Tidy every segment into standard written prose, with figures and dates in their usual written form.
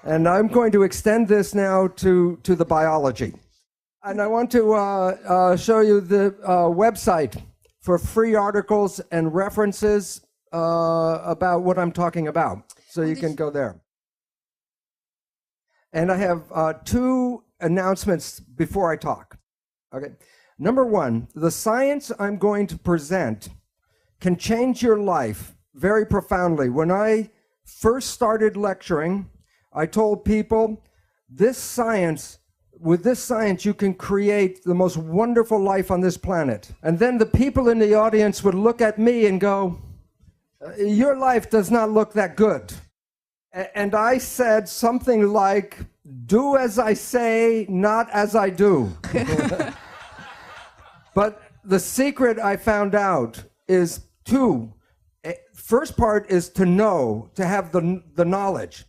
And I'm going to extend this now to the biology. And I want to show you the website for free articles and references about what I'm talking about. So you can go there. And I have two announcements before I talk. Okay. Number one, the science I'm going to present can change your life very profoundly. When I first started lecturing, I told people, with this science, you can create the most wonderful life on this planet. And then the people in the audience would look at me and go, your life does not look that good. And I said something like, do as I say, not as I do. But the secret I found out is two. First part is to know, to have the knowledge.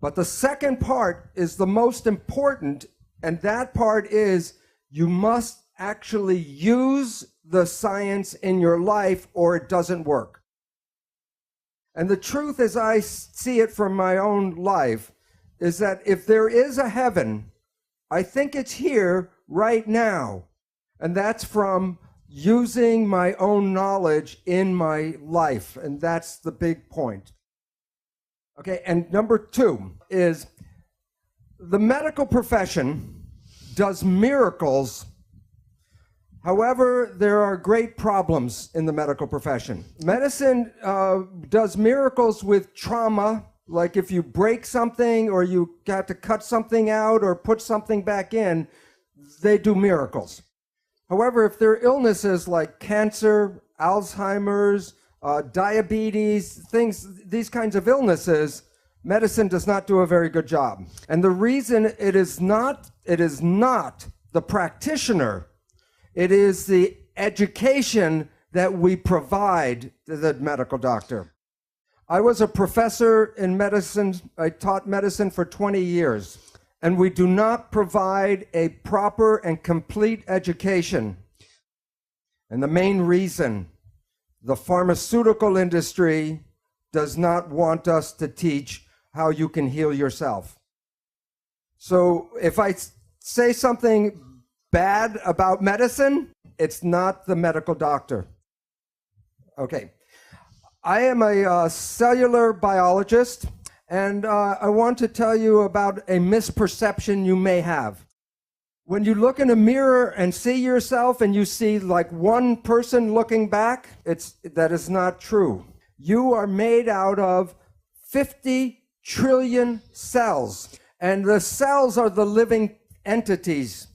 But the second part is the most important, and that part is you must actually use the science in your life or it doesn't work. And the truth, as I see it from my own life, is that if there is a heaven, I think it's here right now. And that's from using my own knowledge in my life. And that's the big point. Okay, and number two is the medical profession does miracles. However, there are great problems in the medical profession. Medicine does miracles with trauma, like if you break something or you got to cut something out or put something back in, they do miracles. However, if there are illnesses like cancer, Alzheimer's, diabetes, these kinds of illnesses, medicine does not do a very good job. And the reason it is not the practitioner, it is the education that we provide to the medical doctor. I was a professor in medicine. I taught medicine for 20 years. And we do not provide a proper and complete education. And the main reason, the pharmaceutical industry does not want us to teach how you can heal yourself. So if I say something bad about medicine, it's not the medical doctor. Okay. I am a cellular biologist. And I want to tell you about a misperception you may have. When you look in a mirror and see yourself and you see like one person looking back, that is not true. You are made out of 50 trillion cells, and the cells are the living entities.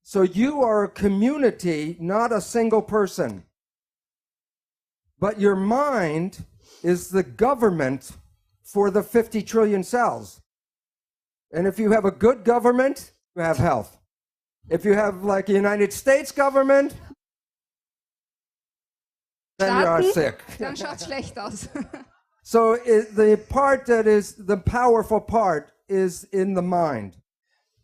So you are a community, not a single person. But your mind is the government for the 50 trillion cells. And if you have a good government, you have health. If you have like a United States government, then you are sick. Dann schaut's schlecht aus. So the part that is the powerful part is in the mind.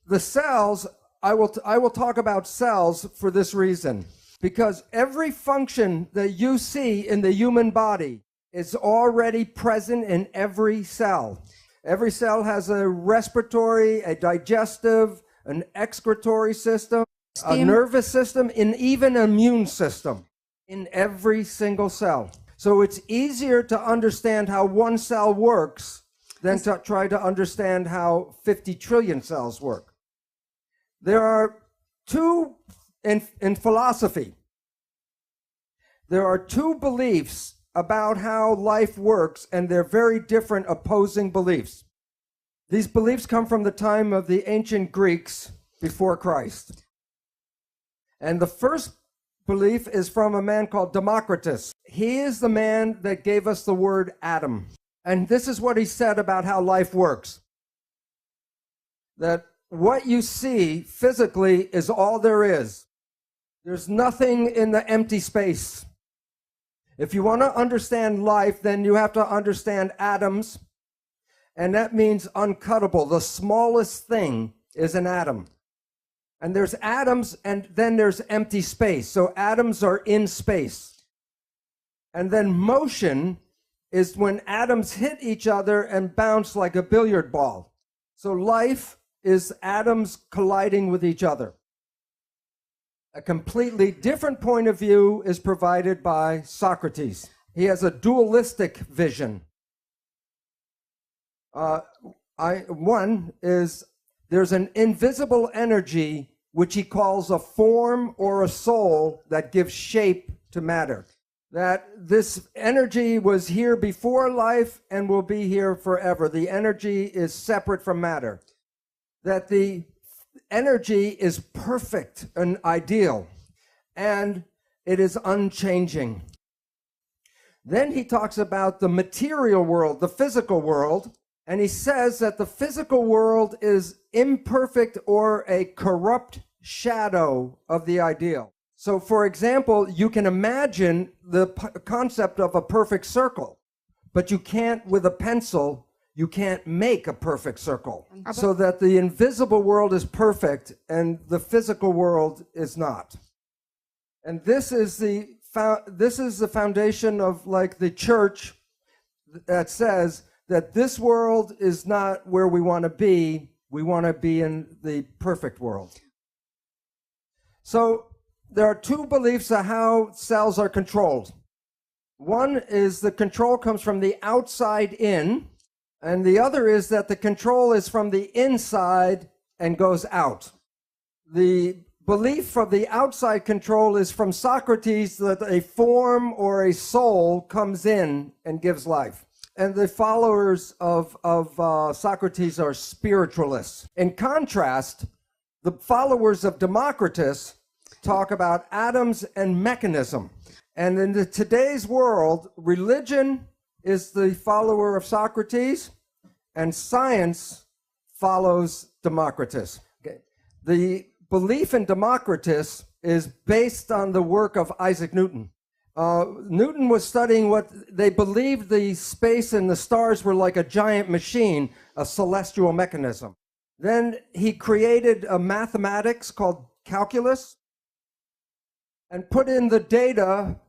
The cells, I will talk about cells for this reason. Because every function that you see in the human body is already present in every cell. Every cell has a respiratory, a digestive, an excretory system, a nervous system, and even an immune system in every single cell. So it's easier to understand how one cell works than to try to understand how 50 trillion cells work. There are two, in philosophy, there are two beliefs about how life works, and they're very different opposing beliefs. These beliefs come from the time of the ancient Greeks before Christ. And the first belief is from a man called Democritus. He is the man that gave us the word Adam. And this is what he said about how life works. That what you see physically is all there is. There's nothing in the empty space. If you want to understand life, then you have to understand atoms, and that means uncuttable. The smallest thing is an atom. And there's atoms, and then there's empty space. So atoms are in space. And then motion is when atoms hit each other and bounce like a billiard ball. So life is atoms colliding with each other. A completely different point of view is provided by Socrates. He has a dualistic vision. One is there's an invisible energy which he calls a form or a soul that gives shape to matter. That this energy was here before life and will be here forever. The energy is separate from matter. That the energy is perfect and ideal, and it is unchanging. Then he talks about the material world, the physical world, and he says that the physical world is imperfect or a corrupt shadow of the ideal. So, for example, you can imagine the concept of a perfect circle, but you can't, with a pencil, you can't make a perfect circle. So that the invisible world is perfect and the physical world is not. And this is the foundation of like the church that says that this world is not where we want to be. We want to be in the perfect world. So there are two beliefs of how cells are controlled. One is the control comes from the outside in, and the other is that the control is from the inside and goes out. The belief of the outside control is from Socrates, that a form or a soul comes in and gives life. And the followers of Socrates are spiritualists. In contrast, the followers of Democritus talk about atoms and mechanism. And in today's world, religion is the follower of Socrates, and science follows Democritus. Okay. The belief in Democritus is based on the work of Isaac Newton. Newton was studying what they believed the space and the stars were like a giant machine, a celestial mechanism. Then he created a mathematics called calculus and put in the data,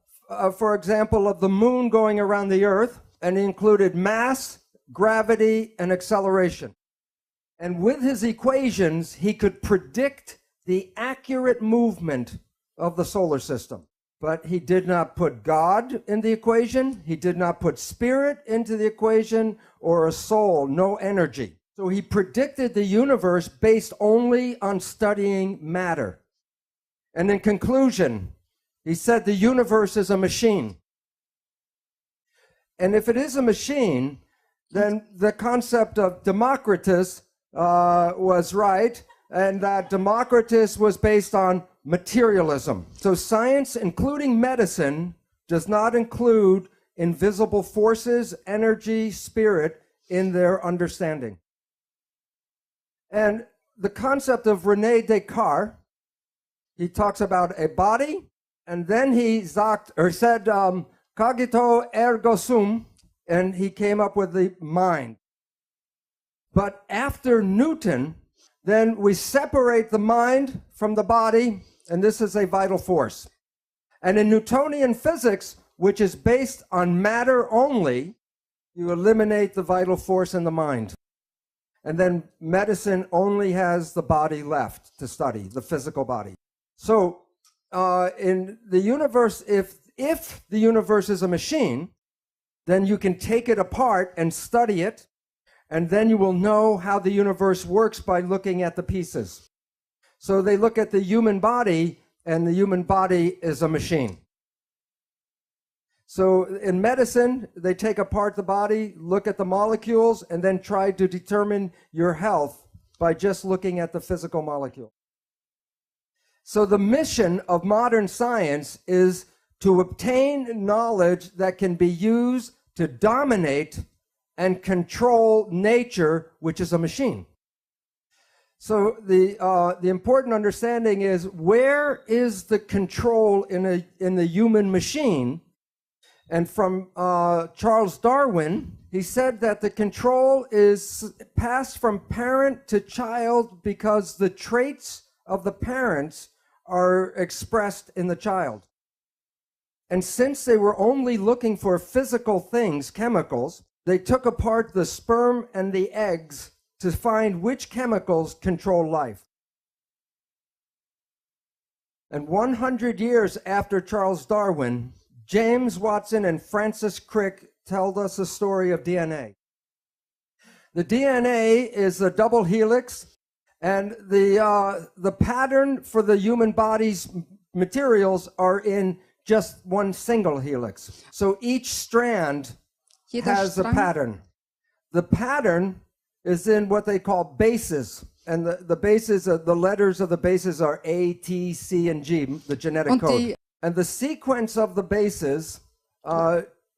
for example, of the moon going around the earth, and he included mass, gravity, and acceleration. And with his equations, he could predict the accurate movement of the solar system. But he did not put God in the equation. He did not put spirit into the equation, or a soul, no energy. So he predicted the universe based only on studying matter. And in conclusion, he said the universe is a machine. And if it is a machine, then the concept of Democritus was right, and that Democritus was based on materialism. So science, including medicine, does not include invisible forces, energy, spirit in their understanding. And the concept of René Descartes, he talks about a body, and then he said, cogito ergo sum, and he came up with the mind. But after Newton, then we separate the mind from the body, and this is a vital force. And in Newtonian physics, which is based on matter only, you eliminate the vital force in the mind. And then medicine only has the body left to study, the physical body. So in the universe, if the universe is a machine, then you can take it apart and study it, and then you will know how the universe works by looking at the pieces. So they look at the human body, and the human body is a machine. So in medicine, they take apart the body, look at the molecules, and then try to determine your health by just looking at the physical molecule. So the mission of modern science is to obtain knowledge that can be used to dominate and control nature, which is a machine. So the important understanding is, where is the control in the human machine? And from Charles Darwin, he said that the control is passed from parent to child because the traits of the parents are expressed in the child. And since they were only looking for physical things, chemicals, they took apart the sperm and the eggs to find which chemicals control life. And 100 years after Charles Darwin, James Watson and Francis Crick told us the story of DNA. The DNA is a double helix, and the pattern for the human body's materials are in just one single helix. So each strand has a pattern. The pattern is in what they call bases. And the bases, the letters of the bases are A, T, C, and G, the genetic code. And the sequence of the bases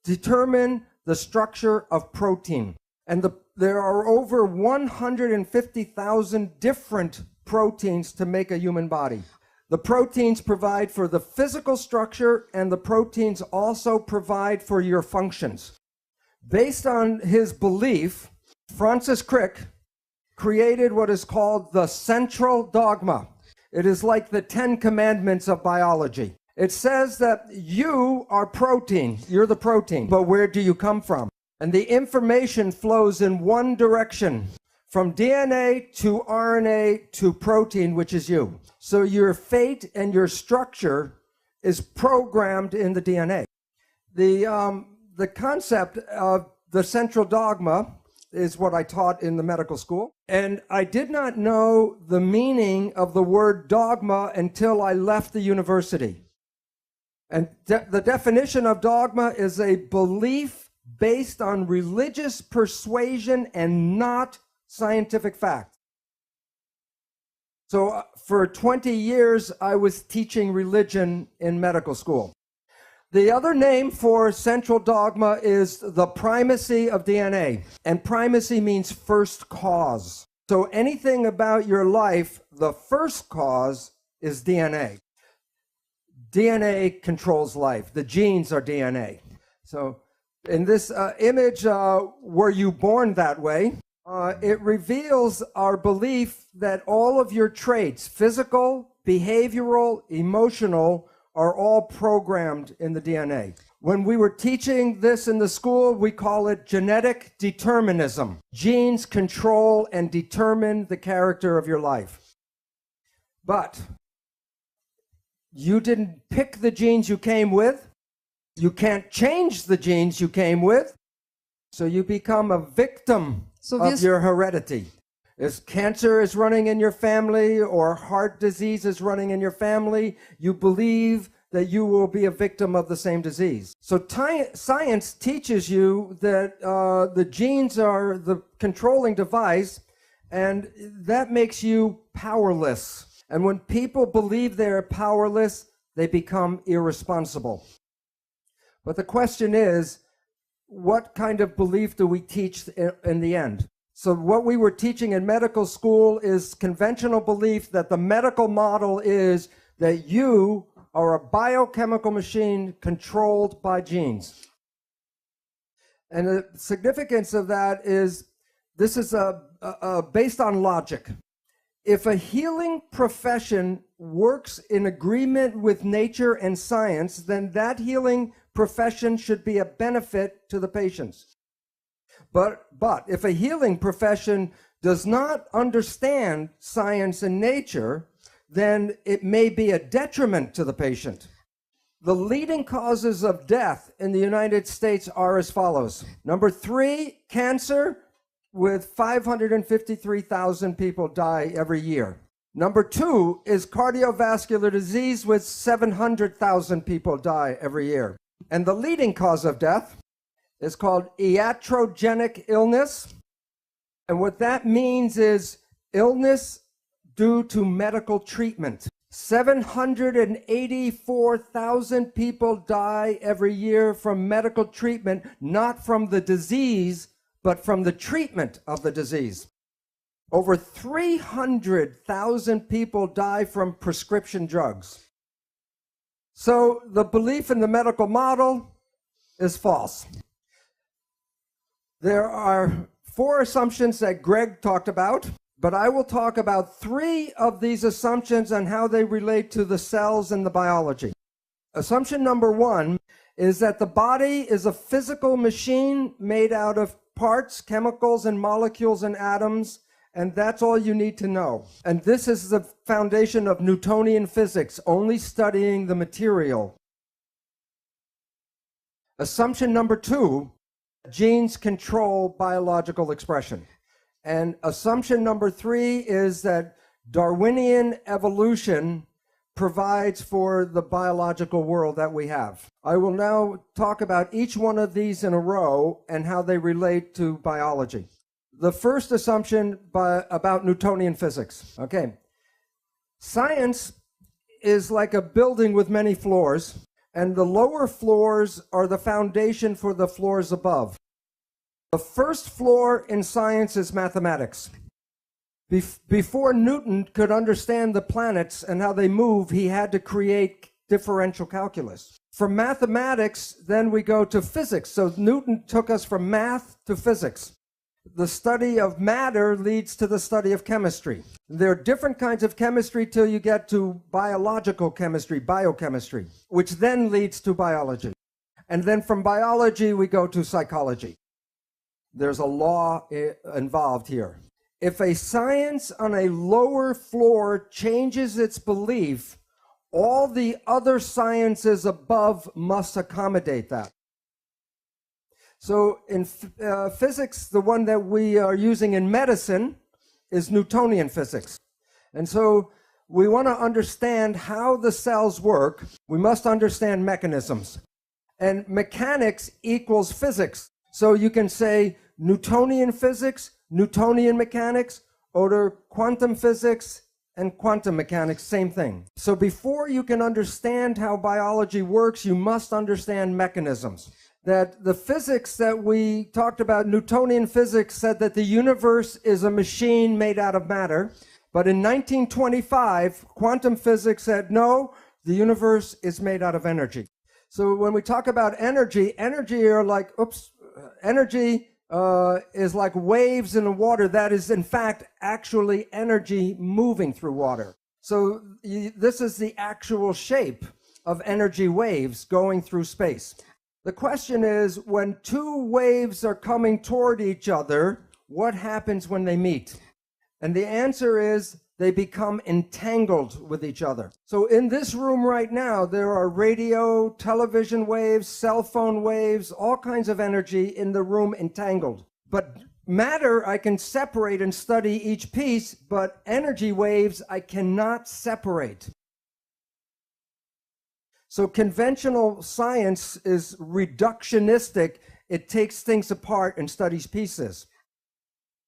determine the structure of protein. And there are over 150,000 different proteins to make a human body. The proteins provide for the physical structure, and the proteins also provide for your functions. Based on his belief, Francis Crick created what is called the central dogma. It is like the 10 commandments of biology. It says that you are protein, you're the protein, but where do you come from? And the information flows in one direction, from DNA to RNA to protein, which is you. So your fate and your structure is programmed in the DNA. The concept of the central dogma is what I taught in the medical school. And I did not know the meaning of the word dogma until I left the university. And the definition of dogma is a belief based on religious persuasion and not scientific fact. So for 20 years, I was teaching religion in medical school. The other name for central dogma is the primacy of DNA. And primacy means first cause. So anything about your life, the first cause is DNA. DNA controls life. The genes are DNA. So in this image, were you born that way? It reveals our belief that all of your traits, physical, behavioral, emotional, are all programmed in the DNA. When we were teaching this in the school, we call it genetic determinism. Genes control and determine the character of your life. But you didn't pick the genes you came with. You can't change the genes you came with. So you become a victim of your heredity. If cancer is running in your family or heart disease is running in your family, you believe that you will be a victim of the same disease. So science teaches you that the genes are the controlling device, and that makes you powerless. And when people believe they're powerless, they become irresponsible. But the question is, what kind of belief do we teach in the end? So what we were teaching in medical school is conventional belief that the medical model is that you are a biochemical machine controlled by genes. And the significance of that is this is based on logic. If a healing profession works in agreement with nature and science, then that healing profession should be a benefit to the patients. But if a healing profession does not understand science and nature, then it may be a detriment to the patient. The leading causes of death in the United States are as follows. Number 3, cancer, with 553,000 people die every year. Number 2 is cardiovascular disease, with 700,000 people die every year. And the leading cause of death is called iatrogenic illness. And what that means is illness due to medical treatment. 784,000 people die every year from medical treatment, not from the disease, but from the treatment of the disease. Over 300,000 people die from prescription drugs. So the belief in the medical model is false. There are 4 assumptions that Greg talked about, but I will talk about 3 of these assumptions and how they relate to the cells and the biology. Assumption number 1 is that the body is a physical machine made out of parts, chemicals, and molecules and atoms, And that's all you need to know. And this is the foundation of Newtonian physics, only studying the material. Assumption number 2, genes control biological expression. And assumption number 3 is that Darwinian evolution provides for the biological world that we have. I will now talk about each one of these in a row and how they relate to biology. The first assumption about Newtonian physics. Okay. Science is like a building with many floors, and the lower floors are the foundation for the floors above. The first floor in science is mathematics. Before Newton could understand the planets and how they move, he had to create differential calculus. From mathematics, then we go to physics. So Newton took us from math to physics. The study of matter leads to the study of chemistry. There are different kinds of chemistry till you get to biological chemistry, biochemistry, which then leads to biology. And then from biology, we go to psychology. There's a law involved here. If a science on a lower floor changes its belief, all the other sciences above must accommodate that. So in physics, the one that we are using in medicine is Newtonian physics. And so we want to understand how the cells work. We must understand mechanisms. And mechanics equals physics. So you can say Newtonian physics, Newtonian mechanics, or quantum physics and quantum mechanics, same thing. So before you can understand how biology works, you must understand mechanisms. That the physics that we talked about, Newtonian physics, said that the universe is a machine made out of matter. But in 1925, quantum physics said, no, the universe is made out of energy. So when we talk about energy, energy is like waves in the water. That is, in fact, actually energy moving through water. So this is the actual shape of energy waves going through space. The question is, when two waves are coming toward each other, what happens when they meet? And the answer is they become entangled with each other. So in this room right now, there are radio, television waves, cell phone waves, all kinds of energy in the room entangled. But matter, I can separate and study each piece, but energy waves, I cannot separate. So conventional science is reductionistic. It takes things apart and studies pieces.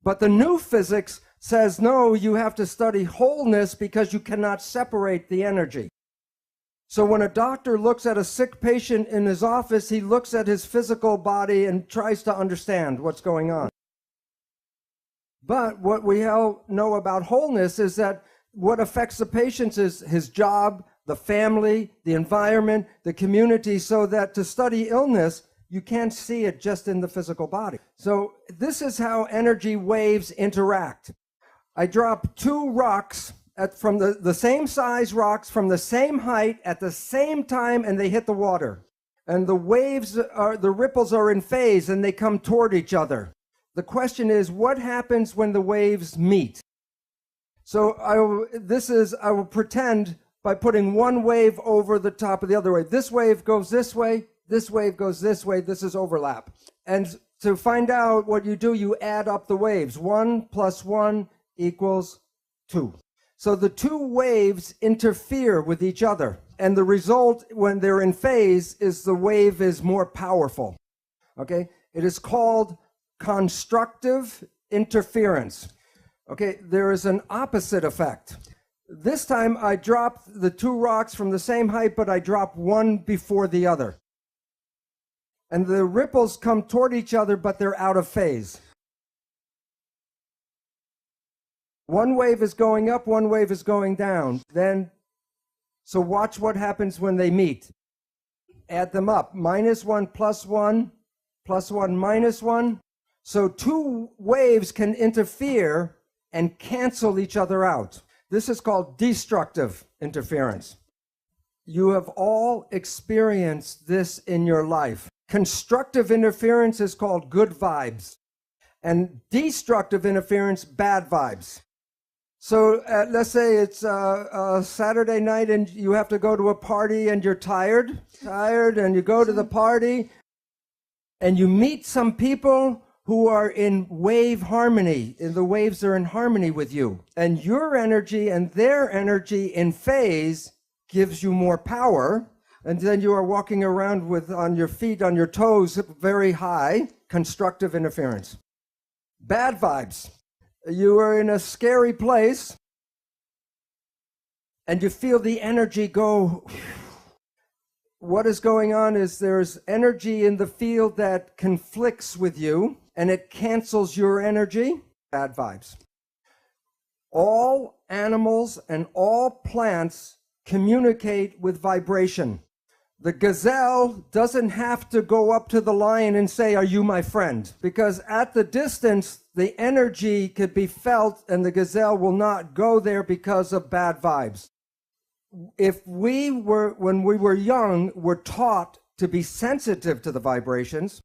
But the new physics says, no, you have to study wholeness because you cannot separate the energy. So when a doctor looks at a sick patient in his office, he looks at his physical body and tries to understand what's going on. But what we all know about wholeness is that what affects the patient is his job, the family, the environment, the community, so that to study illness, you can't see it just in the physical body. So this is how energy waves interact. I drop two rocks from the same size rocks from the same height at the same time, and they hit the water. And the ripples are in phase, and they come toward each other. The question is, what happens when the waves meet? So I will pretend by putting one wave over the top of the other wave. This wave goes this way, this wave goes this way, this is overlap. And to find out what you do, you add up the waves. 1 + 1 = 2. So the two waves interfere with each other. And the result, when they're in phase, is the wave is more powerful. Okay? It is called constructive interference. Okay? There is an opposite effect. This time I drop the two rocks from the same height, but I drop one before the other. And the ripples come toward each other, but they're out of phase. One wave is going up, one wave is going down. So watch what happens when they meet. Add them up. -1 + 1 + 1 -1. So two waves can interfere and cancel each other out. This is called destructive interference. You have all experienced this in your life. Constructive interference is called good vibes. And destructive interference, bad vibes. So let's say it's a Saturday night and you have to go to a party and you're tired, and you go to the party and you meet some people who are in wave harmony, and the waves are in harmony with you. And your energy and their energy in phase gives you more power. And then you are walking around on your feet, on your toes, very high, constructive interference. Bad vibes. You are in a scary place and you feel the energy go. What is going on is there's energy in the field that conflicts with you and it cancels your energy. Bad vibes. All animals and all plants communicate with vibration. The gazelle doesn't have to go up to the lion and say, "Are you my friend?" Because at the distance, the energy could be felt and the gazelle will not go there because of bad vibes. If when we were young, were taught to be sensitive to the vibrations,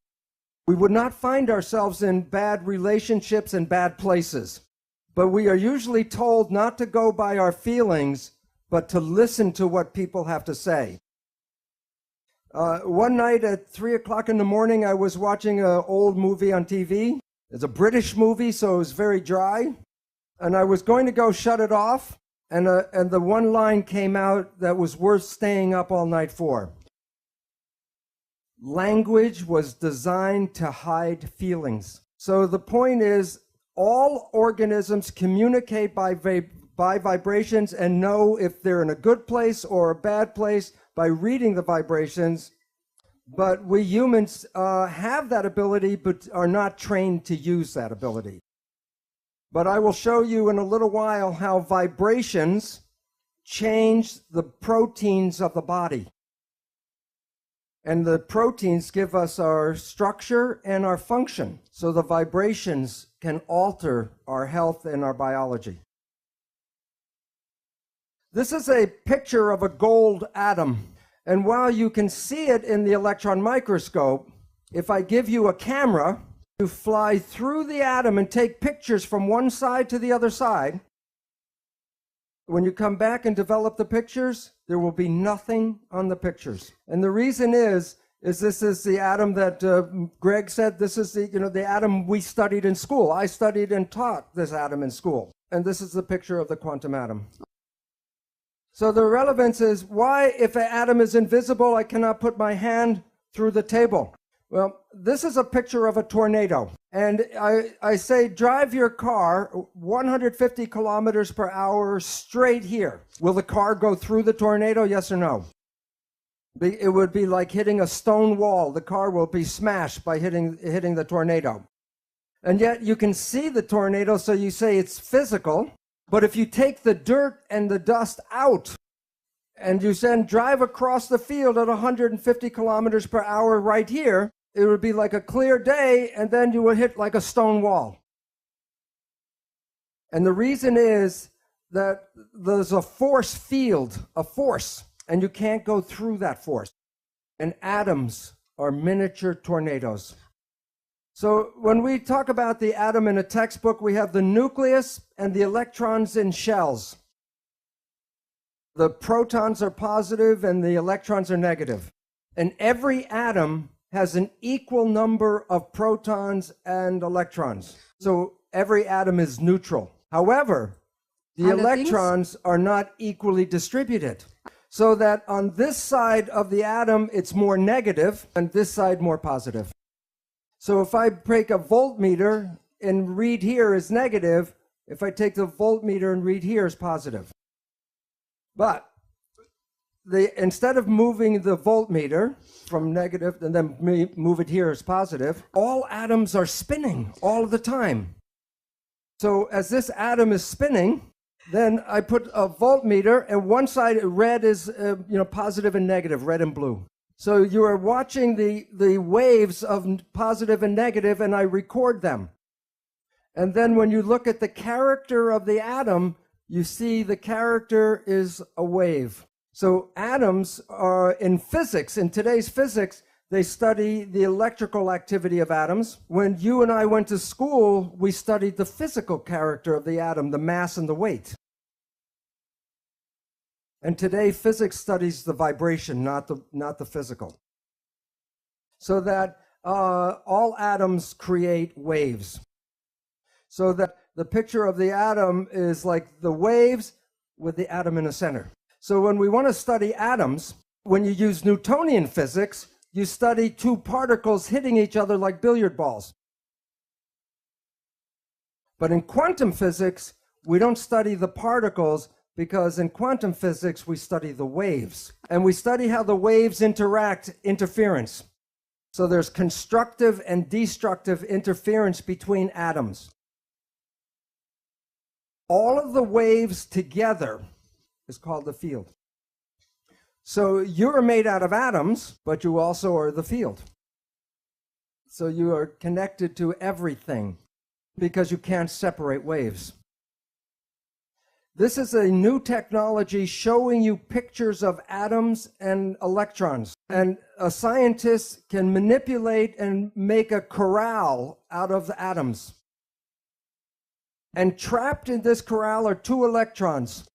we would not find ourselves in bad relationships and bad places. But we are usually told not to go by our feelings, but to listen to what people have to say. One night at 3 o'clock in the morning, I was watching an old movie on TV. It's a British movie, so it was very dry. And I was going to go shut it off, and the one line came out that was worth staying up all night for. Language was designed to hide feelings. So the point is, all organisms communicate by vibrations and know if they're in a good place or a bad place by reading the vibrations, but we humans have that ability but are not trained to use that ability. But I will show you in a little while how vibrations change the proteins of the body. And the proteins give us our structure and our function. So the vibrations can alter our health and our biology. This is a picture of a gold atom. And while you can see it in the electron microscope, if I give you a camera to fly through the atom and take pictures from one side to the other side, when you come back and develop the pictures, there will be nothing on the pictures. And the reason is this is the atom that Greg said, this is the atom we studied in school. I studied and taught this atom in school. And this is the picture of the quantum atom. So the relevance is, why, if an atom is invisible, I cannot put my hand through the table? Well, this is a picture of a tornado. And I say, drive your car 150 kilometers per hour straight here. Will the car go through the tornado? Yes or no? It would be like hitting a stone wall. The car will be smashed by hitting the tornado. And yet you can see the tornado, so you say it's physical. But if you take the dirt and the dust out, and you then drive across the field at 150 kilometers per hour right here, it would be like a clear day, and then you would hit like a stone wall. And the reason is that there's a force field, and you can't go through that force. And atoms are miniature tornadoes. So when we talk about the atom in a textbook, we have the nucleus and the electrons in shells. The protons are positive and the electrons are negative. And every atom has an equal number of protons and electrons. So every atom is neutral. However, the electrons are not equally distributed. So that on this side of the atom, it's more negative, and this side more positive. So if I break a voltmeter and read here is negative, if I take the voltmeter and read here is positive. But instead of moving the voltmeter from negative and then move it here as positive, all atoms are spinning all the time. So as this atom is spinning, then I put a voltmeter, and one side red is positive and negative, red and blue. So you are watching the waves of positive and negative, and I record them. And then when you look at the character of the atom, you see the character is a wave. So atoms are, in physics, in today's physics, they study the electrical activity of atoms. When you and I went to school, we studied the physical character of the atom, the mass and the weight. And today, physics studies the vibration, not the physical. So that all atoms create waves. So that the picture of the atom is like the waves with the atom in the center. So when we want to study atoms, when you use Newtonian physics, you study two particles hitting each other like billiard balls. But in quantum physics, we don't study the particles, because in quantum physics, we study the waves. And we study how the waves interact, interference. So there's constructive and destructive interference between atoms. All of the waves together is called the field. So you're made out of atoms, but you also are the field. So you are connected to everything because you can't separate waves. This is a new technology showing you pictures of atoms and electrons. And a scientist can manipulate and make a corral out of the atoms. And trapped in this corral are two electrons.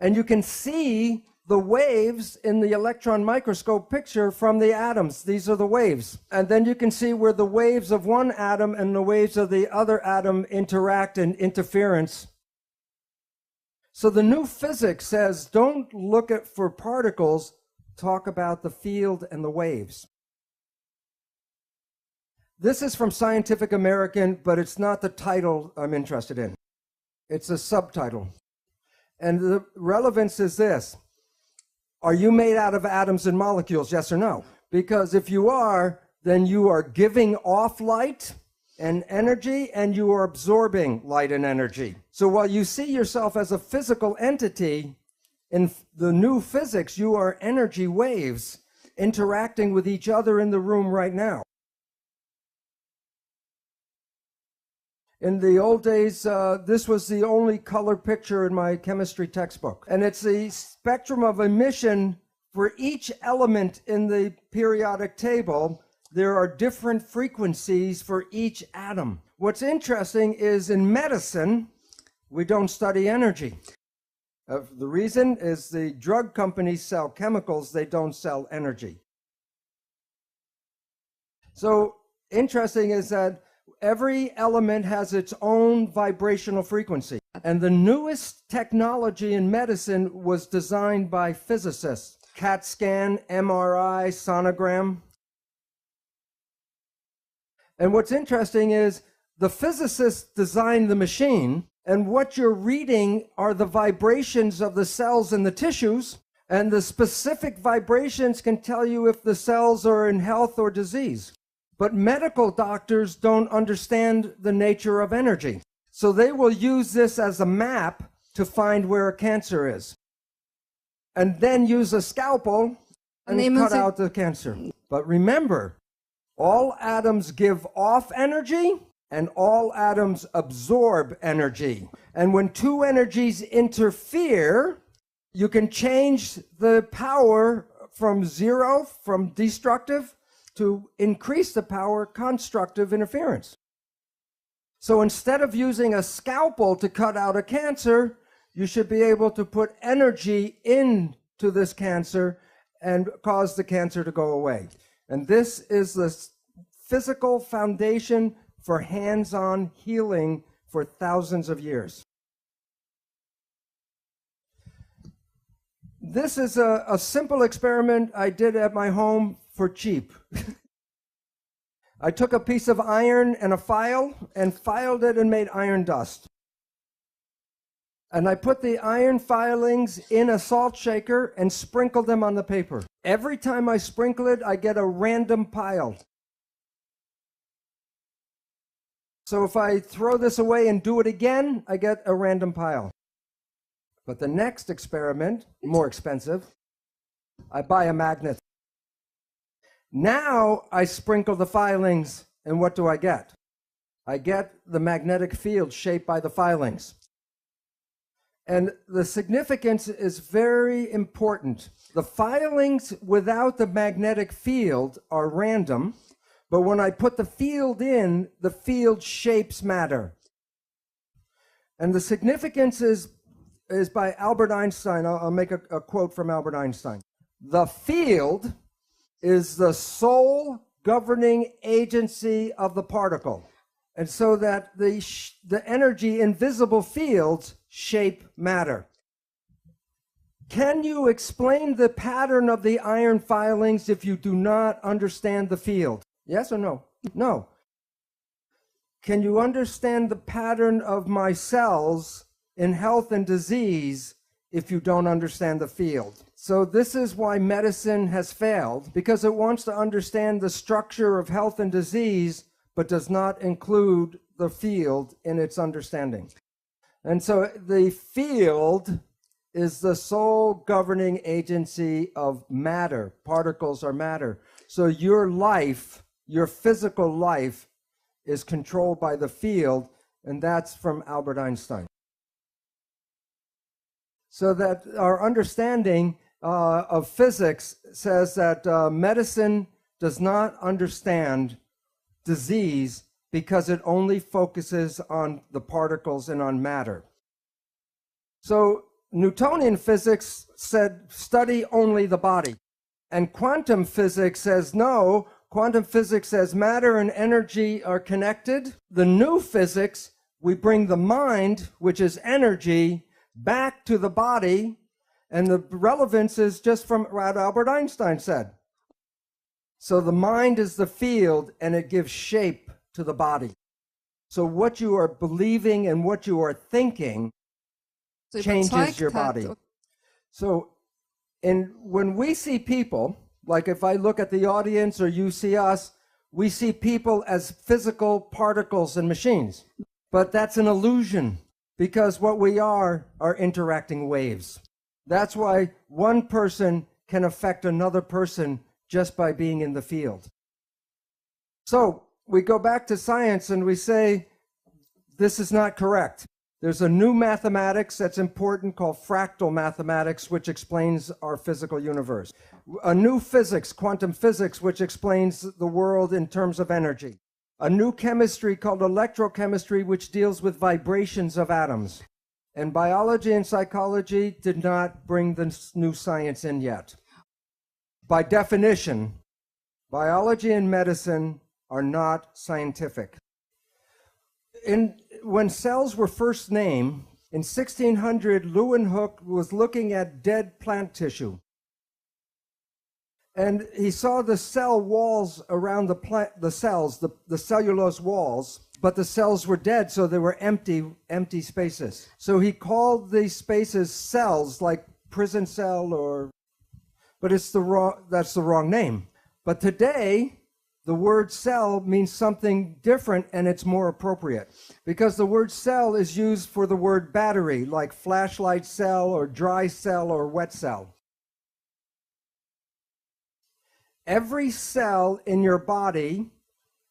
And you can see the waves in the electron microscope picture from the atoms. These are the waves. And then you can see where the waves of one atom and the waves of the other atom interact in interference. So the new physics says, don't look for particles, talk about the field and the waves. This is from Scientific American, but it's not the title I'm interested in. It's a subtitle. And the relevance is this. Are you made out of atoms and molecules, yes or no? Because if you are, then you are giving off light and energy, and you are absorbing light and energy. So while you see yourself as a physical entity, in the new physics, you are energy waves interacting with each other in the room right now. In the old days, this was the only color picture in my chemistry textbook. And it's the spectrum of emission for each element in the periodic table. There are different frequencies for each atom. What's interesting is in medicine, we don't study energy. The reason is the drug companies sell chemicals, they don't sell energy. So interesting is that every element has its own vibrational frequency. And the newest technology in medicine was designed by physicists. CAT scan, MRI, sonogram. And what's interesting is the physicists designed the machine, and what you're reading are the vibrations of the cells in the tissues, and the specific vibrations can tell you if the cells are in health or disease. But medical doctors don't understand the nature of energy. So they will use this as a map to find where a cancer is. And then use a scalpel and cut out the cancer. But remember, all atoms give off energy and all atoms absorb energy. And when two energies interfere, you can change the power from zero, from destructive, to increase the power, constructive interference. So instead of using a scalpel to cut out a cancer, you should be able to put energy into this cancer and cause the cancer to go away. And this is the physical foundation for hands-on healing for thousands of years. This is a simple experiment I did at my home for cheap. I took a piece of iron and a file and filed it and made iron dust. And I put the iron filings in a salt shaker and sprinkled them on the paper. Every time I sprinkle it, I get a random pile. So if I throw this away and do it again, I get a random pile. But the next experiment, more expensive, I buy a magnet. Now I sprinkle the filings, and what do I get? I get the magnetic field shaped by the filings. And the significance is very important. The filings without the magnetic field are random, but when I put the field in, the field shapes matter. And the significance is by Albert Einstein. I'll make a quote from Albert Einstein. The field is the sole governing agency of the particle. And so that the energy in visible fields shape matter. Can you explain the pattern of the iron filings if you do not understand the field? Yes or no? No. Can you understand the pattern of my cells in health and disease if you don't understand the field? So this is why medicine has failed, because it wants to understand the structure of health and disease, but does not include the field in its understanding. And so the field is the sole governing agency of matter. Particles are matter. So your life, your physical life, is controlled by the field, and that's from Albert Einstein. So that our understanding of physics says that medicine does not understand disease because it only focuses on the particles and on matter. So Newtonian physics said study only the body. And quantum physics says no. Quantum physics says matter and energy are connected. The new physics, we bring the mind, which is energy, back to the body. And the relevance is just from what Albert Einstein said. So the mind is the field, and it gives shape to the body. So what you are believing and what you are thinking changes your body. So when we see people, like if I look at the audience or you see us, we see people as physical particles and machines. But that's an illusion, because what we are interacting waves. That's why one person can affect another person just by being in the field. So we go back to science and we say, this is not correct. There's a new mathematics that's important called fractal mathematics, which explains our physical universe. A new physics, quantum physics, which explains the world in terms of energy. A new chemistry called electrochemistry, which deals with vibrations of atoms. And biology and psychology did not bring this new science in yet. By definition, biology and medicine are not scientific. When cells were first named, in 1600, Leeuwenhoek was looking at dead plant tissue. And he saw the cell walls around the cells, the cellulose walls, but the cells were dead, so they were empty spaces. So he called these spaces cells, like prison cell, but that's the wrong name. But today, the word cell means something different, and it's more appropriate, because the word cell is used for the word battery, like flashlight cell or dry cell or wet cell. Every cell in your body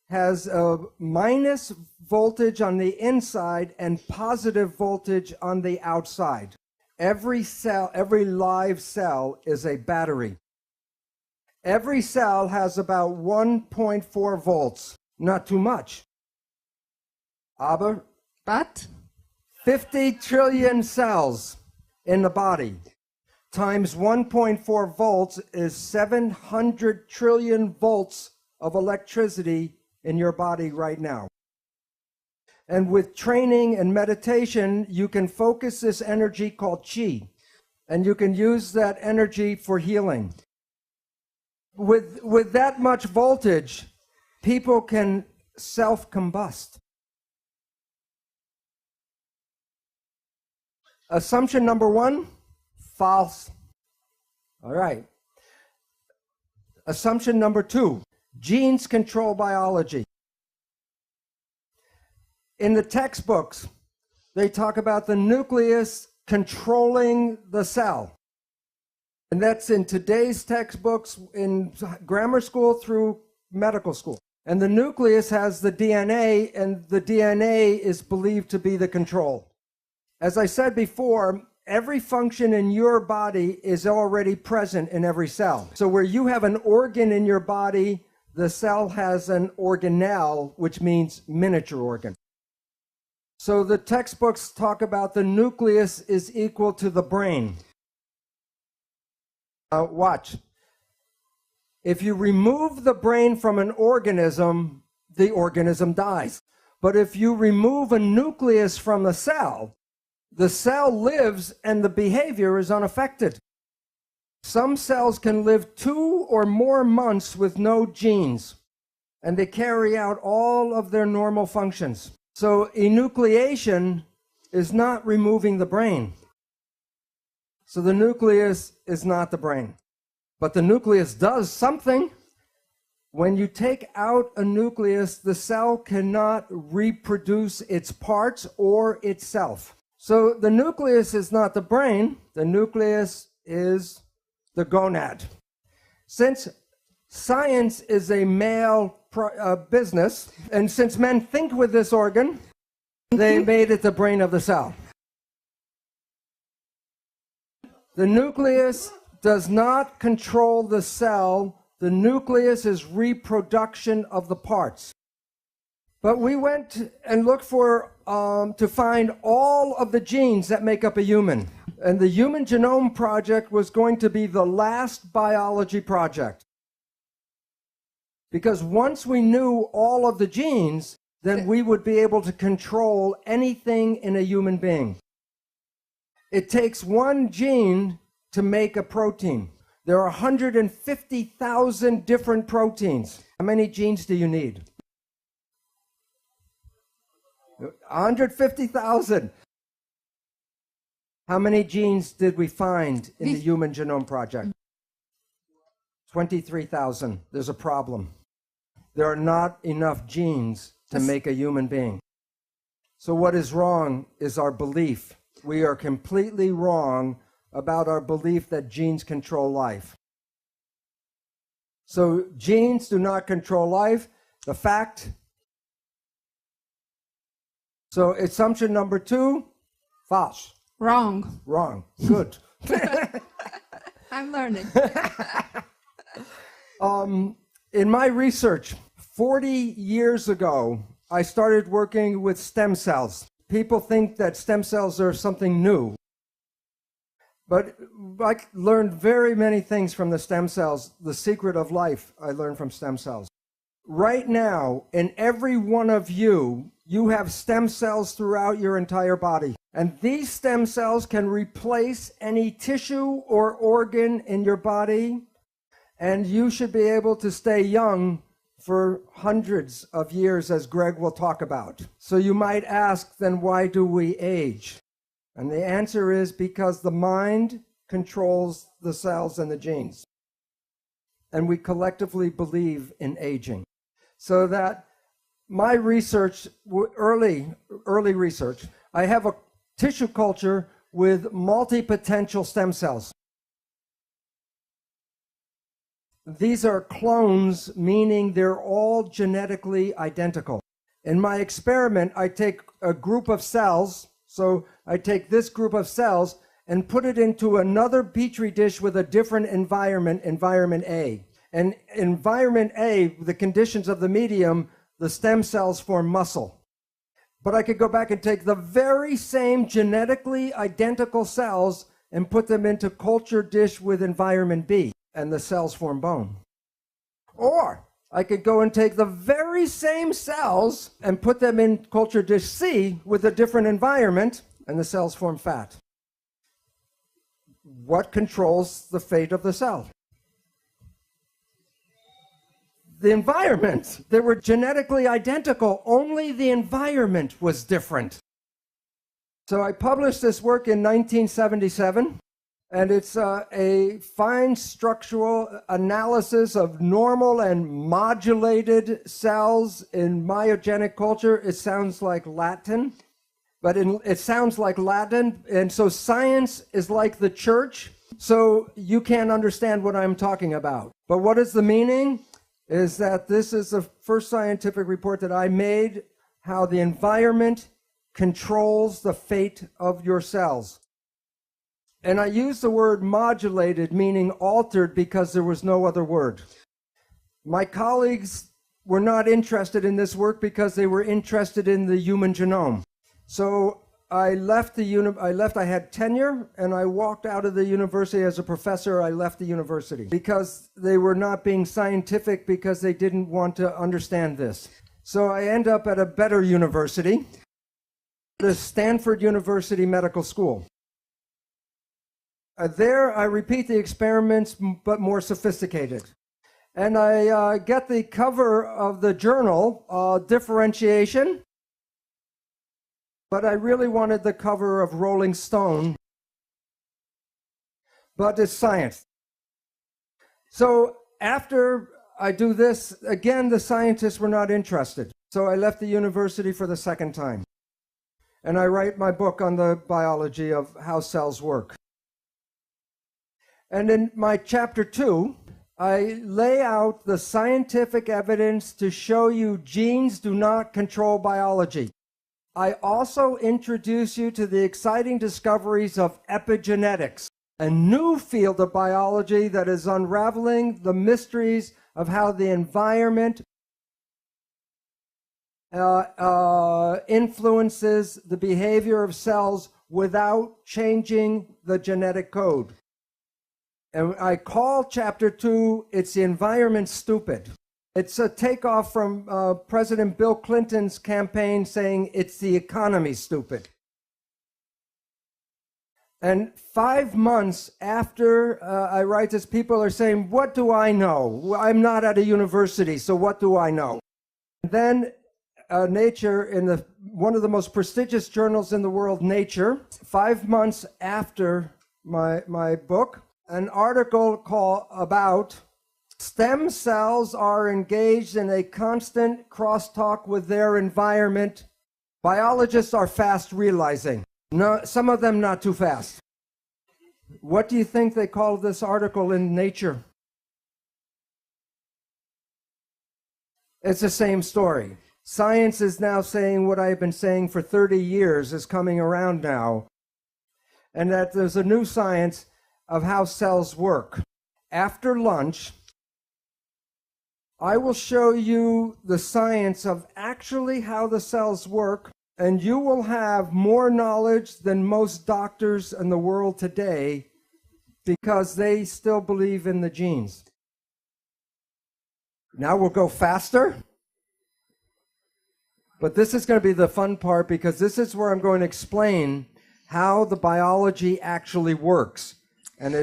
has a minus voltage on the inside and positive voltage on the outside. Every cell, every live cell is a battery. Every cell has about 1.4 volts, not too much. But 50 trillion cells in the body times 1.4 volts is 700 trillion volts of electricity in your body right now. And with training and meditation, you can focus this energy called chi, and you can use that energy for healing. With that much voltage, people can self-combust. Assumption number one, false. All right. Assumption number two, genes control biology. In the textbooks, they talk about the nucleus controlling the cell. And that's in today's textbooks, in grammar school through medical school. And the nucleus has the DNA, and the DNA is believed to be the control. As I said before, every function in your body is already present in every cell. So where you have an organ in your body, the cell has an organelle, which means miniature organ. So the textbooks talk about the nucleus is equal to the brain. Watch. If you remove the brain from an organism, the organism dies. But if you remove a nucleus from the cell lives and the behavior is unaffected. Some cells can live 2 or more months with no genes, and they carry out all of their normal functions. So enucleation is not removing the brain. So the nucleus is not the brain. But the nucleus does something. When you take out a nucleus, the cell cannot reproduce its parts or itself. So the nucleus is not the brain. The nucleus is the gonad. Since science is a male business, and since men think with this organ, they made it the brain of the cell. The nucleus does not control the cell. The nucleus is reproduction of the parts. But we went and looked for to find all of the genes that make up a human. And the Human Genome Project was going to be the last biology project. Because once we knew all of the genes, then we would be able to control anything in a human being. It takes one gene to make a protein. There are 150,000 different proteins. How many genes do you need? 150,000. How many genes did we find in the Human Genome Project? 23,000. There's a problem. There are not enough genes to make a human being. So what is wrong is our belief. We are completely wrong about our belief that genes control life. So genes do not control life. The fact. So assumption number 2, false. Wrong. Wrong. Good. I'm learning. In my research, 40 years ago, I started working with stem cells. People think that stem cells are something new. But I learned very many things from the stem cells. The secret of life I learned from stem cells. Right now, in every one of you, you have stem cells throughout your entire body. And these stem cells can replace any tissue or organ in your body. And you should be able to stay young for hundreds of years, as Greg will talk about. So you might ask, then why do we age? And the answer is because the mind controls the cells and the genes. And we collectively believe in aging. So that my research, early research, I have a tissue culture with multipotential stem cells. These are clones, meaning they're all genetically identical. In my experiment, I take a group of cells, so I take this group of cells and put it into another petri dish with a different environment, environment A. And environment A, the conditions of the medium, the stem cells form muscle. But I could go back and take the very same genetically identical cells and put them into culture dish with environment B, and the cells form bone. Or I could go and take the very same cells and put them in culture dish C with a different environment, and the cells form fat. What controls the fate of the cell? The environment. They were genetically identical, only the environment was different. So I published this work in 1977, and it's a fine structural analysis of normal and modulated cells in myogenic culture. It sounds like Latin, but it sounds like Latin, and so science is like the church, so you can't understand what I'm talking about. But what is the meaning? Is that this is the first scientific report that I made, how the environment controls the fate of your cells. And I use the word modulated, meaning altered, because there was no other word. My colleagues were not interested in this work because they were interested in the human genome. So I left I had tenure, and I walked out of the university as a professor. I left the university because they were not being scientific, because they didn't want to understand this. So I end up at a better university, the Stanford University Medical School. There I repeat the experiments, but more sophisticated. And I get the cover of the journal, Differentiation, but I really wanted the cover of Rolling Stone, but it's Science. So after I do this, again, the scientists were not interested. So I left the university for the second time. And I write my book on the biology of how cells work. And in my chapter 2, I lay out the scientific evidence to show you genes do not control biology. I also introduce you to the exciting discoveries of epigenetics, a new field of biology that is unraveling the mysteries of how the environment influences the behavior of cells without changing the genetic code. And I call chapter 2, It's the Environment Stupid. It's a takeoff from President Bill Clinton's campaign saying, it's the economy stupid. And 5 months after I write this, people are saying, what do I know? I'm not at a university, so what do I know? And then Nature, in one of the most prestigious journals in the world, Nature, 5 months after my book, an article called about stem cells are engaged in a constant crosstalk with their environment. Biologists are fast realizing. No, some of them not too fast. What do you think they called this article in Nature? It's the same story. Science is now saying what I've been saying for 30 years is coming around now, and that there's a new science of how cells work. After lunch, I will show you the science of actually how the cells work, and you will have more knowledge than most doctors in the world today because they still believe in the genes. Now we'll go faster. But this is going to be the fun part, because this is where I'm going to explain how the biology actually works. And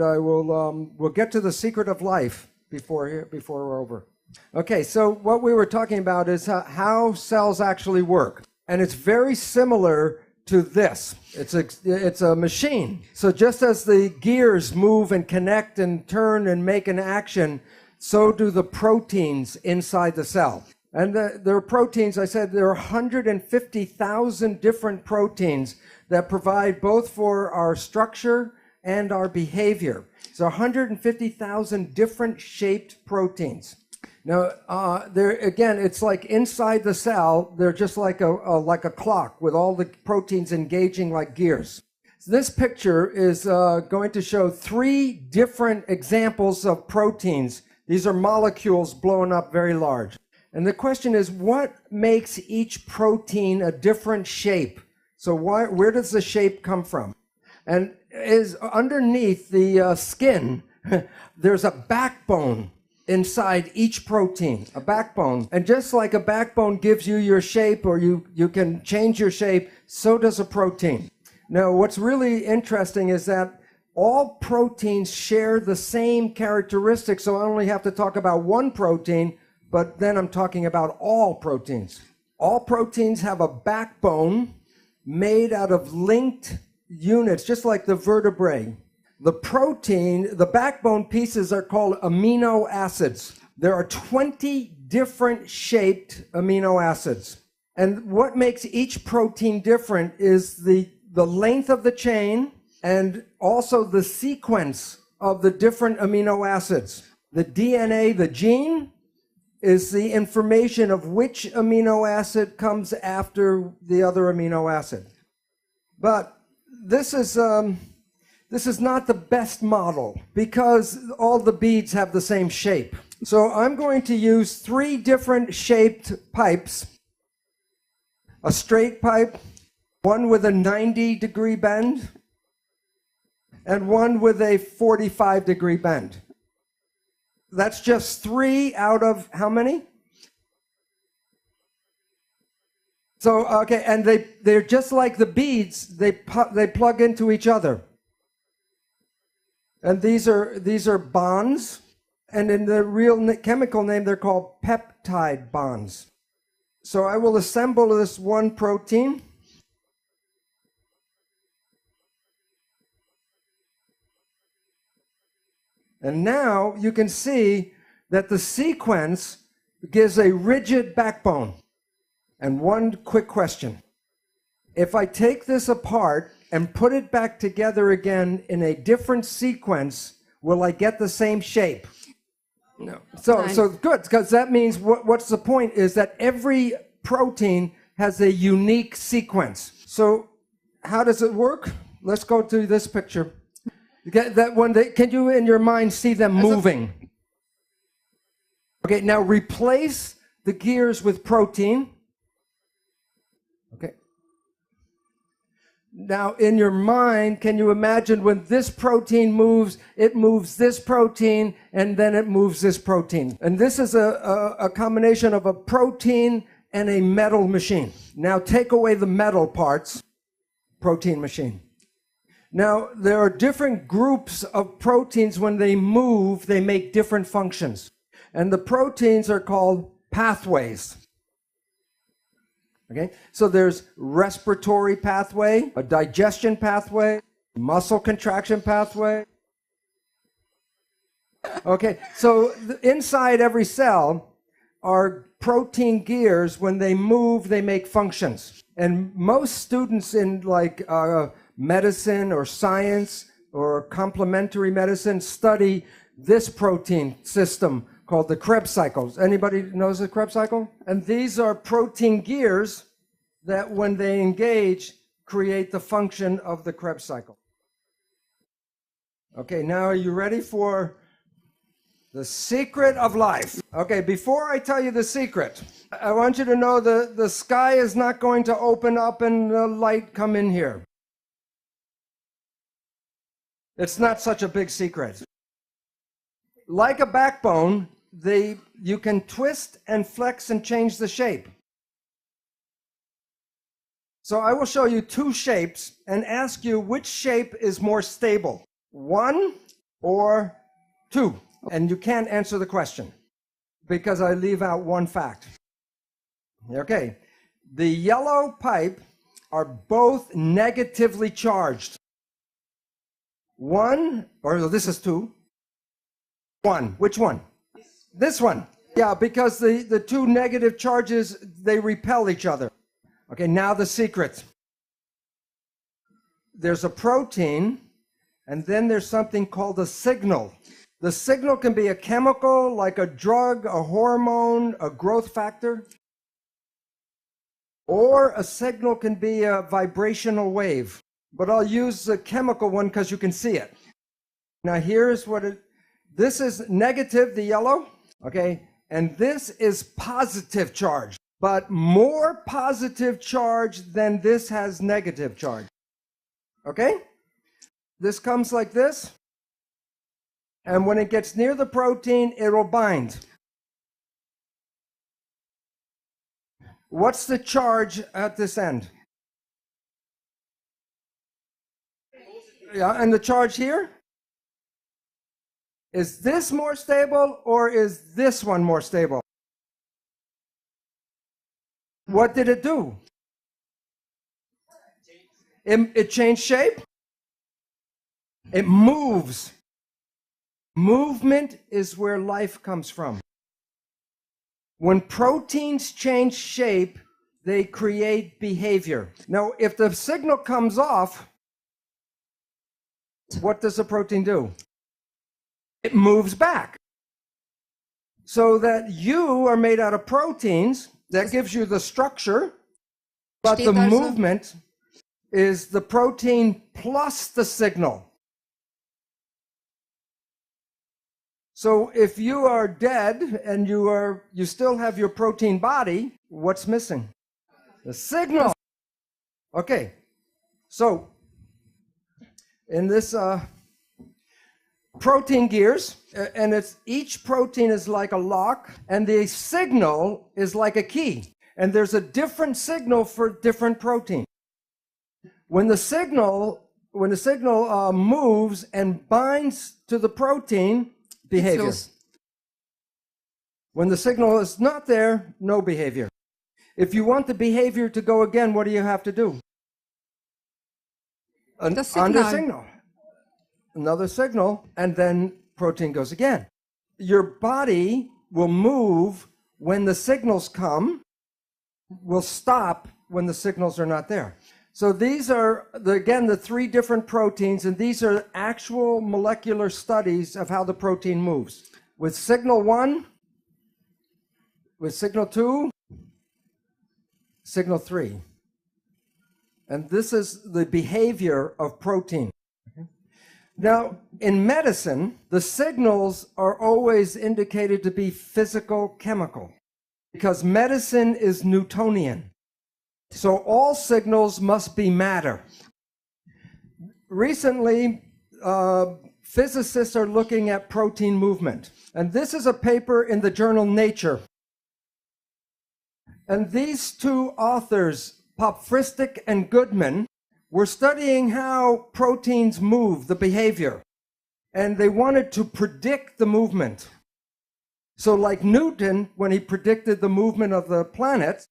I will we'll get to the secret of life before we're over. Okay, so what we were talking about is how cells actually work. And it's very similar to this. It's a machine. So just as the gears move and connect and turn and make an action, so do the proteins inside the cell. And there are proteins, I said there are 150,000 different proteins that provide both for our structure and our behavior. So 150,000 different shaped proteins. Now, again, it's like inside the cell, they're just like a clock with all the proteins engaging like gears. So this picture is going to show 3 different examples of proteins. These are molecules blown up very large. And the question is, what makes each protein a different shape? So where does the shape come from? And is underneath the skin, there's a backbone inside each protein, a backbone. And just like a backbone gives you your shape, or you can change your shape, so does a protein. Now, what's really interesting is that all proteins share the same characteristics, so I only have to talk about one protein, but then I'm talking about all proteins. All proteins have a backbone made out of linked units, just like the vertebrae. The backbone pieces are called amino acids. There are 20 different shaped amino acids. And what makes each protein different is the length of the chain and also the sequence of the different amino acids. The DNA, the gene, is the information of which amino acid comes after the other amino acid. But this is not the best model because all the beads have the same shape. So I'm going to use 3 different shaped pipes. A straight pipe, one with a 90-degree bend, and one with a 45-degree bend. That's just 3 out of how many? So, okay, and they're just like the beads, they plug into each other. And these are bonds, and in the real chemical name, they're called peptide bonds. So I will assemble this one protein. And now you can see that the sequence gives a rigid backbone. And one quick question. If I take this apart and put it back together again in a different sequence, will I get the same shape? No. So good, because that means what's the point is that every protein has a unique sequence. So how does it work? Let's go to this picture. That one, can you in your mind see them moving? Okay, now replace the gears with protein. Okay. Now in your mind, can you imagine when this protein moves, it moves this protein, and then it moves this protein. And this is a combination of a protein and a metal machine. Now take away the metal parts, protein machine. Now, there are different groups of proteins. When they move, they make different functions. And the proteins are called pathways. Okay? So there's respiratory pathway, a digestion pathway, muscle contraction pathway. Okay, so inside every cell are protein gears. When they move, they make functions. And most students in medicine or science or complementary medicine study this protein system called the Krebs cycles. Anybody knows the Krebs cycle? And these are protein gears that when they engage create the function of the Krebs cycle. Okay, now are you ready for the secret of life? Okay, before I tell you the secret, I want you to know the sky is not going to open up and the light come in here. It's not such a big secret. Like a backbone, you can twist and flex and change the shape. So I will show you 2 shapes and ask you which shape is more stable, 1 or 2. And you can't answer the question because I leave out one fact. Okay, the yellow pipe are both negatively charged. 1, or this is 2. 1, which one? This one. Yeah, because the 2 negative charges, they repel each other. Okay, now the secret. There's a protein, and then there's something called a signal. The signal can be a chemical, like a drug, a hormone, a growth factor. Or a signal can be a vibrational wave. But I'll use the chemical one because you can see it. Now here's this is negative, the yellow, okay? And this is positive charge, but more positive charge than this has negative charge, okay? This comes like this, and when it gets near the protein, it'll bind. What's the charge at this end? Yeah, and the charge here? Is this more stable or is this one more stable? What did it do? It changed shape? It moves. Movement is where life comes from. When proteins change shape, they create behavior. Now, if the signal comes off, what does the protein do? It moves back. So that you are made out of proteins. That gives you the structure, but the movement is the protein plus the signal. So if you are dead and you still have your protein body, what's missing? The signal. Okay, so in this protein gears, and each protein is like a lock, and the signal is like a key. And there's a different signal for different proteins. When the signal moves and binds to the protein, behavior. When the signal is not there, no behavior. If you want the behavior to go again, what do you have to do? Another signal. Another signal, and then protein goes again. Your body will move when the signals come, will stop when the signals are not there. So these are, again, the three different proteins, and these are actual molecular studies of how the protein moves. With signal 1, with signal 2, signal 3. And this is the behavior of protein. Now, in medicine, the signals are always indicated to be physical chemical because medicine is Newtonian. So all signals must be matter. Recently, physicists are looking at protein movement. And this is a paper in the journal Nature. And these two authors, Popfristic and Goodman, were studying how proteins move, the behavior. And they wanted to predict the movement. So like Newton, when he predicted the movement of the planet,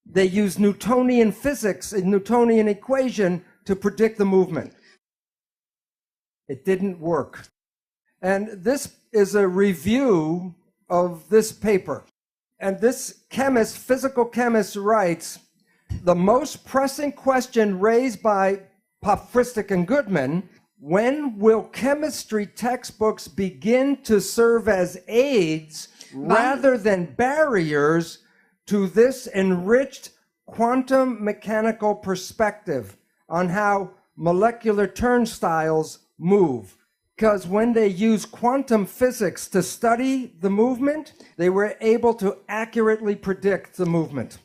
they used Newtonian physics, a Newtonian equation, to predict the movement. It didn't work. And this is a review of this paper. And this chemist, physical chemist, writes, the most pressing question raised by Popfristic and Goodman, when will chemistry textbooks begin to serve as aids rather than barriers to this enriched quantum mechanical perspective on how molecular turnstiles move? Because when they use quantum physics to study the movement, they were able to accurately predict the movement.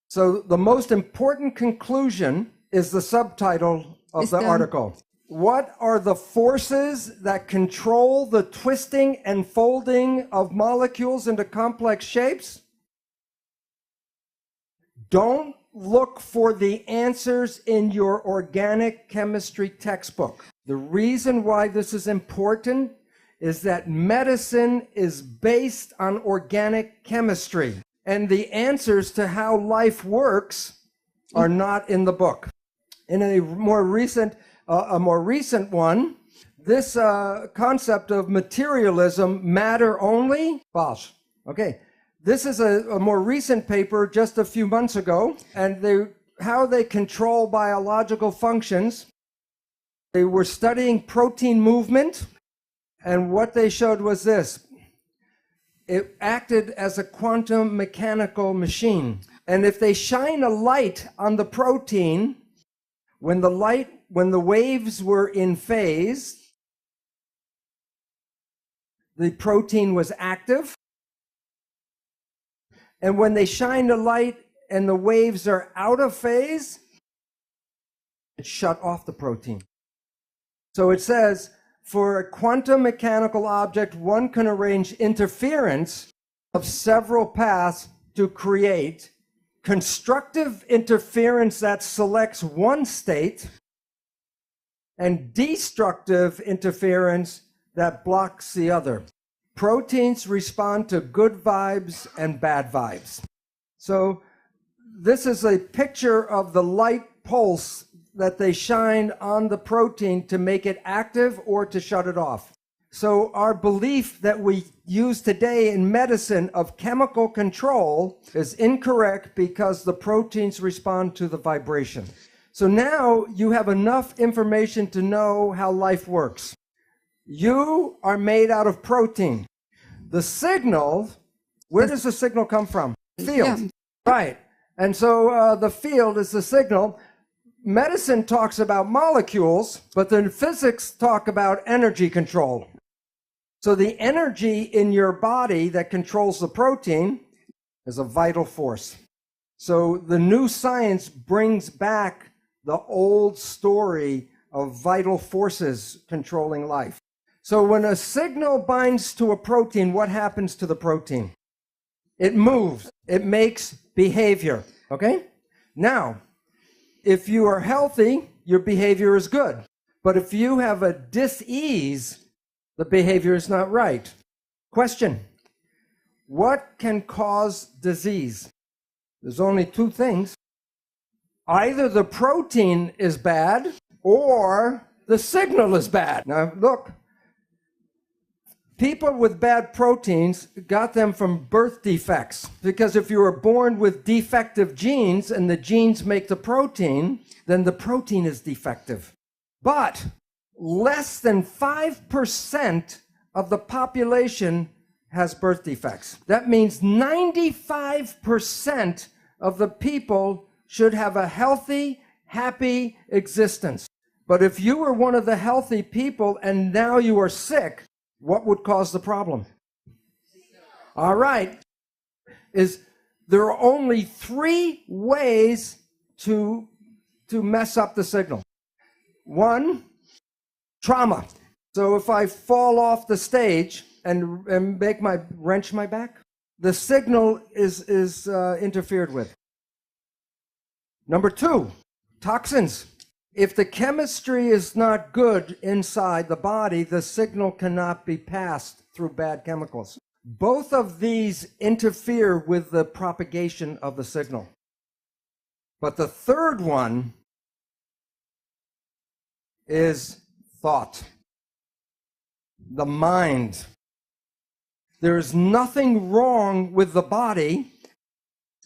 So the most important conclusion is the subtitle of the article. What are the forces that control the twisting and folding of molecules into complex shapes? Don't look for the answers in your organic chemistry textbook. The reason why this is important is that medicine is based on organic chemistry, and the answers to how life works are not in the book. In a more recent one, this concept of materialism, matter only, Bosch. Okay. This is a more recent paper just a few months ago, and how they control biological functions. They were studying protein movement, and what they showed was this. It acted as a quantum mechanical machine. And if they shine a light on the protein, when the waves were in phase, the protein was active. And when they shine a light and the waves are out of phase, it shut off the protein. So it says, for a quantum mechanical object, one can arrange interference of several paths to create constructive interference that selects one state and destructive interference that blocks the other. Proteins respond to good vibes and bad vibes. So this is a picture of the light pulse that they shine on the protein to make it active or to shut it off. So our belief that we use today in medicine of chemical control is incorrect because the proteins respond to the vibration. So now you have enough information to know how life works. You are made out of protein. The signal, where does the signal come from? Field. Yeah. Right. And so the field is the signal. Medicine talks about molecules, but then physics talk about energy control. So the energy in your body that controls the protein is a vital force. So the new science brings back the old story of vital forces controlling life. So when a signal binds to a protein, what happens to the protein? It moves. It makes behavior. Okay? Now, if you are healthy, your behavior is good. But if you have a dis-ease, the behavior is not right. Question: what can cause disease? There's only two things. Either the protein is bad or the signal is bad. Now, look, people with bad proteins got them from birth defects, because if you were born with defective genes and the genes make the protein, then the protein is defective. But less than 5% of the population has birth defects. That means 95% of the people should have a healthy, happy existence. But if you were one of the healthy people and now you are sick, what would cause the problem? All right. There are only 3 ways to mess up the signal. 1, trauma. So if I fall off the stage and wrench my back, the signal is interfered with. Number 2, toxins. If the chemistry is not good inside the body, the signal cannot be passed through bad chemicals. Both of these interfere with the propagation of the signal. But the third one is thought, the mind. There's nothing wrong with the body.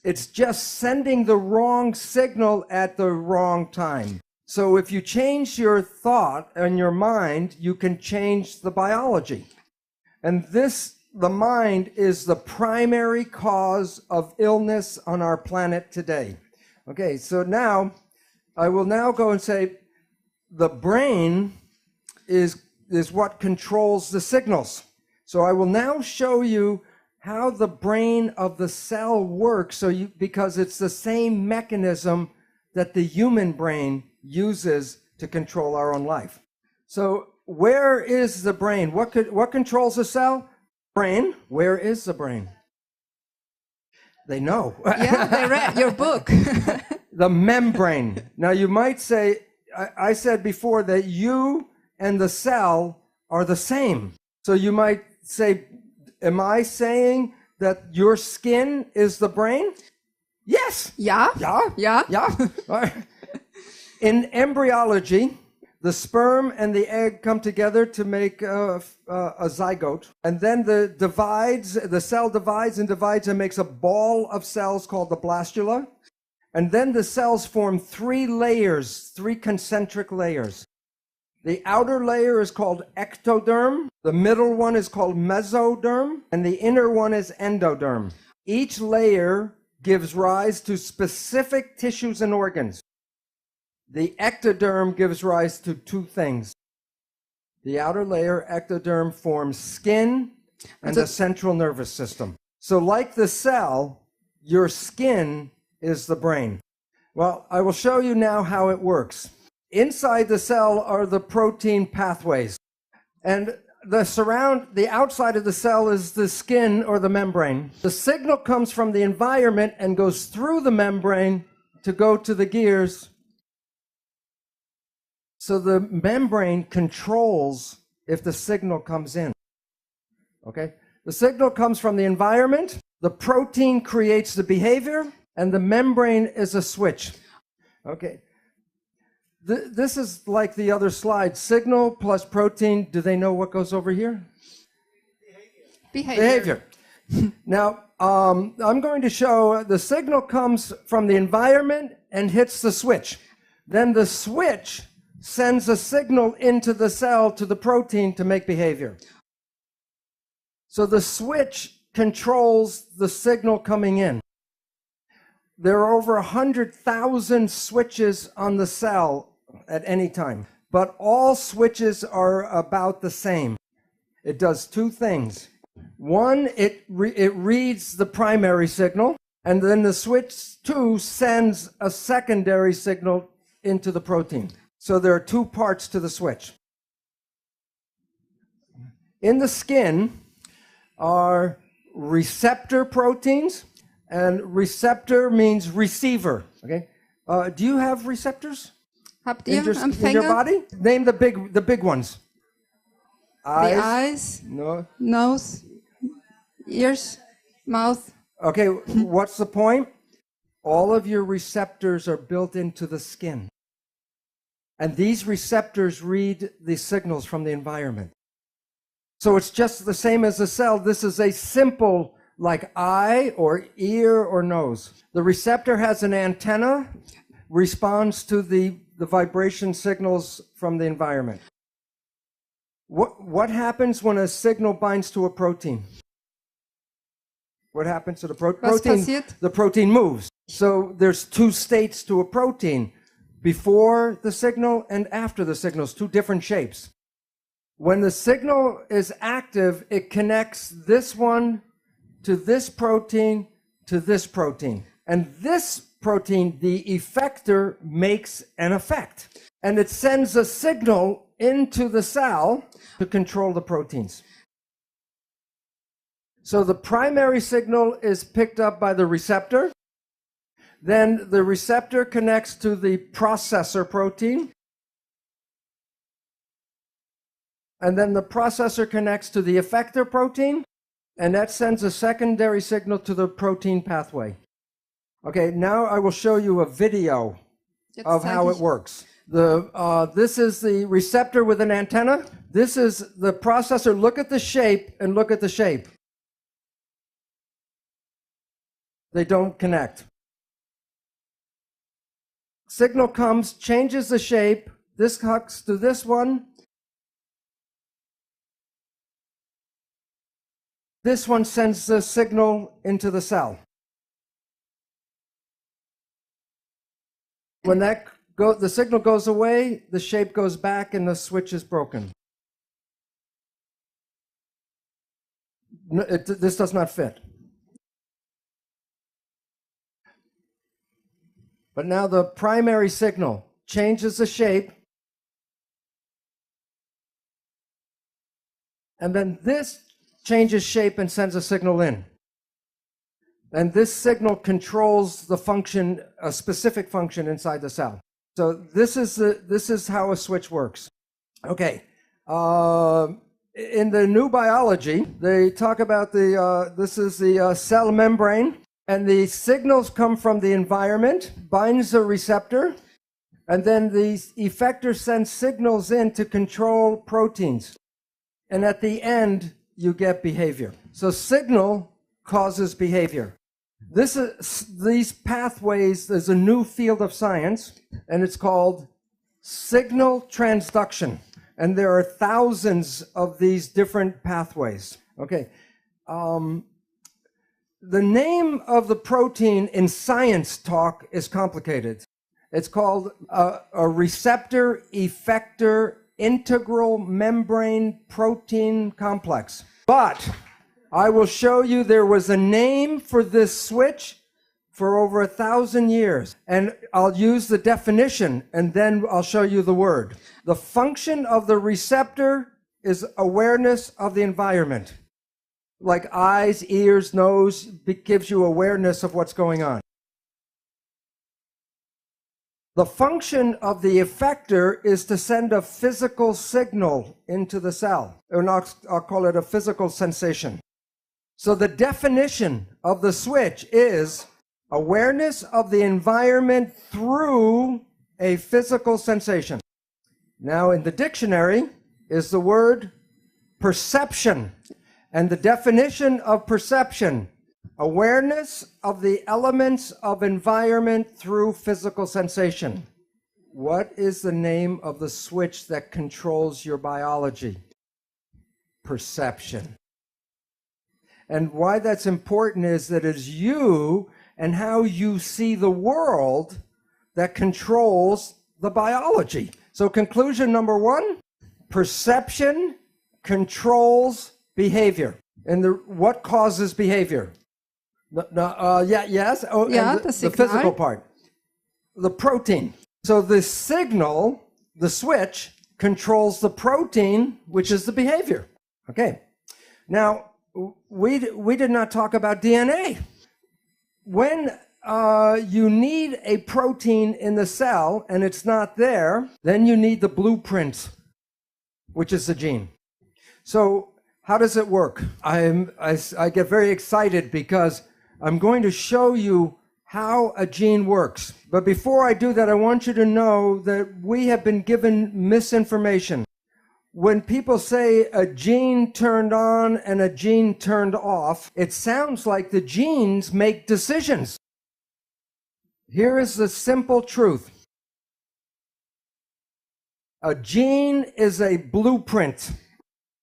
It's just sending the wrong signal at the wrong time. So if you change your thought and your mind, you can change the biology. And the mind is the primary cause of illness on our planet today. Okay, so now, I will now go and say, the brain is what controls the signals. So I will now show you how the brain of the cell works, because it's the same mechanism that the human brain uses to control our own life. So where is the brain? What controls the cell? Brain. Where is the brain? They know. Yeah, they read your book. The membrane. Now you might say, I said before that you and the cell are the same. So you might say, am I saying that your skin is the brain? Yes. Yeah. Yeah. Yeah. Yeah. All right. In embryology, the sperm and the egg come together to make a zygote. And then the cell divides and makes a ball of cells called the blastula. And then the cells form 3 layers, 3 concentric layers. The outer layer is called ectoderm, the middle one is called mesoderm, and the inner one is endoderm. Each layer gives rise to specific tissues and organs. The ectoderm gives rise to 2 things. The outer layer, ectoderm, forms skin and the central nervous system. So like the cell, your skin is the brain. Well, I will show you now how it works. Inside the cell are the protein pathways. And the outside of the cell is the skin or the membrane. The signal comes from the environment and goes through the membrane to go to the gears. So the membrane controls if the signal comes in. Okay? The signal comes from the environment, the protein creates the behavior, and the membrane is a switch. Okay. This is like the other slide. Signal plus protein. Do they know what goes over here? Behavior. Now, I'm going to show the signal comes from the environment and hits the switch. Then the switch sends a signal into the cell to the protein to make behavior. So the switch controls the signal coming in. There are over 100,000 switches on the cell at any time, but all switches are about the same. It does two things. One, it reads the primary signal, and then the switch 2 sends a secondary signal into the protein. So there are two parts to the switch. In the skin are receptor proteins, and receptor means receiver. Okay, do you have receptors Habt in ihr your, am in your Finger? body? Name the big ones. The Eyes. eyes, No. nose, ears, mouth. Okay, what's the point? All of your receptors are built into the skin. And these receptors read the signals from the environment. So it's just the same as a cell. This is a simple, like eye or ear or nose. The receptor has an antenna, responds to the vibration signals from the environment. What happens when a signal binds to a protein? What happens to the protein? passiert? The protein moves. So there's two states to a protein, before the signal and after the signals, two different shapes. When the signal is active, it connects this one to this protein to this protein. And this protein, the effector, makes an effect. And it sends a signal into the cell to control the proteins. So the primary signal is picked up by the receptor. Then the receptor connects to the processor protein. And then the processor connects to the effector protein. And that sends a secondary signal to the protein pathway. Okay, now I will show you a video of how it works. This is the receptor with an antenna. This is the processor. Look at the shape and look at the shape. They don't connect. Signal comes, changes the shape. This hooks to this one. This one sends the signal into the cell. When the signal goes away, the shape goes back and the switch is broken. No, this does not fit. But now the primary signal changes the shape. And then this changes shape and sends a signal in. And this signal controls the function, a specific function inside the cell. So this is how a switch works. Okay. In the new biology, they talk about this is the cell membrane, and the signals come from the environment, binds a receptor, and then the effector sends signals in to control proteins. And at the end, you get behavior. So signal causes behavior. These pathways, there's a new field of science, and it's called signal transduction. And there are thousands of these different pathways. Okay. The name of the protein in science talk is complicated. It's called a receptor effector integral membrane protein complex. But I will show you there was a name for this switch for over 1,000 years. And I'll use the definition, and then I'll show you the word. The function of the receptor is awareness of the environment. Like eyes, ears, nose, gives you awareness of what's going on. The function of the effector is to send a physical signal into the cell. Or I'll call it a physical sensation. So the definition of the switch is awareness of the environment through a physical sensation. Now in the dictionary is the word perception. And the definition of perception, awareness of the elements of environment through physical sensation. What is the name of the switch that controls your biology? Perception. And why that's important is that it's you and how you see the world that controls the biology. So conclusion number one, perception controls behavior. And what causes behavior? Yes. Oh, Yeah, and the the signal. physical part. The protein. So the signal, the switch, controls the protein, which is the behavior. Okay. Now, we did not talk about DNA. When you need a protein in the cell and it's not there, then you need the blueprint, which is the gene. So how does it work? I get very excited because I'm going to show you how a gene works. But before I do that, I want you to know that we have been given misinformation. When people say a gene turned on and a gene turned off, it sounds like the genes make decisions. Here is the simple truth. A gene is a blueprint.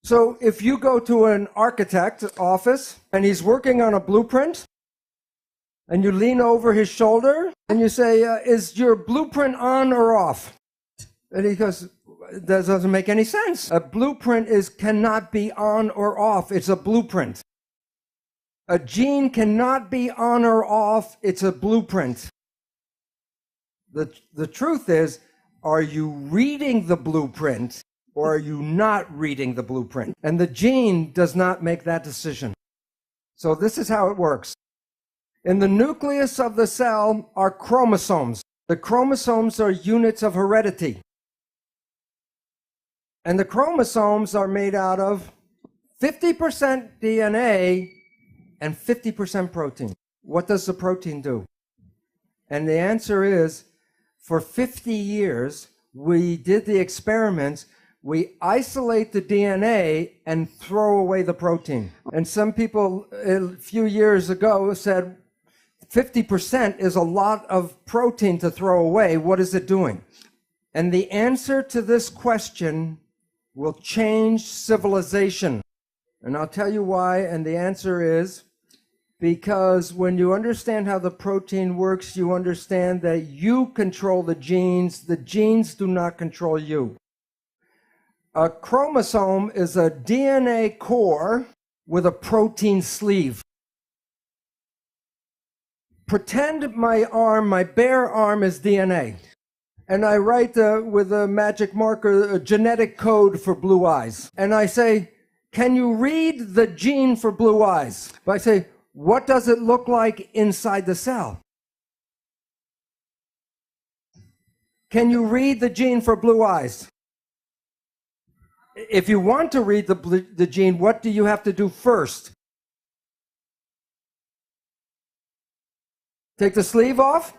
So if you go to an architect office and he's working on a blueprint, and you lean over his shoulder and you say, is your blueprint on or off? And he goes, that doesn't make any sense. A blueprint cannot be on or off. It's a blueprint. A gene cannot be on or off. It's a blueprint. The truth is, are you reading the blueprint or are you not reading the blueprint? And the gene does not make that decision. So this is how it works. In the nucleus of the cell are chromosomes. The chromosomes are units of heredity. And the chromosomes are made out of 50% DNA and 50% protein. What does the protein do? And the answer is, for 50 years, we did the experiments. We isolate the DNA and throw away the protein. And some people a few years ago said, 50% is a lot of protein to throw away. What is it doing? And the answer to this question will change civilization. And I'll tell you why. And the answer is because when you understand how the protein works, you understand that you control the genes. The genes do not control you. A chromosome is a DNA core with a protein sleeve. Pretend my arm, my bare arm, is DNA. And I write with a magic marker a genetic code for blue eyes. And I say, can you read the gene for blue eyes? But I say, what does it look like inside the cell? Can you read the gene for blue eyes? If you want to read the gene, what do you have to do first? Take the sleeve off.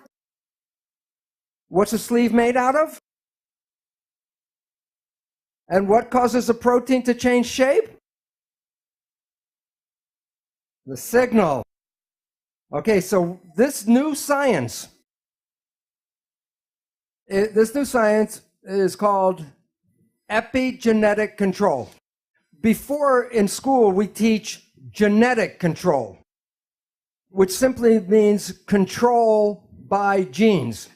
What's the sleeve made out of? And what causes the protein to change shape? The signal. Okay, so this new science is called epigenetic control. Before in school, we teach genetic control, which simply means control by genes.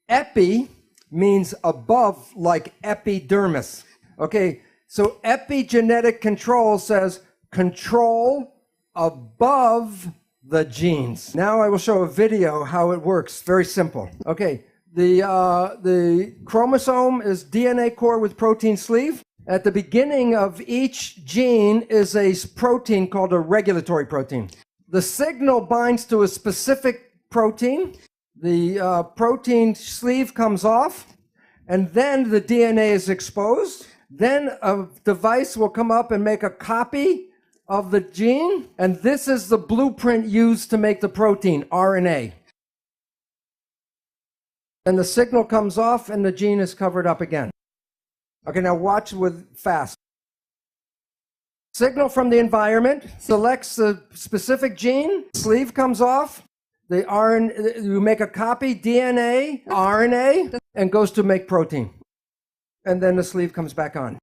Epi means above, like epidermis. Okay, so epigenetic control says control above the genes. Now I will show a video how it works. Very simple. Okay, the chromosome is DNA core with protein sleeve. At the beginning of each gene is a protein called a regulatory protein. The signal binds to a specific protein. The protein sleeve comes off, and then the DNA is exposed. Then a device will come up and make a copy of the gene, and this is the blueprint used to make the protein, RNA. And the signal comes off, and the gene is covered up again. Okay, now watch with fast. Signal from the environment selects the specific gene, sleeve comes off, the RNA, you make a copy, DNA, RNA, and goes to make protein. And then the sleeve comes back on.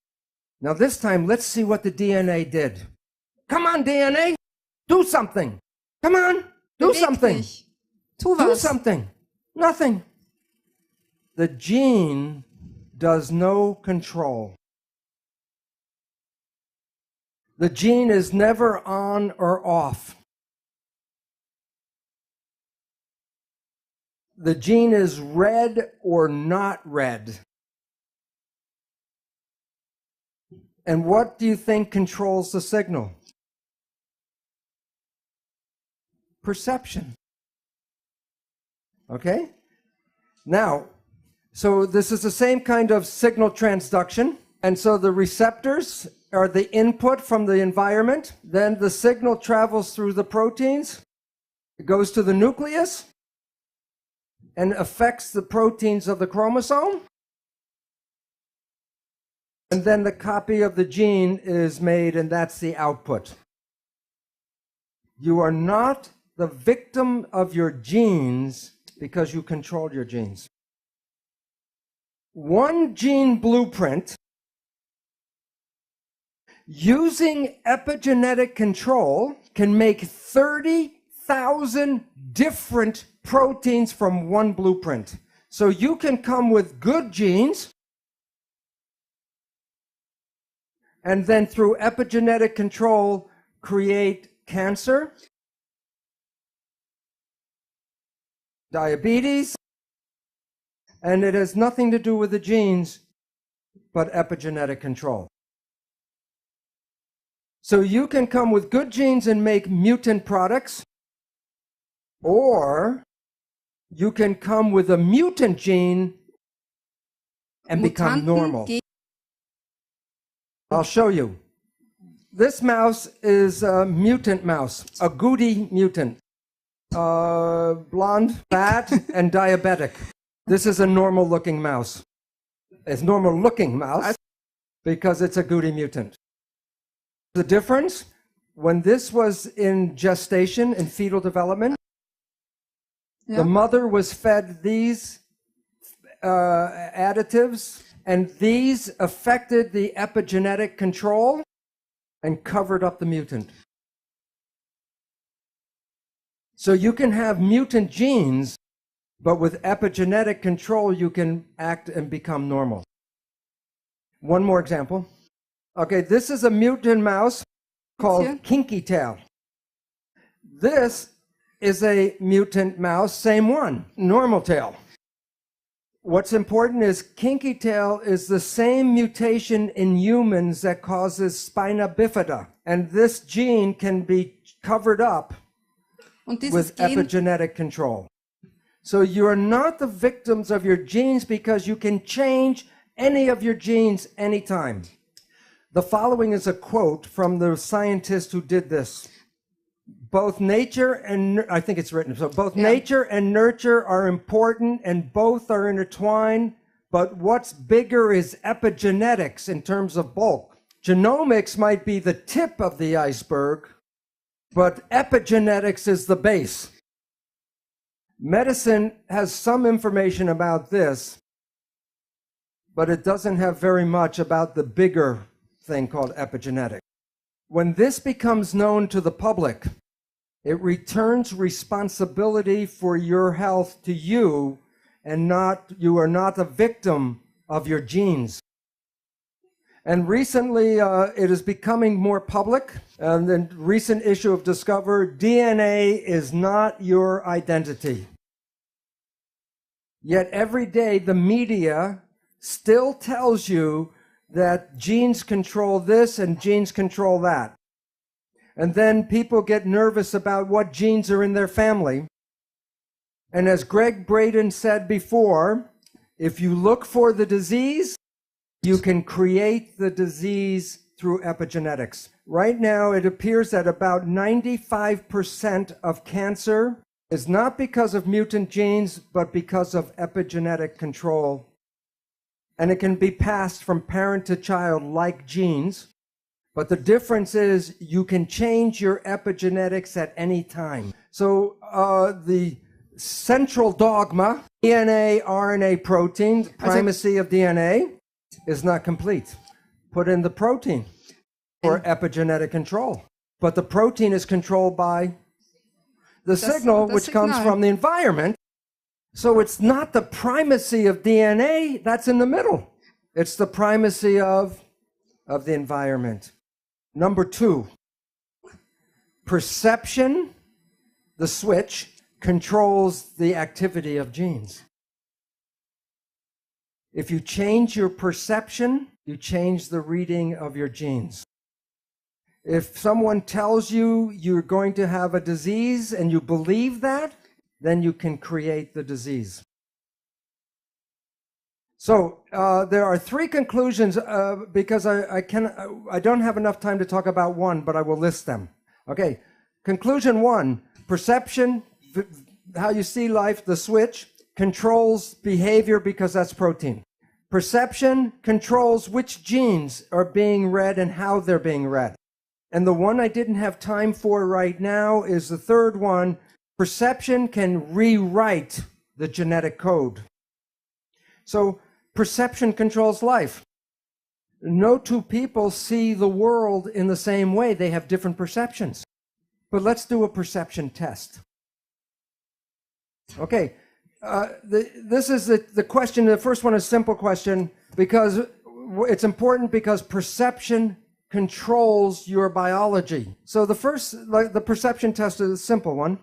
Now this time, let's see what the DNA did. Come on, DNA. Do something. Come on. Do Beweg something. dich. Tu Do was. something. Nothing. The gene does no control. The gene is never on or off. The gene is read or not read. And what do you think controls the signal? Perception. Okay? Now, so this is the same kind of signal transduction. And so the receptors are the input from the environment. Then the signal travels through the proteins. It goes to the nucleus and affects the proteins of the chromosome. And then the copy of the gene is made, and that's the output. You are not the victim of your genes because you control your genes. One gene blueprint using epigenetic control can make 30,000 different proteins from one blueprint. So you can come with good genes, and then through epigenetic control create cancer, diabetes, and it has nothing to do with the genes, but epigenetic control. So you can come with good genes and make mutant products, or you can come with a mutant gene and become normal. I'll show you. This mouse is a mutant mouse, a Goi mutant. Blonde, fat, and diabetic. This is a normal-looking mouse. It's normal-looking mouse because it's a Goi mutant. The difference, when this was in gestation, in fetal development, the mother was fed these additives, and these affected the epigenetic control and covered up the mutant. So you can have mutant genes, but with epigenetic control, you can act and become normal. One more example. Okay, this is a mutant mouse called Kinky Tail. This is a mutant mouse, same one, normal tail. What's important is Kinky Tail is the same mutation in humans that causes spina bifida. And this gene can be covered up with epigenetic control. So you're not the victims of your genes because you can change any of your genes anytime. The following is a quote from the scientist who did this. Both nature and, I think it's written, so both nature and nurture are important and both are intertwined, but what's bigger is epigenetics in terms of bulk. Genomics might be the tip of the iceberg, but epigenetics is the base. Medicine has some information about this, but it doesn't have very much about the bigger thing called epigenetics. When this becomes known to the public, it returns responsibility for your health to you, and you are not a victim of your genes. And recently, it is becoming more public. And the recent issue of Discover, DNA is not your identity. Yet every day, the media still tells you that genes control this and genes control that. And then people get nervous about what genes are in their family. And as Greg Braden said before, if you look for the disease, you can create the disease through epigenetics. Right now, it appears that about 95% of cancer is not because of mutant genes, but because of epigenetic control. And it can be passed from parent to child like genes. But the difference is you can change your epigenetics at any time. So the central dogma, DNA, RNA, protein, primacy of DNA, is not complete. Put in the protein for epigenetic control. but the protein is controlled by the signal, which comes from the environment. So it's not the primacy of DNA that's in the middle. It's the primacy of the environment. Number 2, perception, the switch, controls the activity of genes. If you change your perception, you change the reading of your genes. If someone tells you you're going to have a disease and you believe that, then you can create the disease. So there are 3 conclusions because I don't have enough time to talk about one, but I will list them. Okay, conclusion 1, perception, how you see life, the switch, controls behavior because that's protein. Perception controls which genes are being read and how they're being read. And the one I didn't have time for right now is the 3rd one. Perception can rewrite the genetic code. So perception controls life. No 2 people see the world in the same way. They have different perceptions. But let's do a perception test. Okay, this is the question. The first one is a simple question because it's important because perception controls your biology. So the first, the perception test is a simple one.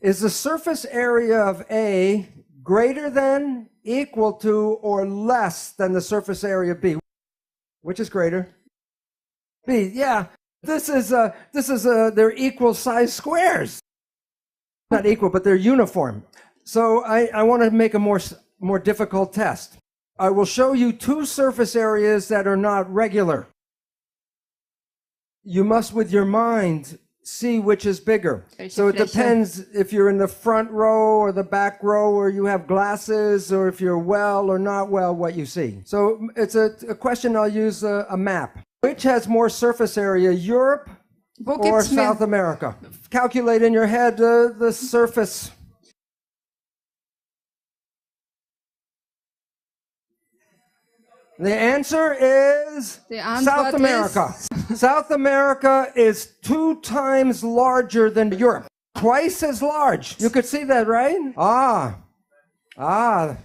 Is the surface area of A greater than, equal to, or less than the surface area of B? Which is greater? B, yeah. This is they're equal size squares. Not equal, but they're uniform. So I want to make a more difficult test. I will show you 2 surface areas that are not regular. You must, with your mind, see which is bigger. So it depends if you're in the front row or the back row, or you have glasses, or if you're well or not well, what you see. So it's a question. I'll use a map. Which has more surface area, Europe or South America? Calculate in your head the surface. The answer is South America. South America is 2 times larger than Europe. Twice as large. You could see that, right? The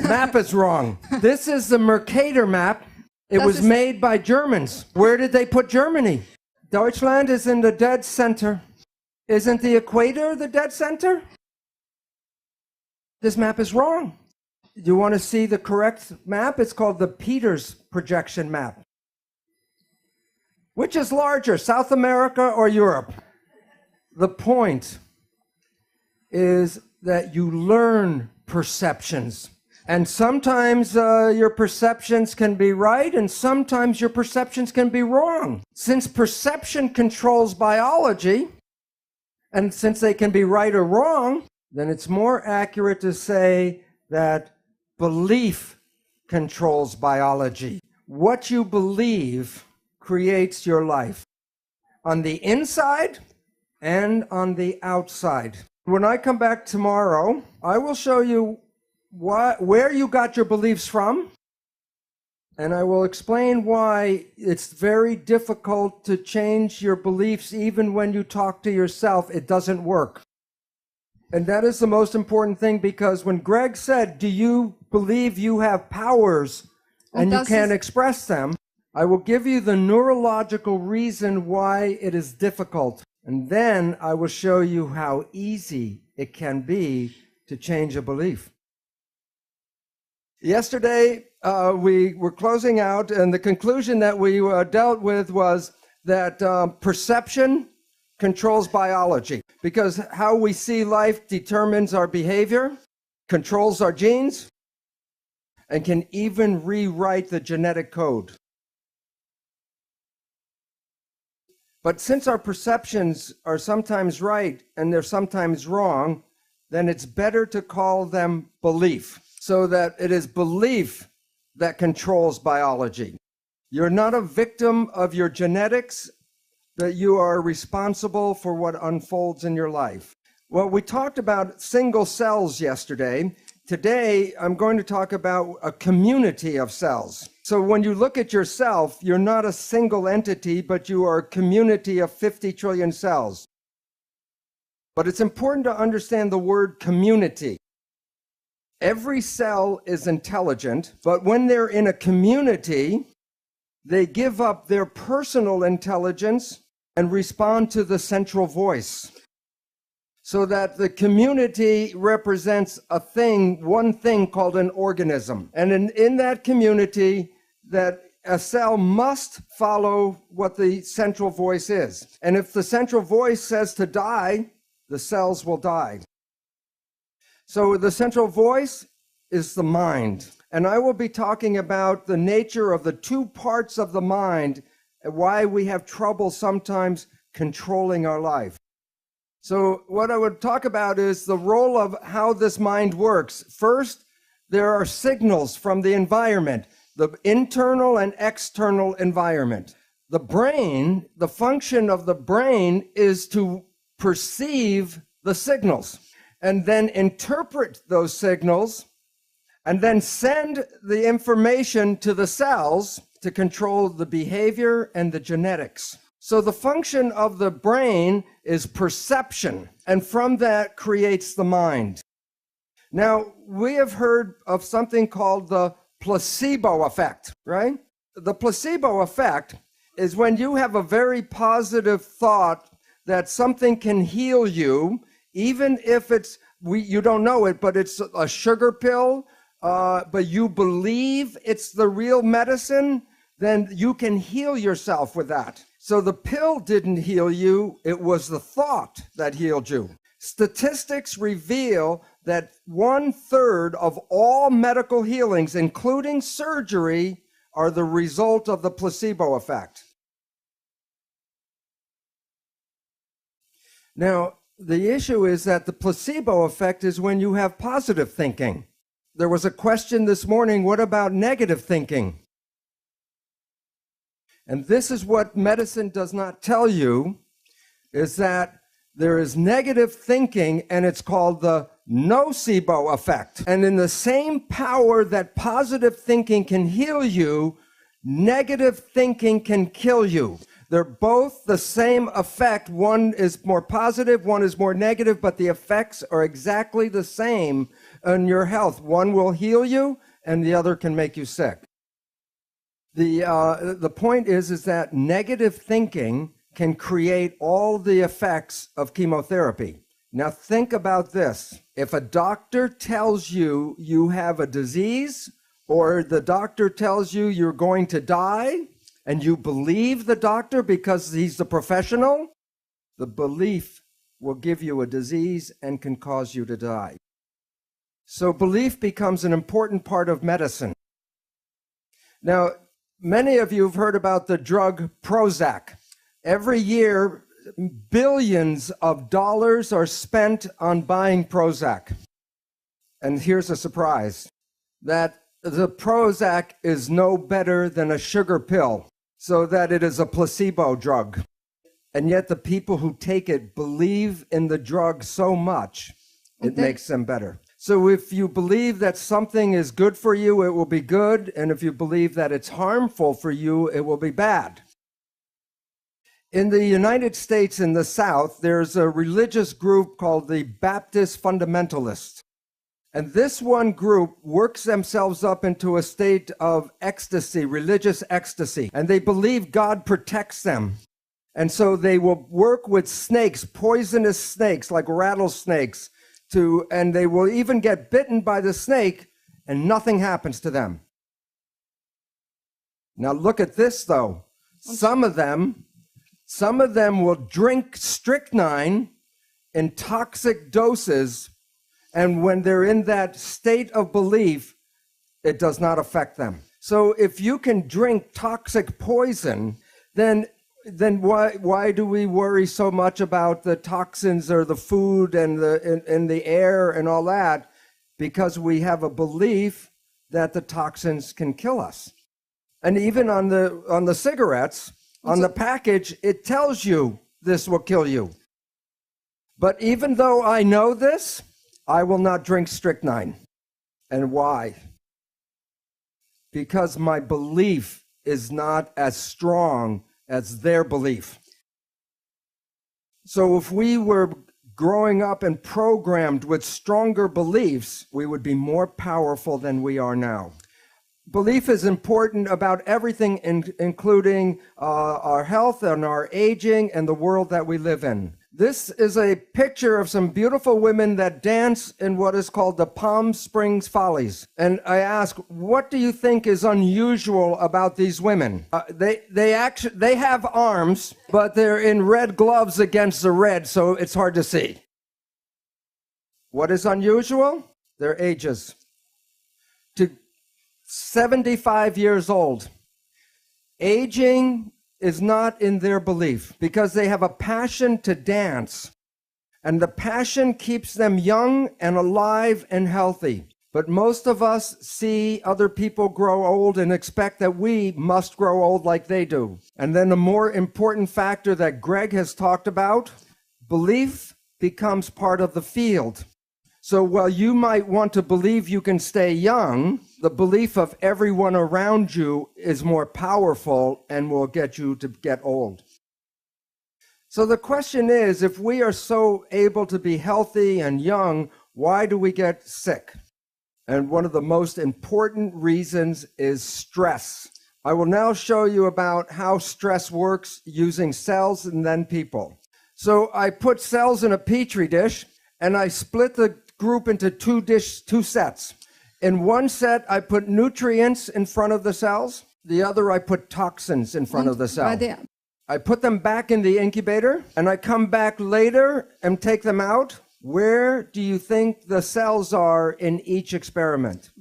map is wrong. This is the Mercator map. It was made by Germans. Where did they put Germany? Deutschland is in the dead center. Isn't the equator the dead center? This map is wrong. You want to see the correct map? It's called the Pearce projection map. Which is larger, South America or Europe? The point is that you learn perceptions. And sometimes your perceptions can be right, and sometimes your perceptions can be wrong. Since perception controls biology, and since they can be right or wrong, then it's more accurate to say that belief controls biology. What you believe creates your life on the inside and on the outside. When I come back tomorrow, I will show you where you got your beliefs from, and I will explain why it's very difficult to change your beliefs. Even when you talk to yourself, it doesn't work. And that is the most important thing, because when Greg said, do you believe you have powers and you can't express them, I will give you the neurological reason why it is difficult. And then I will show you how easy it can be to change a belief. Yesterday, we were closing out, and the conclusion that we dealt with was that perception controls biology, because how we see life determines our behavior, controls our genes, and can even rewrite the genetic code. But since our perceptions are sometimes right and they're sometimes wrong, then it's better to call them belief, so that it is belief that controls biology. You're not a victim of your genetics, that you are responsible for what unfolds in your life. Well, we talked about single cells yesterday. Today, I'm going to talk about a community of cells. So when you look at yourself, you're not a single entity, but you are a community of 50 trillion cells. But it's important to understand the word community. Every cell is intelligent, but when they're in a community, they give up their personal intelligence and respond to the central voice. So that the community represents a thing, one thing called an organism. And in that community, that a cell must follow what the central voice is. And if the central voice says to die, the cells will die. So the central voice is the mind. And I will be talking about the nature of the two parts of the mind and why we have trouble sometimes controlling our life. So what I would talk about is the role of how this mind works. First, there are signals from the environment, the internal and external environment. The brain, the function of the brain is to perceive the signals and then interpret those signals and then send the information to the cells to control the behavior and the genetics. So the function of the brain is perception, and from that creates the mind. Now, we have heard of something called the placebo effect, right? The placebo effect is when you have a very positive thought that something can heal you, even if you don't know it, but it's a sugar pill, but you believe it's the real medicine, then you can heal yourself with that. So the pill didn't heal you, it was the thought that healed you. Statistics reveal that 1/3 of all medical healings, including surgery, are the result of the placebo effect. Now, the issue is that the placebo effect is when you have positive thinking. There was a question this morning, what about negative thinking? And this is what medicine does not tell you, is that there is negative thinking, and it's called the nocebo effect. And in the same power that positive thinking can heal you, negative thinking can kill you. They're both the same effect. One is more positive, one is more negative, but the effects are exactly the same on your health. One will heal you, and the other can make you sick. The point is that negative thinking can create all the effects of chemotherapy. Now think about this. If a doctor tells you you have a disease, or the doctor tells you you're going to die, and you believe the doctor because he's the professional, the belief will give you a disease and can cause you to die. So belief becomes an important part of medicine. Now, many of you have heard about the drug Prozac. Every year, billions of dollars are spent on buying Prozac. And here's a surprise, that the Prozac is no better than a sugar pill, so that it is a placebo drug. And yet the people who take it believe in the drug so much, it makes them better. So if you believe that something is good for you, it will be good. And if you believe that it's harmful for you, it will be bad. In the United States, in the South, there's a religious group called the Baptist Fundamentalists. And this one group works themselves up into a state of ecstasy, religious ecstasy. And they believe God protects them. And so they will work with snakes, poisonous snakes like rattlesnakes, and they will even get bitten by the snake and nothing happens to them. Now look at this though. Some of them will drink strychnine in toxic doses, and when they're in that state of belief, it does not affect them. So if you can drink toxic poison, then why do we worry so much about the toxins or the food and the air and all that? Because we have a belief that the toxins can kill us. And even on the cigarettes, on the package, it tells you this will kill you. But even though I know this, I will not drink strychnine. And why? because my belief is not as strong as their belief. So if we were growing up and programmed with stronger beliefs, we would be more powerful than we are now. Belief is important about everything, including our health and our aging and the world that we live in. This is a picture of some beautiful women that dance in what is called the Palm Springs Follies. And I ask, what do you think is unusual about these women? They have arms, but they're in red gloves against the red, so it's hard to see. What is unusual? Their ages. To 75 years old. Aging is not in their belief because they have a passion to dance, and the passion keeps them young and alive and healthy. But most of us see other people grow old and expect that we must grow old like they do. And then a more important factor that Greg has talked about, belief becomes part of the field. So while you might want to believe you can stay young, the belief of everyone around you is more powerful and will get you to get old. So the question is, if we are so able to be healthy and young, why do we get sick? And one of the most important reasons is stress. I will now show you about how stress works using cells and then people. So I put cells in a petri dish and I split the group into two sets. In one set, I put nutrients in front of the cells. The other, I put toxins in front of the cell. I put them back in the incubator, and I come back later and take them out. Where do you think the cells are in each experiment?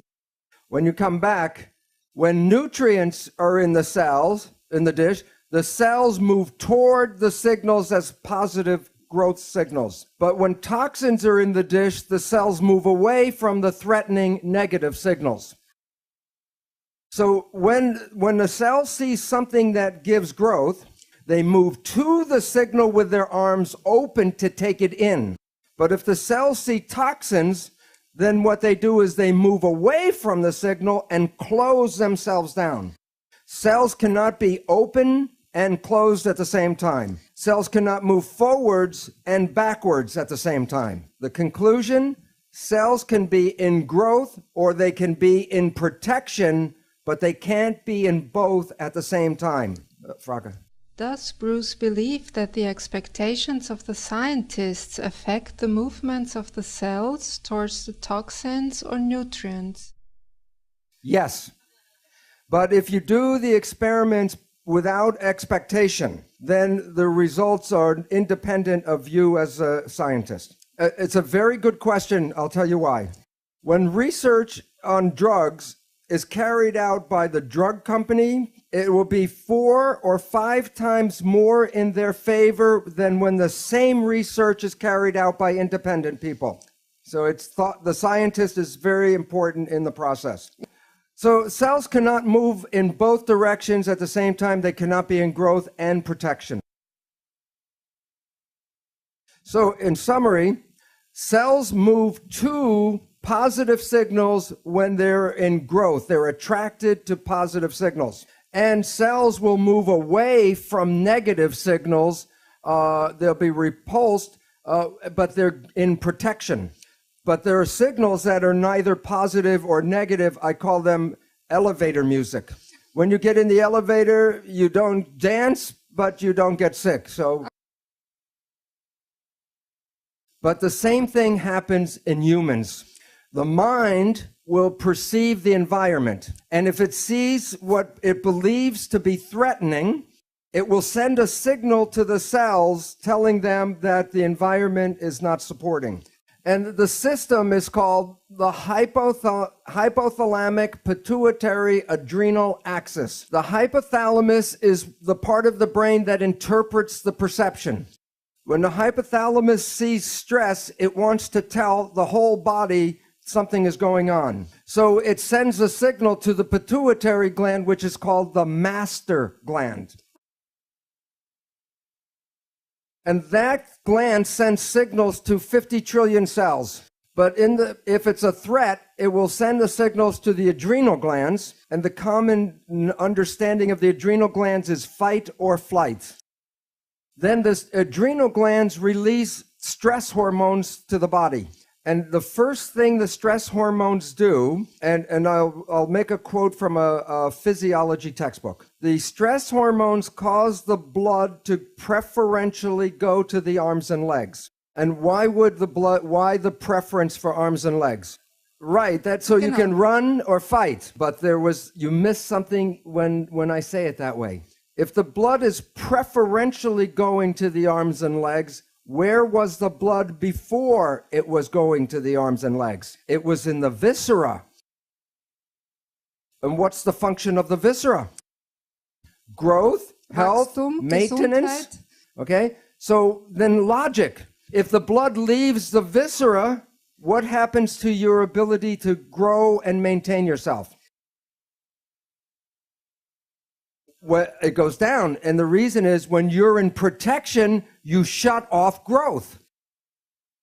When you come back, when nutrients are in the cells, in the dish, the cells move toward the signals as positive growth signals. But when toxins are in the dish, the cells move away from the threatening negative signals. So when the cell sees something that gives growth, they move to the signal with their arms open to take it in. But if the cells see toxins, then what they do is they move away from the signal and close themselves down. Cells cannot be open and closed at the same time. Cells cannot move forwards and backwards at the same time. The conclusion, cells can be in growth or they can be in protection, but they can't be in both at the same time. Frage. Does Bruce believe that the expectations of the scientists affect the movements of the cells towards the toxins or nutrients? Yes. But if you do the experiments without expectation, then the results are independent of you as a scientist. It's a very good question. I'll tell you why. When research on drugs is carried out by the drug company, it will be 4 or 5 times more in their favor than when the same research is carried out by independent people. So it's thought the scientist is very important in the process. So cells cannot move in both directions at the same time. They cannot be in growth and protection. So in summary, cells move to positive signals when they're in growth. They're attracted to positive signals. And cells will move away from negative signals. They'll be repulsed, but they're in protection. But there are signals that are neither positive or negative. I call them elevator music. When you get in the elevator, you don't dance, but you don't get sick. But the same thing happens in humans. The mind will perceive the environment, and if it sees what it believes to be threatening, it will send a signal to the cells telling them that the environment is not supporting. And the system is called the hypothalamic pituitary adrenal axis. The hypothalamus is the part of the brain that interprets the perception. When the hypothalamus sees stress, it wants to tell the whole body something is going on. So it sends a signal to the pituitary gland, which is called the master gland. And that gland sends signals to 50 trillion cells. But if it's a threat, it will send the signals to the adrenal glands, and the common understanding of the adrenal glands is fight or flight. Then the adrenal glands release stress hormones to the body. And the first thing the stress hormones do, and I'll make a quote from a physiology textbook. The stress hormones cause the blood to preferentially go to the arms and legs. And why the preference for arms and legs? Right, that's so you can run or fight. But you missed something when I say it that way. If the blood is preferentially going to the arms and legs, where was the blood before it was going to the arms and legs? It was in the viscera. And what's the function of the viscera? Growth, health, maintenance. Gesundheit. Okay, so then logic. If the blood leaves the viscera, what happens to your ability to grow and maintain yourself? Well, it goes down. And the reason is when you're in protection, you shut off growth.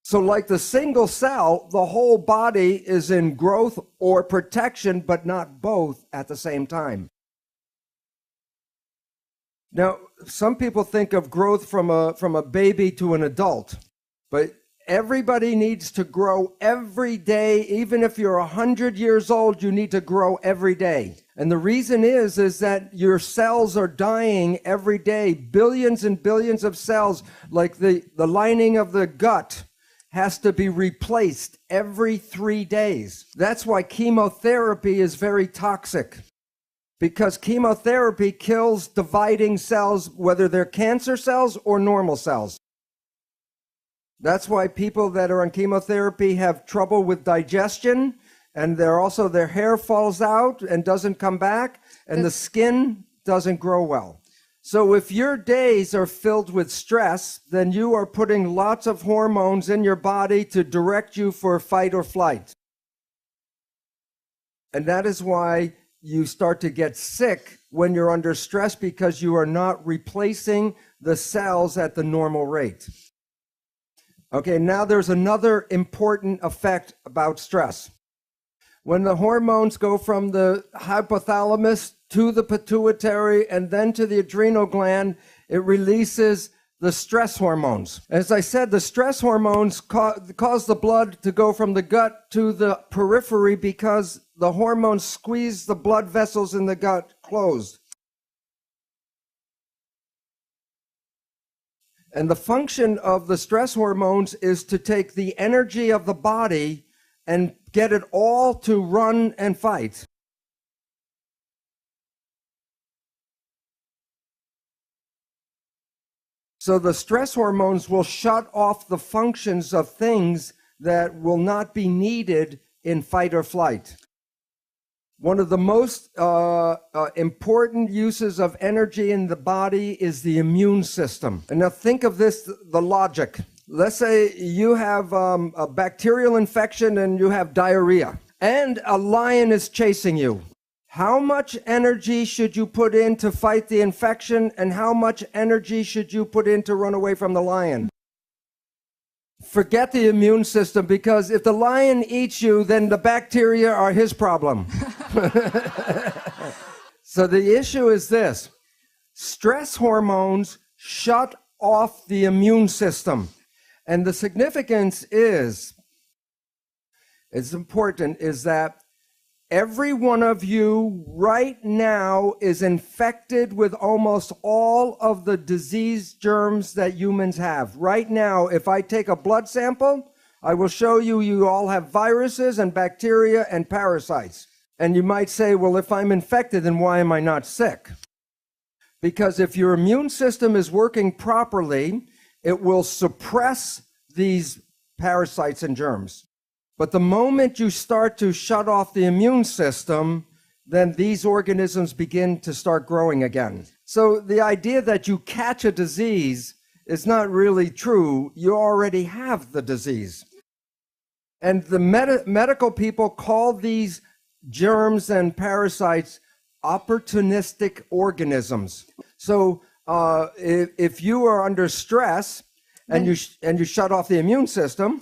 So like the single cell, the whole body is in growth or protection, but not both at the same time. Now, some people think of growth from a baby to an adult, but everybody needs to grow every day. Even if you're 100 years old, you need to grow every day. And the reason is that your cells are dying every day. Billions and billions of cells, like the lining of the gut, has to be replaced every 3 days. That's why chemotherapy is very toxic. Because chemotherapy kills dividing cells, whether they're cancer cells or normal cells. That's why people that are on chemotherapy have trouble with digestion, and their hair falls out and doesn't come back, and the skin doesn't grow well. So if your days are filled with stress, then you are putting lots of hormones in your body to direct you for fight or flight. And that is why you start to get sick when you're under stress, because you are not replacing the cells at the normal rate. Okay, now there's another important effect about stress. When the hormones go from the hypothalamus to the pituitary and then to the adrenal gland, it releases the stress hormones. As I said, the stress hormones cause the blood to go from the gut to the periphery because the hormones squeeze the blood vessels in the gut closed. And the function of the stress hormones is to take the energy of the body and get it all to run and fight. So the stress hormones will shut off the functions of things that will not be needed in fight or flight. One of the most important uses of energy in the body is the immune system. And now think of this, the logic. Let's say you have a bacterial infection and you have diarrhea, and a lion is chasing you. How much energy should you put in to fight the infection, and how much energy should you put in to run away from the lion? Forget the immune system, because if the lion eats you, then the bacteria are his problem. So the issue is this. Stress hormones shut off the immune system. And the significance is that every one of you right now is infected with almost all of the disease germs that humans have. Right now, if I take a blood sample, I will show you all have viruses and bacteria and parasites. And you might say, well, if I'm infected, then why am I not sick? Because if your immune system is working properly, it will suppress these parasites and germs. But the moment you start to shut off the immune system, then these organisms begin to start growing again. So the idea that you catch a disease is not really true. You already have the disease. And the medical people call these germs and parasites opportunistic organisms. So if you are under stress and you shut off the immune system,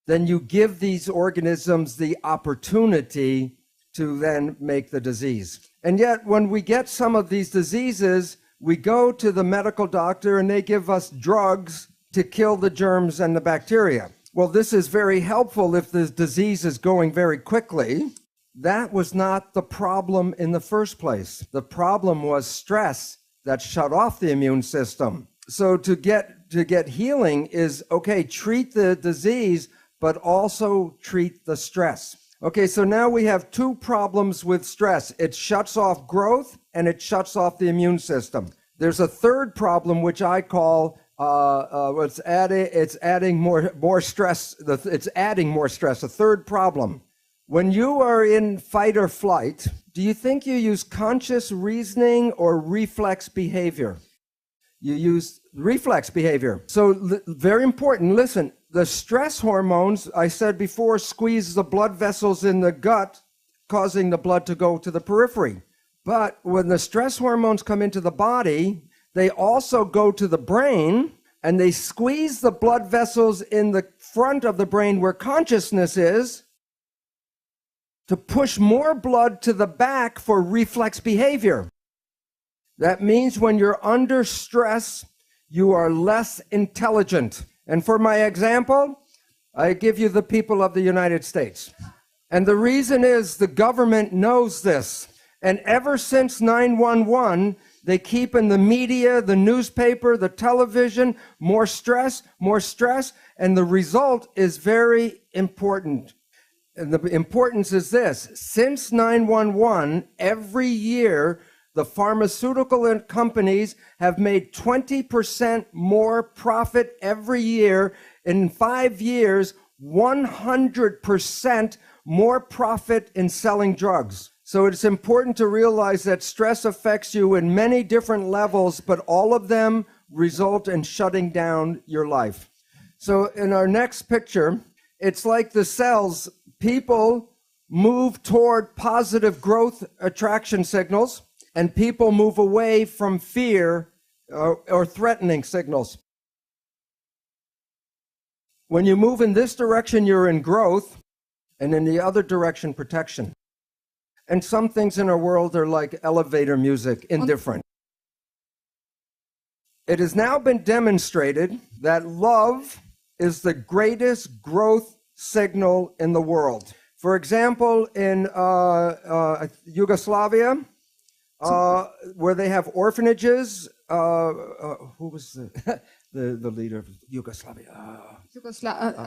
then you give these organisms the opportunity to then make the disease. And yet, when we get some of these diseases, we go to the medical doctor and they give us drugs to kill the germs and the bacteria. Well, this is very helpful if the disease is going very quickly. That was not the problem in the first place. The problem was stress that shut off the immune system. So to get healing is, okay, treat the disease, but also treat the stress. Okay, so now we have two problems with stress. It shuts off growth and it shuts off the immune system. There's a third problem, which I call it's adding more stress. It's adding more stress. A third problem. When you are in fight or flight, do you think you use conscious reasoning or reflex behavior? You use reflex behavior. So very important. Listen, the stress hormones, I said before, squeeze the blood vessels in the gut, causing the blood to go to the periphery. But when the stress hormones come into the body, they also go to the brain, and they squeeze the blood vessels in the front of the brain where consciousness is to push more blood to the back for reflex behavior. That means when you're under stress, you are less intelligent. And for my example, I give you the people of the United States. And the reason is the government knows this. And ever since 9/11, they keep in the media, the newspaper, the television, more stress, and the result is very important. And the importance is this. Since 9/11, every year, the pharmaceutical companies have made 20% more profit every year. In 5 years, 100% more profit in selling drugs. So it's important to realize that stress affects you in many different levels, but all of them result in shutting down your life. So in our next picture, it's like the cells. People move toward positive growth attraction signals, and people move away from fear or threatening signals. When you move in this direction, you're in growth, and in the other direction, protection. And some things in our world are like elevator music, indifferent. It has now been demonstrated that love is the greatest growth signal in the world. For example, in Yugoslavia, where they have orphanages, who was the leader of Yugoslavia?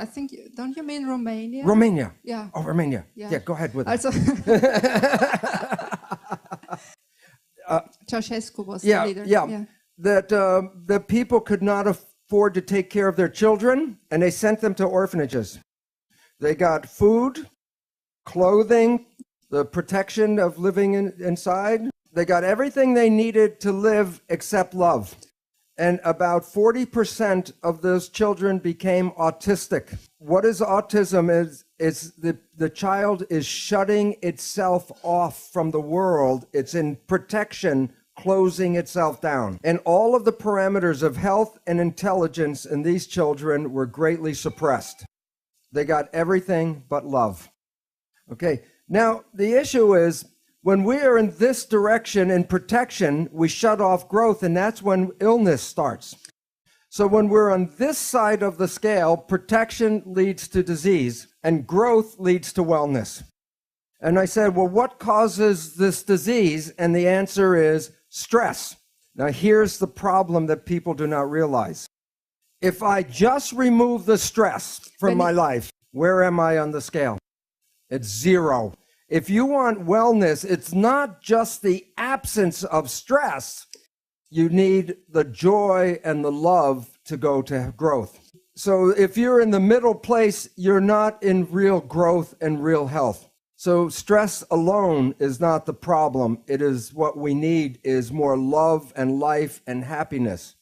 I think, don't you mean Romania? Romania. Yeah. Oh, Romania. Yeah, go ahead with it. Also, Ceausescu was the leader. Yeah. That the people could not afford to take care of their children, and they sent them to orphanages. They got food, clothing, the protection of living inside. They got everything they needed to live except love. And about 40% of those children became autistic. What is autism? Is the child is shutting itself off from the world. It's in protection, closing itself down. And all of the parameters of health and intelligence in these children were greatly suppressed. They got everything but love. Okay, now the issue is, when we are in this direction in protection, we shut off growth, and that's when illness starts. So when we're on this side of the scale, protection leads to disease, and growth leads to wellness. And I said, well, what causes this disease? And the answer is stress. Now, here's the problem that people do not realize. If I just remove the stress from my life, where am I on the scale? It's 0. If you want wellness, it's not just the absence of stress. You need the joy and the love to go to growth. So if you're in the middle place, you're not in real growth and real health. So stress alone is not the problem. It is what we need is more love and life and happiness.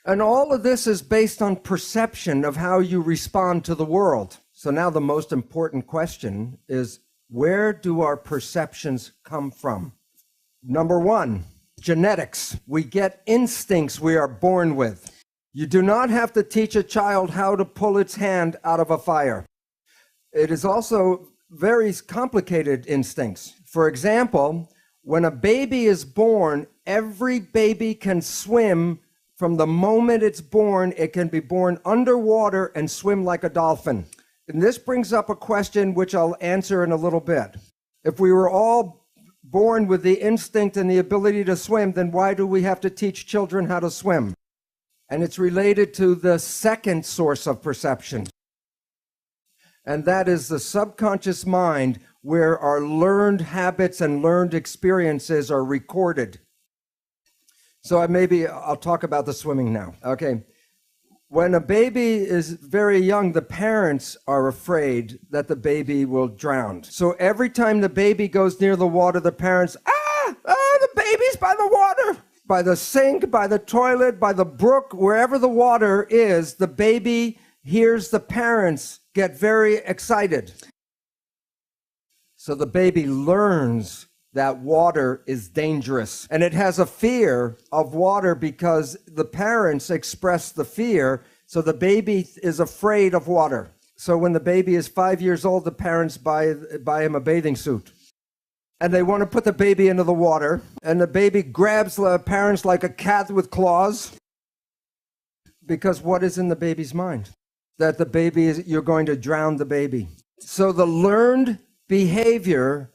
And all of this is based on perception of how you respond to the world. So now the most important question is, where do our perceptions come from? Number 1, genetics. We get instincts we are born with. You do not have to teach a child how to pull its hand out of a fire. It is also very complicated instincts. For example, when a baby is born, every baby can swim from the moment it's born. It can be born underwater and swim like a dolphin. And this brings up a question which I'll answer in a little bit. If we were all born with the instinct and the ability to swim, then why do we have to teach children how to swim? And it's related to the second source of perception. And that is the subconscious mind, where our learned habits and learned experiences are recorded. So I'll talk about the swimming now. Okay. When a baby is very young, the parents are afraid that the baby will drown. So every time the baby goes near the water, the parents, the baby's by the water. By the sink, by the toilet, by the brook, wherever the water is, the baby hears the parents get very excited. So the baby learns that water is dangerous. And it has a fear of water because the parents express the fear. So the baby is afraid of water. So when the baby is 5 years old, the parents buy him a bathing suit. And they want to put the baby into the water. And the baby grabs the parents like a cat with claws. Because what is in the baby's mind? That the baby you're going to drown the baby. So the learned behavior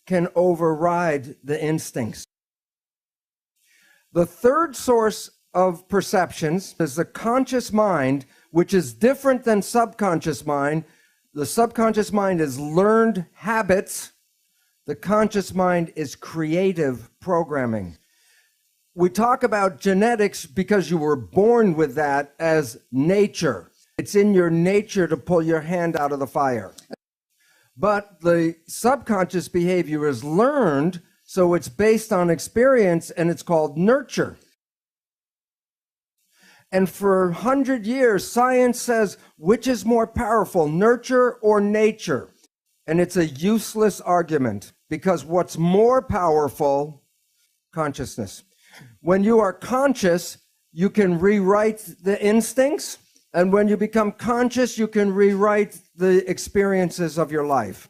can override the instincts. The third source of perceptions is the conscious mind, which is different than subconscious mind. The subconscious mind is learned habits. The conscious mind is creative programming. We talk about genetics because you were born with that as nature. It's in your nature to pull your hand out of the fire. But the subconscious behavior is learned, so it's based on experience, and it's called nurture. And for 100 years, science says, which is more powerful, nurture or nature? And it's a useless argument, because what's more powerful? Consciousness. When you are conscious, you can rewrite the instincts. And when you become conscious, you can rewrite the experiences of your life.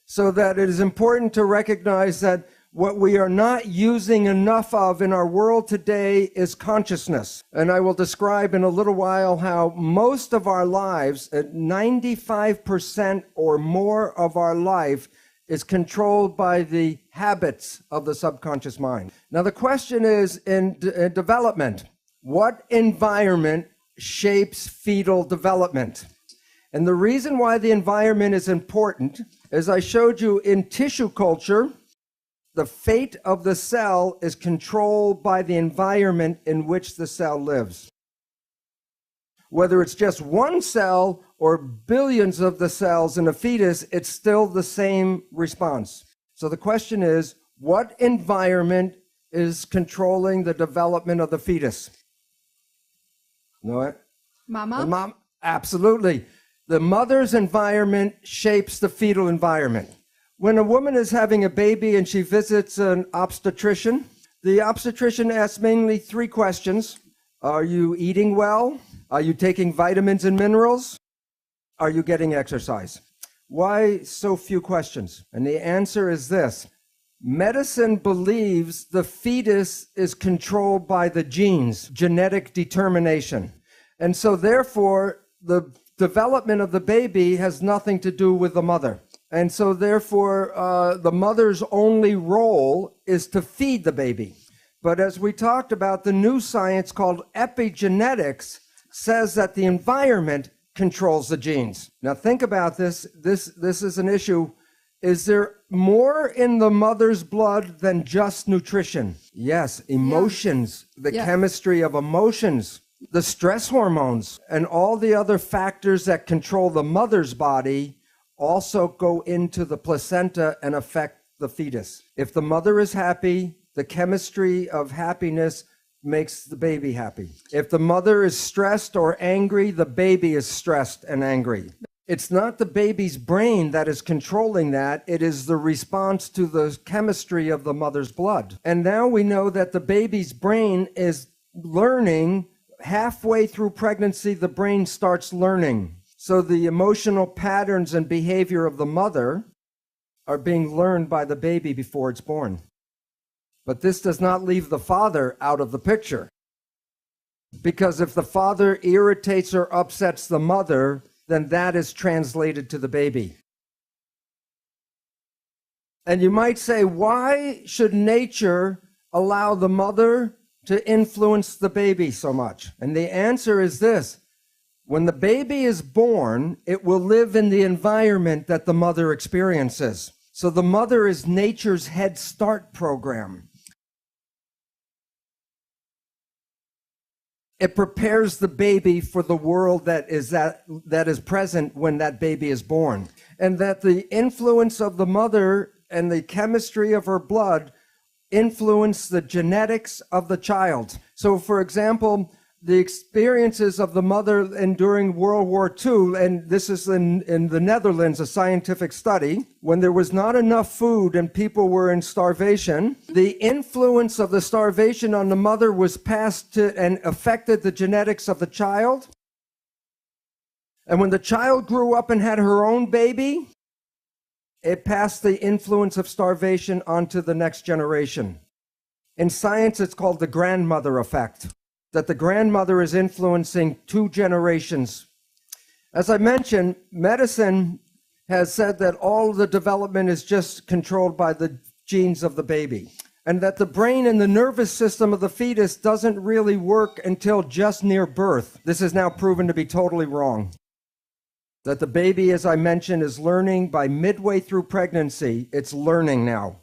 So that it is important to recognize that what we are not using enough of in our world today is consciousness. And I will describe in a little while how most of our lives, 95% or more of our life, is controlled by the habits of the subconscious mind. Now the question is, in development, what environment shapes fetal development? And the reason why the environment is important, as I showed you in tissue culture, the fate of the cell is controlled by the environment in which the cell lives. Whether it's just one cell or billions of the cells in a fetus, it's still the same response. So the question is, what environment is controlling the development of the fetus? Know it? Mama? The mom, absolutely. The mother's environment shapes the fetal environment. When a woman is having a baby and she visits an obstetrician, the obstetrician asks mainly 3 questions. Are you eating well? Are you taking vitamins and minerals? Are you getting exercise? Why so few questions? And the answer is this. Medicine believes the fetus is controlled by the genes, genetic determination. And so therefore, the development of the baby has nothing to do with the mother. And so therefore, the mother's only role is to feed the baby. But as we talked about, the new science called epigenetics says that the environment controls the genes. Now think about this. This is an issue. Is there more in the mother's blood than just nutrition? Yes, emotions, the chemistry of emotions, the stress hormones, and all the other factors that control the mother's body also go into the placenta and affect the fetus. If the mother is happy, the chemistry of happiness makes the baby happy. If the mother is stressed or angry, the baby is stressed and angry. It's not the baby's brain that is controlling that. It is the response to the chemistry of the mother's blood. And now we know that the baby's brain is learning. Halfway through pregnancy, the brain starts learning. So the emotional patterns and behavior of the mother are being learned by the baby before it's born. But this does not leave the father out of the picture. Because if the father irritates or upsets the mother, then that is translated to the baby. And you might say, why should nature allow the mother to influence the baby so much? And the answer is this. When the baby is born, it will live in the environment that the mother experiences. So the mother is nature's Head Start program. It prepares the baby for the world that is present when that baby is born. And that the influence of the mother and the chemistry of her blood influence the genetics of the child. So, for example, the experiences of the mother during World War II, and this is in the Netherlands, a scientific study, when there was not enough food and people were in starvation, the influence of the starvation on the mother was passed to and affected the genetics of the child. And when the child grew up and had her own baby, it passed the influence of starvation onto the next generation. In science, it's called the grandmother effect, that the grandmother is influencing 2 generations. As I mentioned, medicine has said that all the development is just controlled by the genes of the baby, and that the brain and the nervous system of the fetus doesn't really work until just near birth. This is now proven to be totally wrong. That the baby, as I mentioned, is learning by midway through pregnancy. It's learning now.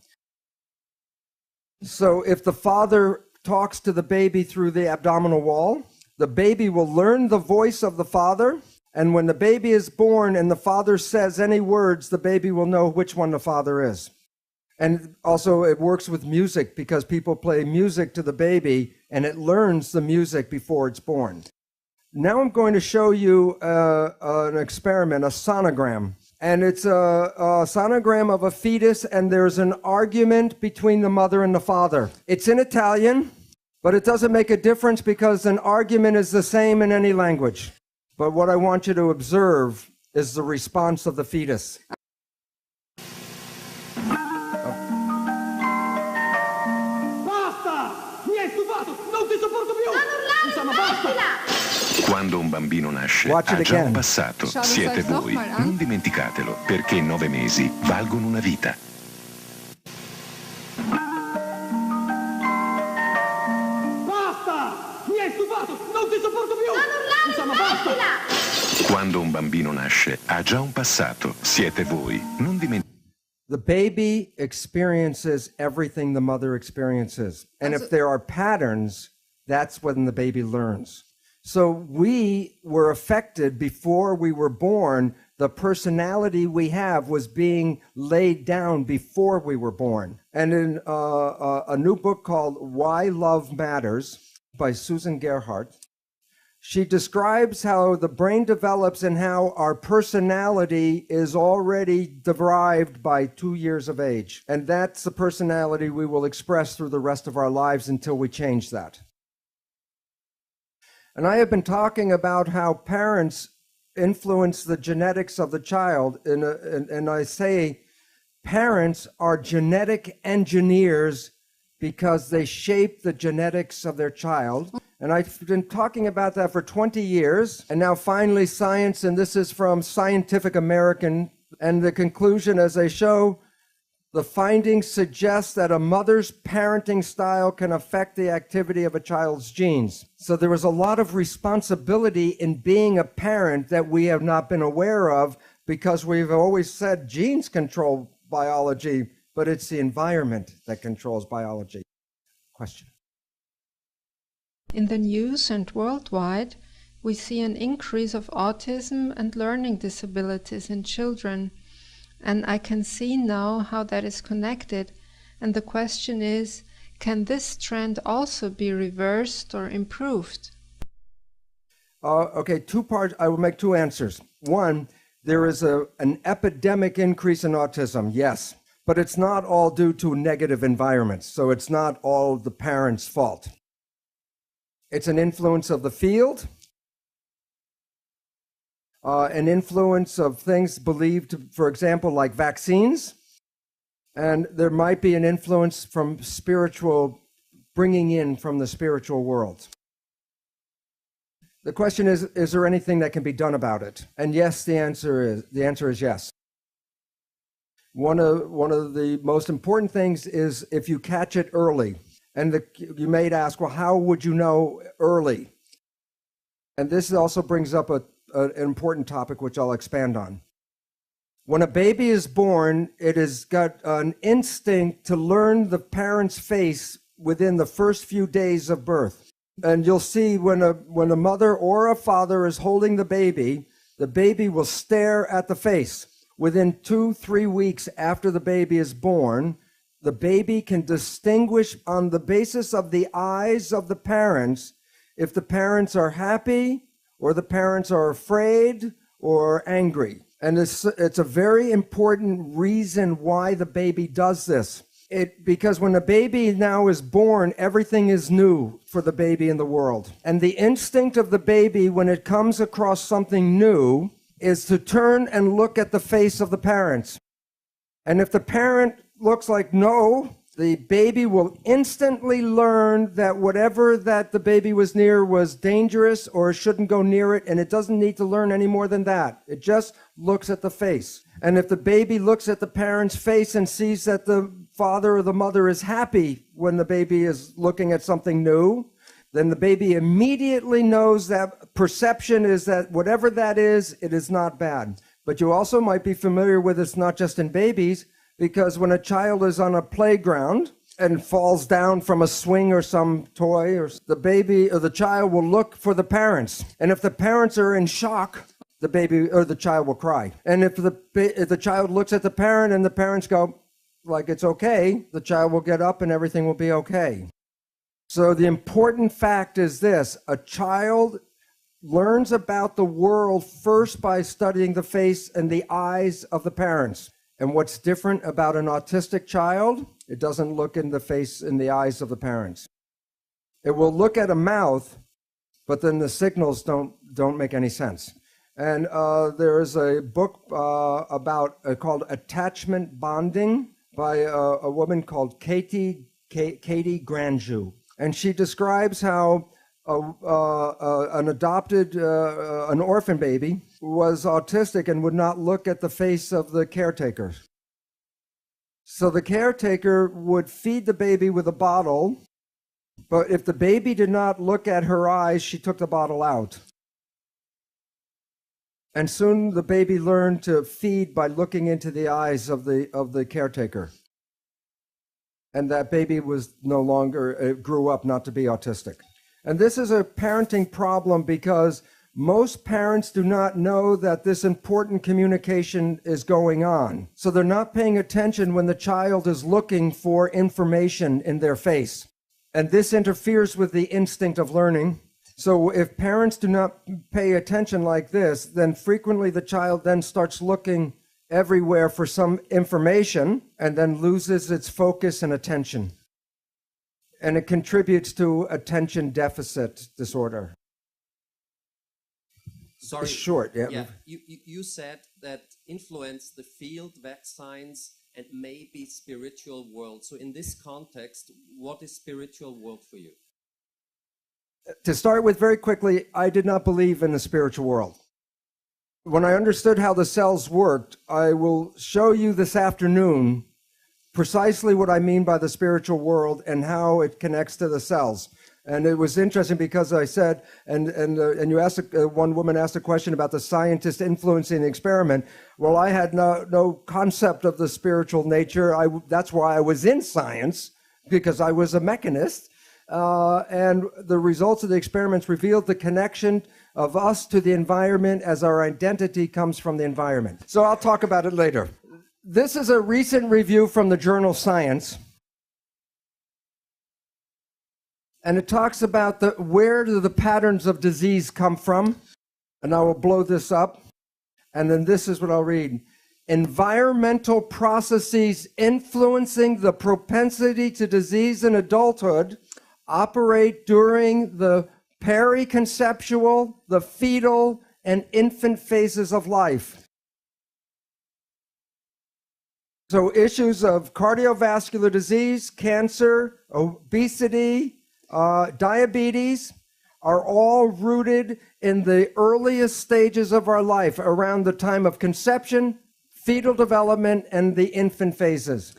So if the father talks to the baby through the abdominal wall, the baby will learn the voice of the father, and when the baby is born and the father says any words, the baby will know which one the father is. And also it works with music, because people play music to the baby and it learns the music before it's born. Now I'm going to show you an experiment, a sonogram. And it's a sonogram of a fetus, and there's an argument between the mother and the father. It's in Italian, but it doesn't make a difference because an argument is the same in any language. But what I want you to observe is the response of the fetus. Basta! Mi hai stufato! Non ti sopporto più! Non urlare, Insomma, basta! Quando un bambino nasce, ha già un passato. Siete voi. Non dimenticatelo, perché 9 mesi valgono una vita. Basta! Mi hai stufato! Non ti sopporto più! Non urlare, Insomma, basta! Quando un bambino nasce, ha già un passato. Siete voi. Non dimenticatelo. The baby experiences everything the mother experiences. And if there are patterns, that's when the baby learns. So we were affected before we were born. The personality we have was being laid down before we were born. And in a new book called Why Love Matters by Susan Gerhardt, she describes how the brain develops and how our personality is already derived by 2 years of age. And that's the personality we will express through the rest of our lives until we change that. And I have been talking about how parents influence the genetics of the child, and I say parents are genetic engineers because they shape the genetics of their child. And I've been talking about that for 20 years, and now finally science, and this is from Scientific American, and the conclusion, as they show, the findings suggest that a mother's parenting style can affect the activity of a child's genes. So there is a lot of responsibility in being a parent that we have not been aware of, because we've always said genes control biology, but it's the environment that controls biology. Question. In the news and worldwide, we see an increase of autism and learning disabilities in children. And I can see now how that is connected. And the question is, can this trend also be reversed or improved? Okay, 2 parts. I will make 2 answers. One, there is an epidemic increase in autism, yes. But it's not all due to negative environments. So it's not all the parents' fault. It's an influence of the field. an influence of things believed, for example, like vaccines. And there might be an influence from spiritual, bringing in from the spiritual world. The question is there anything that can be done about it? And yes, the answer is yes. One of the most important things is if you catch it early. And you may ask, well, how would you know early? And this also brings up an important topic which I'll expand on. When a baby is born, it has got an instinct to learn the parent's face within the first few days of birth. And you'll see when a mother or a father is holding the baby will stare at the face. Within 2-3 weeks after the baby is born, the baby can distinguish on the basis of the eyes of the parents if the parents are happy or the parents are afraid or angry. And it's a very important reason why the baby does this. Because when a baby now is born, everything is new for the baby in the world. And the instinct of the baby when it comes across something new is to turn and look at the face of the parents. And if the parent looks like no, the baby will instantly learn that whatever that the baby was near was dangerous or shouldn't go near it, and it doesn't need to learn any more than that. It just looks at the face. And if the baby looks at the parent's face and sees that the father or the mother is happy when the baby is looking at something new, then the baby immediately knows that perception is that whatever that is, it is not bad. But you also might be familiar with it's not just in babies, because when a child is on a playground and falls down from a swing or some toy, or the baby or the child will look for the parents. And if the parents are in shock, the baby or the child will cry. And if the child looks at the parent and the parents go, like it's okay, the child will get up and everything will be okay. So the important fact is this: a child learns about the world first by studying the face and the eyes of the parents. And what's different about an autistic child, it doesn't look in the face and the eyes of the parents. It will look at a mouth, but then the signals don't make any sense. And there is a book called Attachment Bonding by a woman called Katie Granju. And she describes how an adopted, an orphan baby was autistic and would not look at the face of the caretaker. So the caretaker would feed the baby with a bottle, but if the baby did not look at her eyes, she took the bottle out. And soon the baby learned to feed by looking into the eyes of the caretaker. And that baby was no longer, grew up not to be autistic. And this is a parenting problem because most parents do not know that this important communication is going on. So they're not paying attention when the child is looking for information in their face. And this interferes with the instinct of learning. So if parents do not pay attention like this, then frequently the child then starts looking everywhere for some information and then loses its focus and attention. And it contributes to attention deficit disorder. Sorry. It's short, yeah. Yeah. You said that influence the field, vaccines, and maybe spiritual world. So in this context, what is spiritual world for you? To start with very quickly, I did not believe in the spiritual world. When I understood how the cells worked, I will show you this afternoon precisely what I mean by the spiritual world and how it connects to the cells. And it was interesting because I said, and you asked, one woman asked a question about the scientist influencing the experiment. Well, I had no concept of the spiritual nature. That's why I was in science, because I was a mechanist. And the results of the experiments revealed the connection of us to the environment as our identity comes from the environment. So I'll talk about it later. This is a recent review from the journal Science. And it talks about where do the patterns of disease come from. And I will blow this up. And then this is what I'll read. Environmental processes influencing the propensity to disease in adulthood operate during the periconceptual, the fetal, and infant phases of life. So issues of cardiovascular disease, cancer, obesity, diabetes are all rooted in the earliest stages of our life, around the time of conception, fetal development, and the infant phases.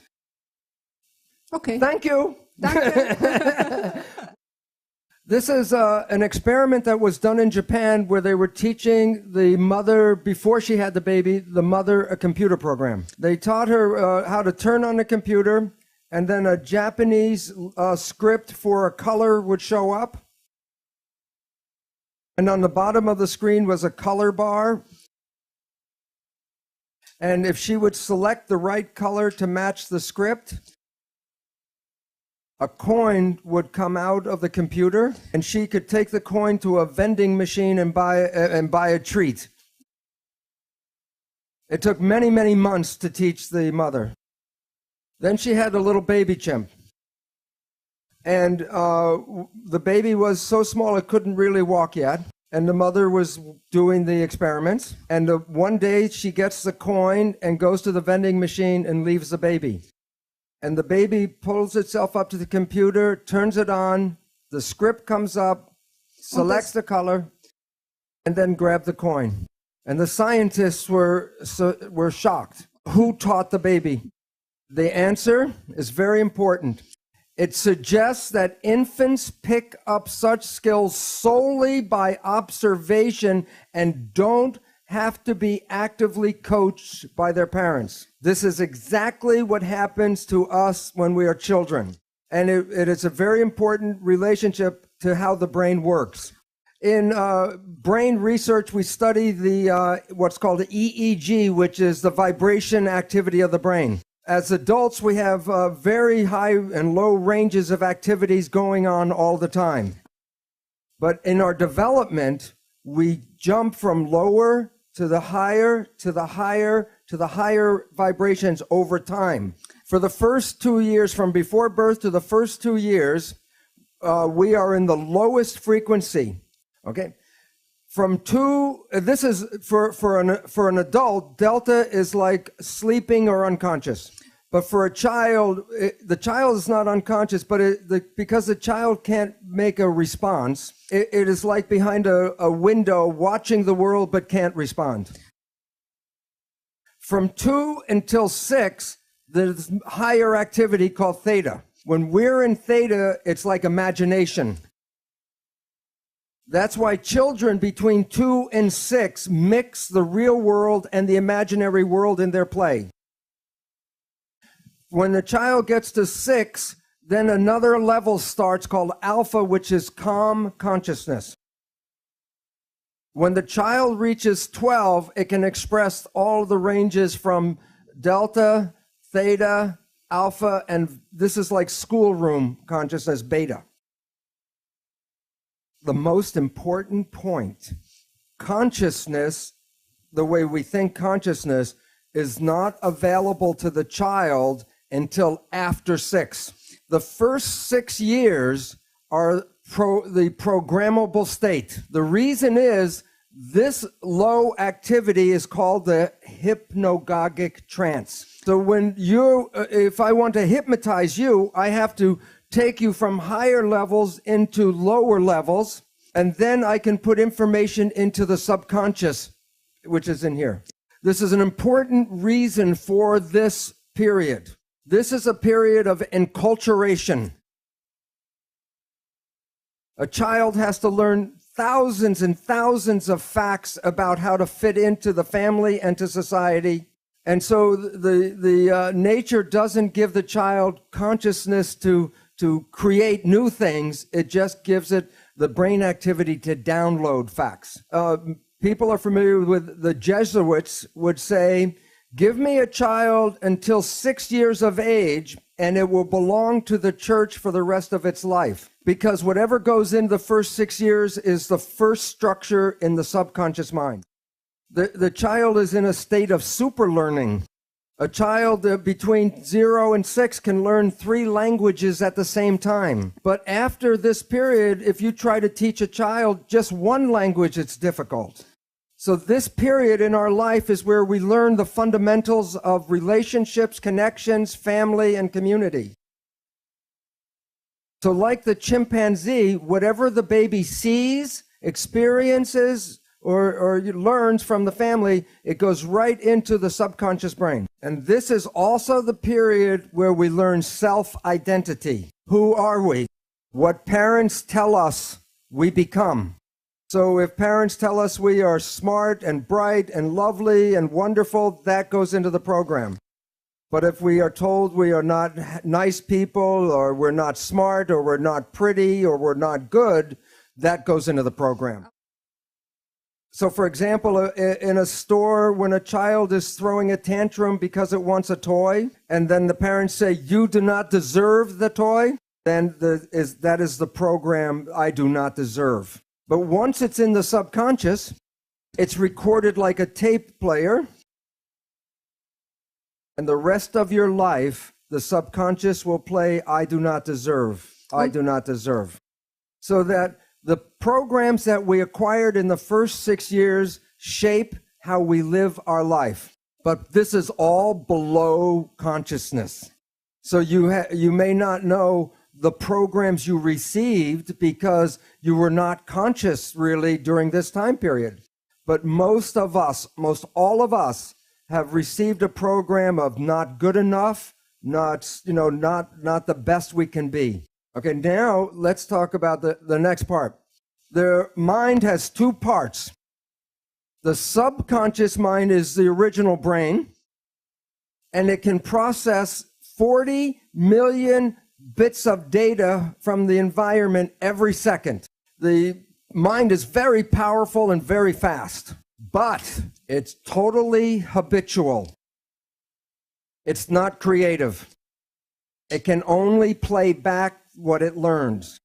Okay. Thank you. Danke. This is an experiment that was done in Japan where they were teaching the mother, before she had the baby, the mother a computer program. They taught her how to turn on the computer, and then a Japanese script for a color would show up. And on the bottom of the screen was a color bar. And if she would select the right color to match the script, a coin would come out of the computer, and she could take the coin to a vending machine and buy a treat. It took many, many months to teach the mother. Then she had a little baby chimp. And the baby was so small it couldn't really walk yet. And the mother was doing the experiments. And one day she gets the coin and goes to the vending machine and leaves the baby. And the baby pulls itself up to the computer, turns it on, the script comes up, selects the color, and then grabs the coin. And the scientists were shocked. Who taught the baby? The answer is very important. It suggests that infants pick up such skills solely by observation and don't have to be actively coached by their parents. This is exactly what happens to us when we are children. And it is a very important relationship to how the brain works. In brain research, we study the what's called the EEG, which is the vibration activity of the brain. As adults, we have very high and low ranges of activities going on all the time. But in our development, we jump from lower to the higher, to the higher, to the higher vibrations over time. For the first 2 years, from before birth to the first 2 years, we are in the lowest frequency. Okay? From this is for an adult, delta is like sleeping or unconscious. But for a child, the child is not unconscious, but because the child can't make a response, it is like behind a window watching the world but can't respond. From 2 until 6, there's higher activity called theta. When we're in theta, it's like imagination. That's why children between 2 and 6 mix the real world and the imaginary world in their play. When the child gets to 6, then another level starts called alpha, which is calm consciousness. When the child reaches 12, it can express all the ranges from delta, theta, alpha, and this is like schoolroom consciousness, beta. The most important point, consciousness, the way we think consciousness, is not available to the child until after 6. The first 6 years are the programmable state. The reason is this low activity is called the hypnagogic trance. So if I want to hypnotize you, I have to take you from higher levels into lower levels, and then I can put information into the subconscious, which is in here. This is an important reason for this period. This is a period of enculturation. A child has to learn thousands and thousands of facts about how to fit into the family and to society. And so the nature doesn't give the child consciousness to create new things. It just gives it the brain activity to download facts. People are familiar with the Jesuits would say, give me a child until 6 years of age, and it will belong to the church for the rest of its life. Because whatever goes in the first 6 years is the first structure in the subconscious mind. The child is in a state of super learning. A child between 0 and 6 can learn 3 languages at the same time. But after this period, if you try to teach a child just one language, it's difficult. So this period in our life is where we learn the fundamentals of relationships, connections, family, and community. So like the chimpanzee, whatever the baby sees, experiences, or learns from the family, it goes right into the subconscious brain. And this is also the period where we learn self-identity. Who are we? What parents tell us we become. So if parents tell us we are smart and bright and lovely and wonderful, that goes into the program. But if we are told we are not nice people, or we're not smart, or we're not pretty, or we're not good, that goes into the program. So for example, in a store, when a child is throwing a tantrum because it wants a toy, and then the parents say, "You do not deserve the toy," then that is the program, "I do not deserve." But once it's in the subconscious, it's recorded like a tape player. And the rest of your life, the subconscious will play, "I do not deserve, I do not deserve." So that the programs that we acquired in the first 6 years shape how we live our life. But this is all below consciousness. So you may not know the programs you received because you were not conscious really during this time period. But most all of us have received a program of not good enough, not the best we can be. Okay, now let's talk about the next part. The mind has two parts. The subconscious mind is the original brain, and it can process 40 million bits of data from the environment every second. The mind is very powerful and very fast, but it's totally habitual. It's not creative. It can only play back what it learns.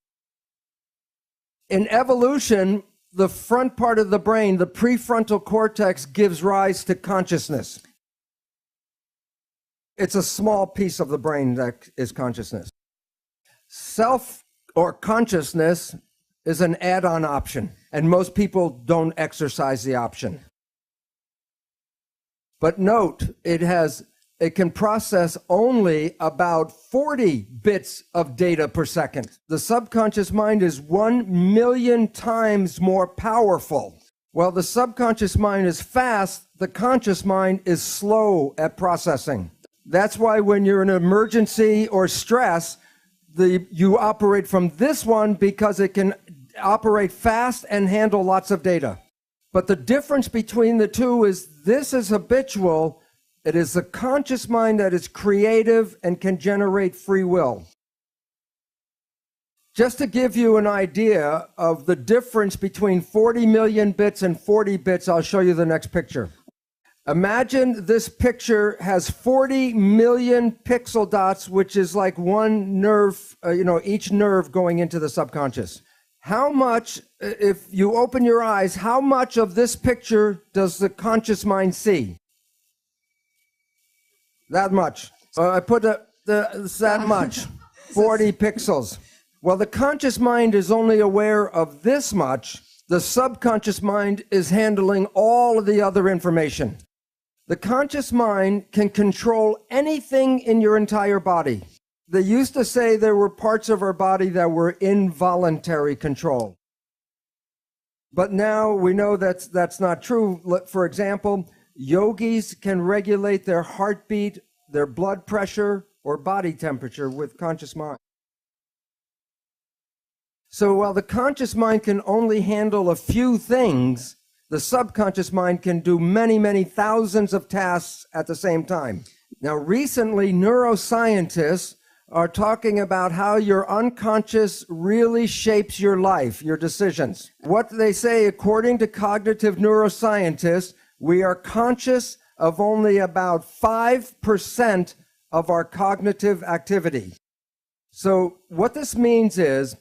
In evolution, the front part of the brain, the prefrontal cortex, gives rise to consciousness. It's a small piece of the brain that is consciousness. Self or consciousness is an add-on option, and most people don't exercise the option. But note, it can process only about 40 bits of data per second. The subconscious mind is 1 million times more powerful. While the subconscious mind is fast, the conscious mind is slow at processing. That's why when you're in an emergency or stress, you operate from this one because it can operate fast and handle lots of data. But the difference between the two is this is habitual. It is the conscious mind that is creative and can generate free will. Just to give you an idea of the difference between 40 million bits and 40 bits, I'll show you the next picture. Imagine this picture has 40 million pixel dots, which is like one nerve, each nerve going into the subconscious. How much, if you open your eyes, how much of this picture does the conscious mind see? That much. I put that much, 40 pixels. Well, the conscious mind is only aware of this much. The subconscious mind is handling all of the other information. The conscious mind can control anything in your entire body. They used to say there were parts of our body that were involuntary control. But now we know that's not true. For example, yogis can regulate their heartbeat, their blood pressure, or body temperature with conscious mind. So while the conscious mind can only handle a few things, the subconscious mind can do many, many thousands of tasks at the same time. Now, recently, neuroscientists are talking about how your unconscious really shapes your life, your decisions. What they say, according to cognitive neuroscientists, we are conscious of only about 5% of our cognitive activity. So what this means is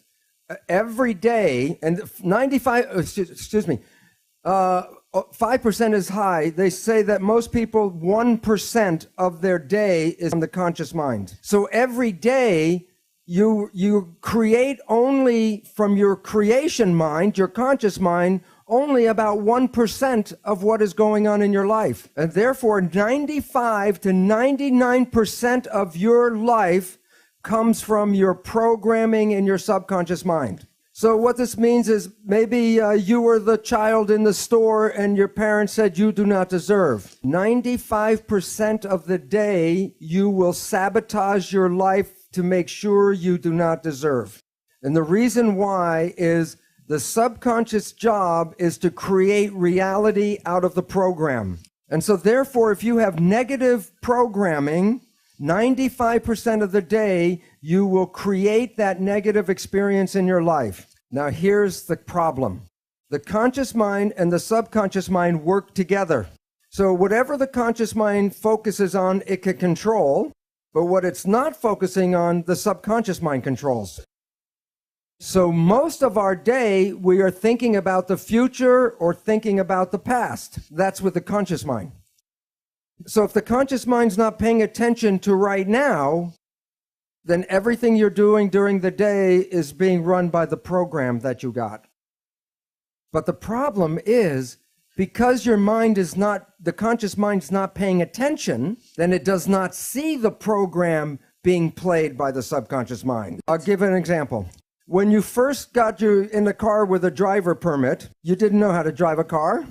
every day, and 5% is high. They say that most people, 1% of their day is on the conscious mind. So every day, you create only from your creation mind, your conscious mind, only about 1% of what is going on in your life. And therefore, 95 to 99% of your life comes from your programming in your subconscious mind. So what this means is maybe you were the child in the store and your parents said you do not deserve. 95% of the day, you will sabotage your life to make sure you do not deserve. And the reason why is the subconscious job is to create reality out of the program. And so therefore, if you have negative programming, 95% of the day, you will create that negative experience in your life. Now, here's the problem. The conscious mind and the subconscious mind work together. So whatever the conscious mind focuses on, it can control, but what it's not focusing on, the subconscious mind controls. So most of our day, we are thinking about the future or thinking about the past. That's with the conscious mind. So if the conscious mind's not paying attention to right now, then everything you're doing during the day is being run by the program that you got. But the problem is, because your mind is not, the conscious mind's not paying attention, then it does not see the program being played by the subconscious mind. I'll give an example. When you first got you in the car with a driver permit, you didn't know how to drive a car.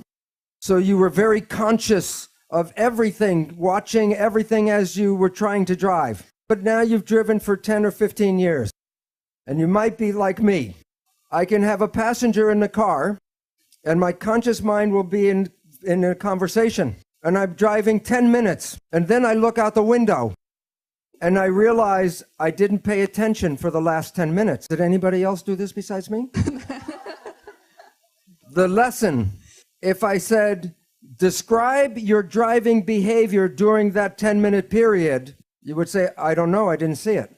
So you were very conscious of everything, watching everything as you were trying to drive. But now you've driven for 10 or 15 years, and you might be like me. I can have a passenger in the car, and my conscious mind will be in a conversation, and I'm driving 10 minutes, and then I look out the window, and I realize I didn't pay attention for the last 10 minutes. Did anybody else do this besides me? The lesson, if I said, describe your driving behavior during that 10-minute period, you would say, I don't know, I didn't see it.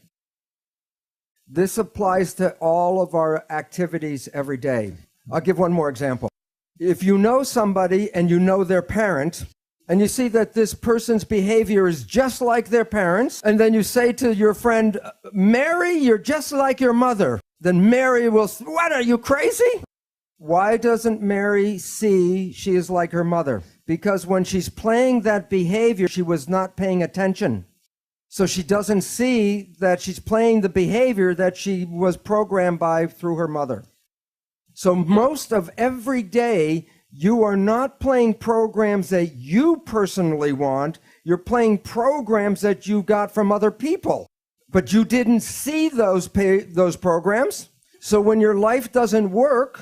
This applies to all of our activities every day. I'll give one more example. If you know somebody and you know their parent, and you see that this person's behavior is just like their parents, and then you say to your friend, Mary, you're just like your mother, then Mary will say, what, are you crazy? Why doesn't Mary see she is like her mother? Because when she's playing that behavior, she was not paying attention. So she doesn't see that she's playing the behavior that she was programmed by through her mother. So most of every day, you are not playing programs that you personally want. You're playing programs that you got from other people. But you didn't see those programs. So when your life doesn't work,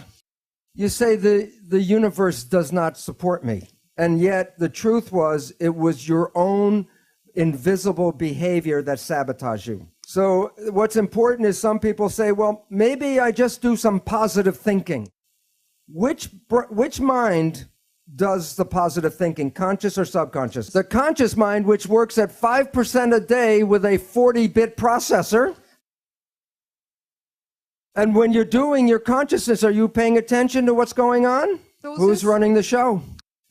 you say the universe does not support me. And yet the truth was, it was your own invisible behavior that sabotaged you. So what's important is some people say, well, maybe I just do some positive thinking. Which mind does the positive thinking, conscious or subconscious? The conscious mind, which works at 5% a day with a 40-bit processor. And when you're doing your consciousness, are you paying attention to what's going on? Who's running the show?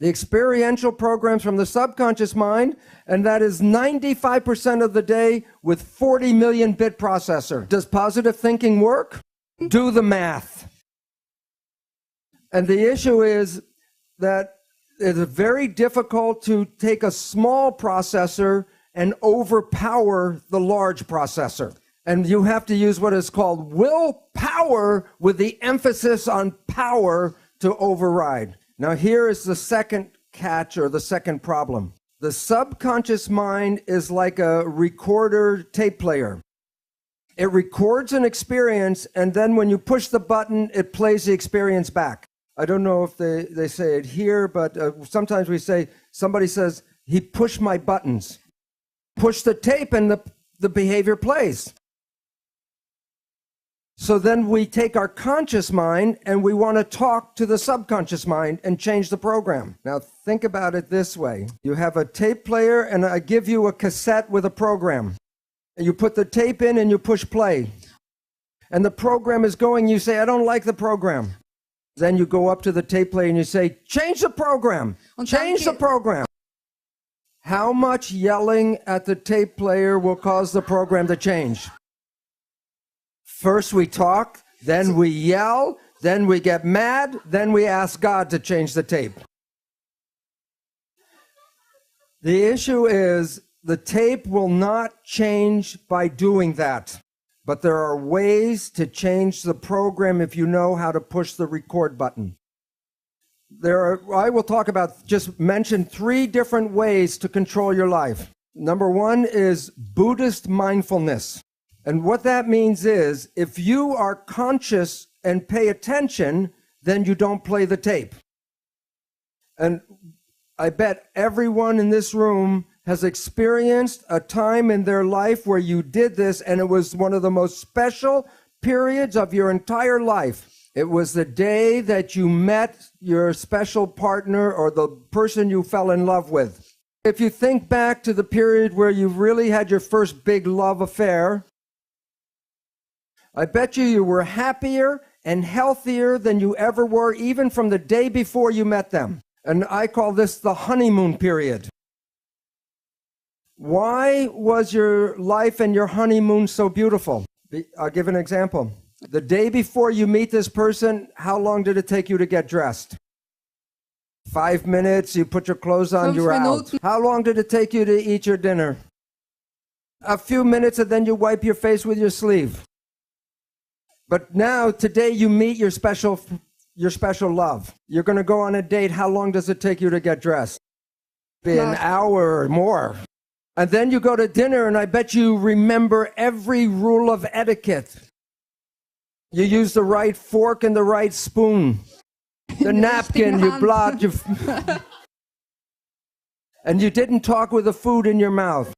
The experiential programs from the subconscious mind, and that is 95% of the day with 40 million bit processor. Does positive thinking work? Do the math. And the issue is that it's very difficult to take a small processor and overpower the large processor. And you have to use what is called willpower with the emphasis on power to override. Now, here is the second catch or the second problem. The subconscious mind is like a recorder tape player. It records an experience, and then when you push the button, it plays the experience back. I don't know if they say it here, but sometimes we say, somebody says, he pushed my buttons. Push the tape and the behavior plays. So then we take our conscious mind and we want to talk to the subconscious mind and change the program. Now think about it this way. You have a tape player and I give you a cassette with a program. And you put the tape in and you push play. And the program is going, you say, I don't like the program. Then you go up to the tape player and you say, change the program, change the program. How much yelling at the tape player will cause the program to change? First we talk, then we yell, then we get mad, then we ask God to change the tape. The issue is the tape will not change by doing that, but there are ways to change the program if you know how to push the record button. I will talk about, just mention 3 different ways to control your life. Number 1 is Buddhist mindfulness. And what that means is, if you are conscious and pay attention, then you don't play the tape. And I bet everyone in this room has experienced a time in their life where you did this, and it was one of the most special periods of your entire life. It was the day that you met your special partner or the person you fell in love with. If you think back to the period where you really had your first big love affair, I bet you were happier and healthier than you ever were, even from the day before you met them. And I call this the honeymoon period. Why was your life and your honeymoon so beautiful? I'll give an example. The day before you meet this person, how long did it take you to get dressed? 5 minutes, you put your clothes on, you're out. How long did it take you to eat your dinner? A few minutes, and then you wipe your face with your sleeve. But now, today, you meet your special love. You're going to go on a date. How long does it take you to get dressed? Be an hour or more. And then you go to dinner, and I bet you remember every rule of etiquette. You use the right fork and the right spoon. The napkin, you blot, and you didn't talk with the food in your mouth.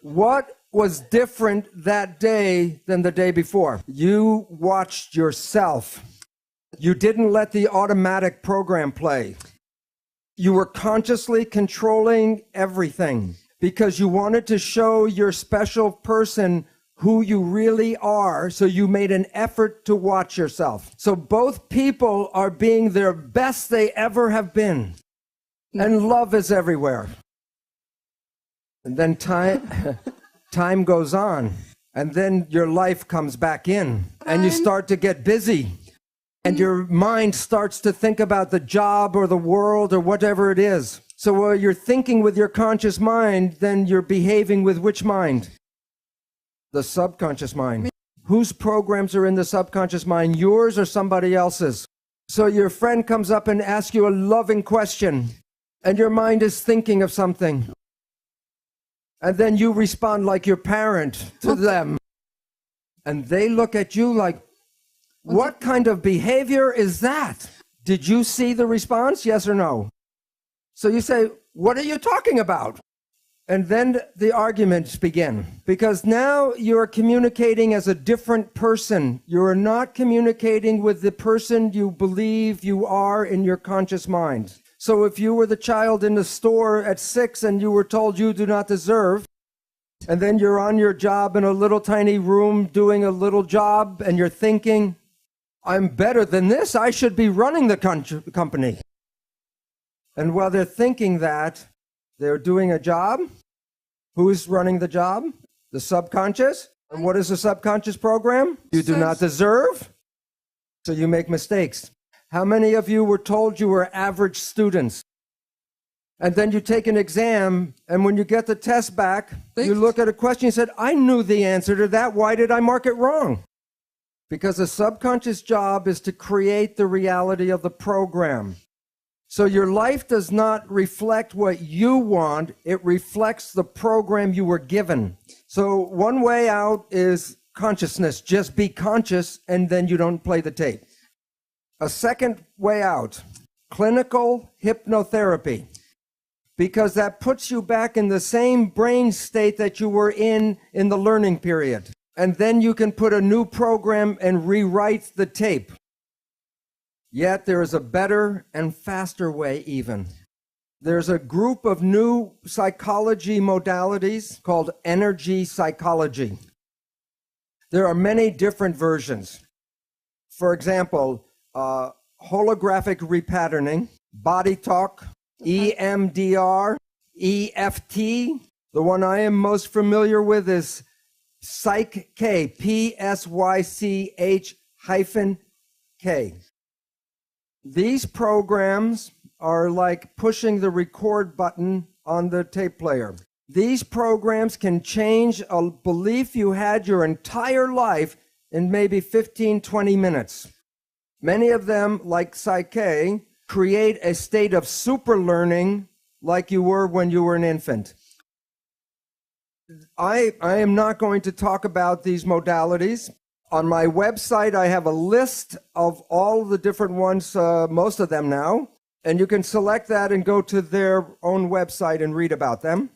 What was different that day than the day before? You watched yourself. You didn't let the automatic program play. You were consciously controlling everything because you wanted to show your special person who you really are, so you made an effort to watch yourself. So both people are being their best they ever have been. And love is everywhere. And then time goes on. And then your life comes back in. And you start to get busy. And your mind starts to think about the job or the world or whatever it is. So while you're thinking with your conscious mind, then you're behaving with which mind? The subconscious mind. Whose programs are in the subconscious mind, yours or somebody else's? So your friend comes up and asks you a loving question, and your mind is thinking of something. And then you respond like your parent to them. And they look at you like, what kind of behavior is that? Did you see the response? Yes or no? So you say, what are you talking about? And then the arguments begin, because now you're communicating as a different person. You're not communicating with the person you believe you are in your conscious mind. So if you were the child in the store at 6 and you were told you do not deserve, and then you're on your job in a little tiny room doing a little job, and you're thinking, I'm better than this, I should be running the company. And while they're thinking that, they're doing a job. Who's running the job? The subconscious. And what is the subconscious program? You do not deserve, so you make mistakes. How many of you were told you were average students? And then you take an exam, and when you get the test back, you look at a question and said, I knew the answer to that. Why did I mark it wrong? Because the subconscious job is to create the reality of the program. So your life does not reflect what you want, it reflects the program you were given. So one way out is consciousness. Just be conscious, and then you don't play the tape. A second way out, clinical hypnotherapy, because that puts you back in the same brain state that you were in the learning period. And then you can put a new program and rewrite the tape. Yet there is a better and faster way even. There's a group of new psychology modalities called energy psychology. There are many different versions. For example, holographic repatterning, body talk, EMDR, EFT. The one I am most familiar with is Psych-K, Psych-K. K. These programs are like pushing the record button on the tape player. These programs can change a belief you had your entire life in maybe 15, 20 minutes. Many of them, like Psyche, create a state of super learning like you were when you were an infant. I am not going to talk about these modalities. On my website, I have a list of all the different ones, most of them now, and you can select that and go to their own website and read about them.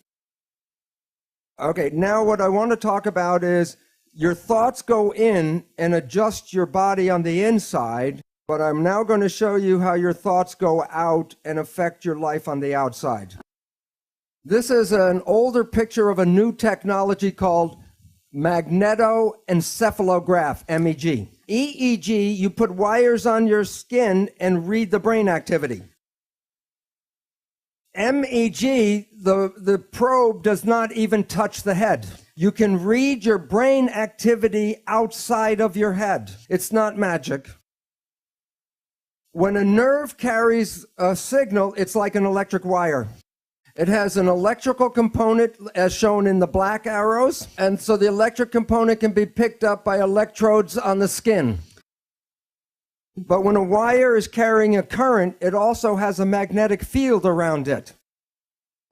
Okay, now what I want to talk about is your thoughts go in and adjust your body on the inside, but I'm now going to show you how your thoughts go out and affect your life on the outside. This is an older picture of a new technology called magnetoencephalograph, MEG. EEG, you put wires on your skin and read the brain activity. MEG, the probe does not even touch the head. You can read your brain activity outside of your head. It's not magic. When a nerve carries a signal, it's like an electric wire. It has an electrical component as shown in the black arrows, and so the electric component can be picked up by electrodes on the skin. But when a wire is carrying a current, it also has a magnetic field around it.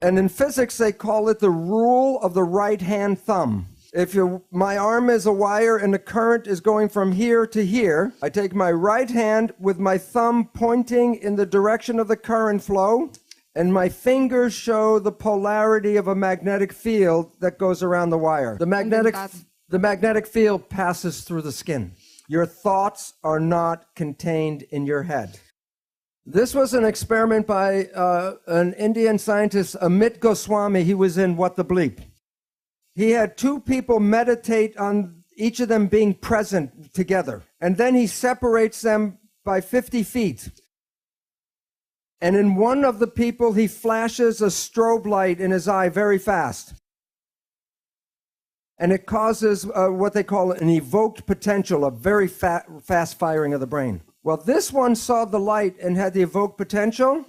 And in physics, they call it the rule of the right-hand thumb. If my arm is a wire and the current is going from here to here, I take my right hand with my thumb pointing in the direction of the current flow, and my fingers show the polarity of a magnetic field that goes around the wire. The magnetic field passes through the skin. Your thoughts are not contained in your head. This was an experiment by an Indian scientist, Amit Goswami. He was in What the Bleep. He had two people meditate on each of them being present together, and then he separates them by 50 feet. And in one of the people, he flashes a strobe light in his eye very fast. And it causes what they call an evoked potential, a very fast firing of the brain. Well, this one saw the light and had the evoked potential.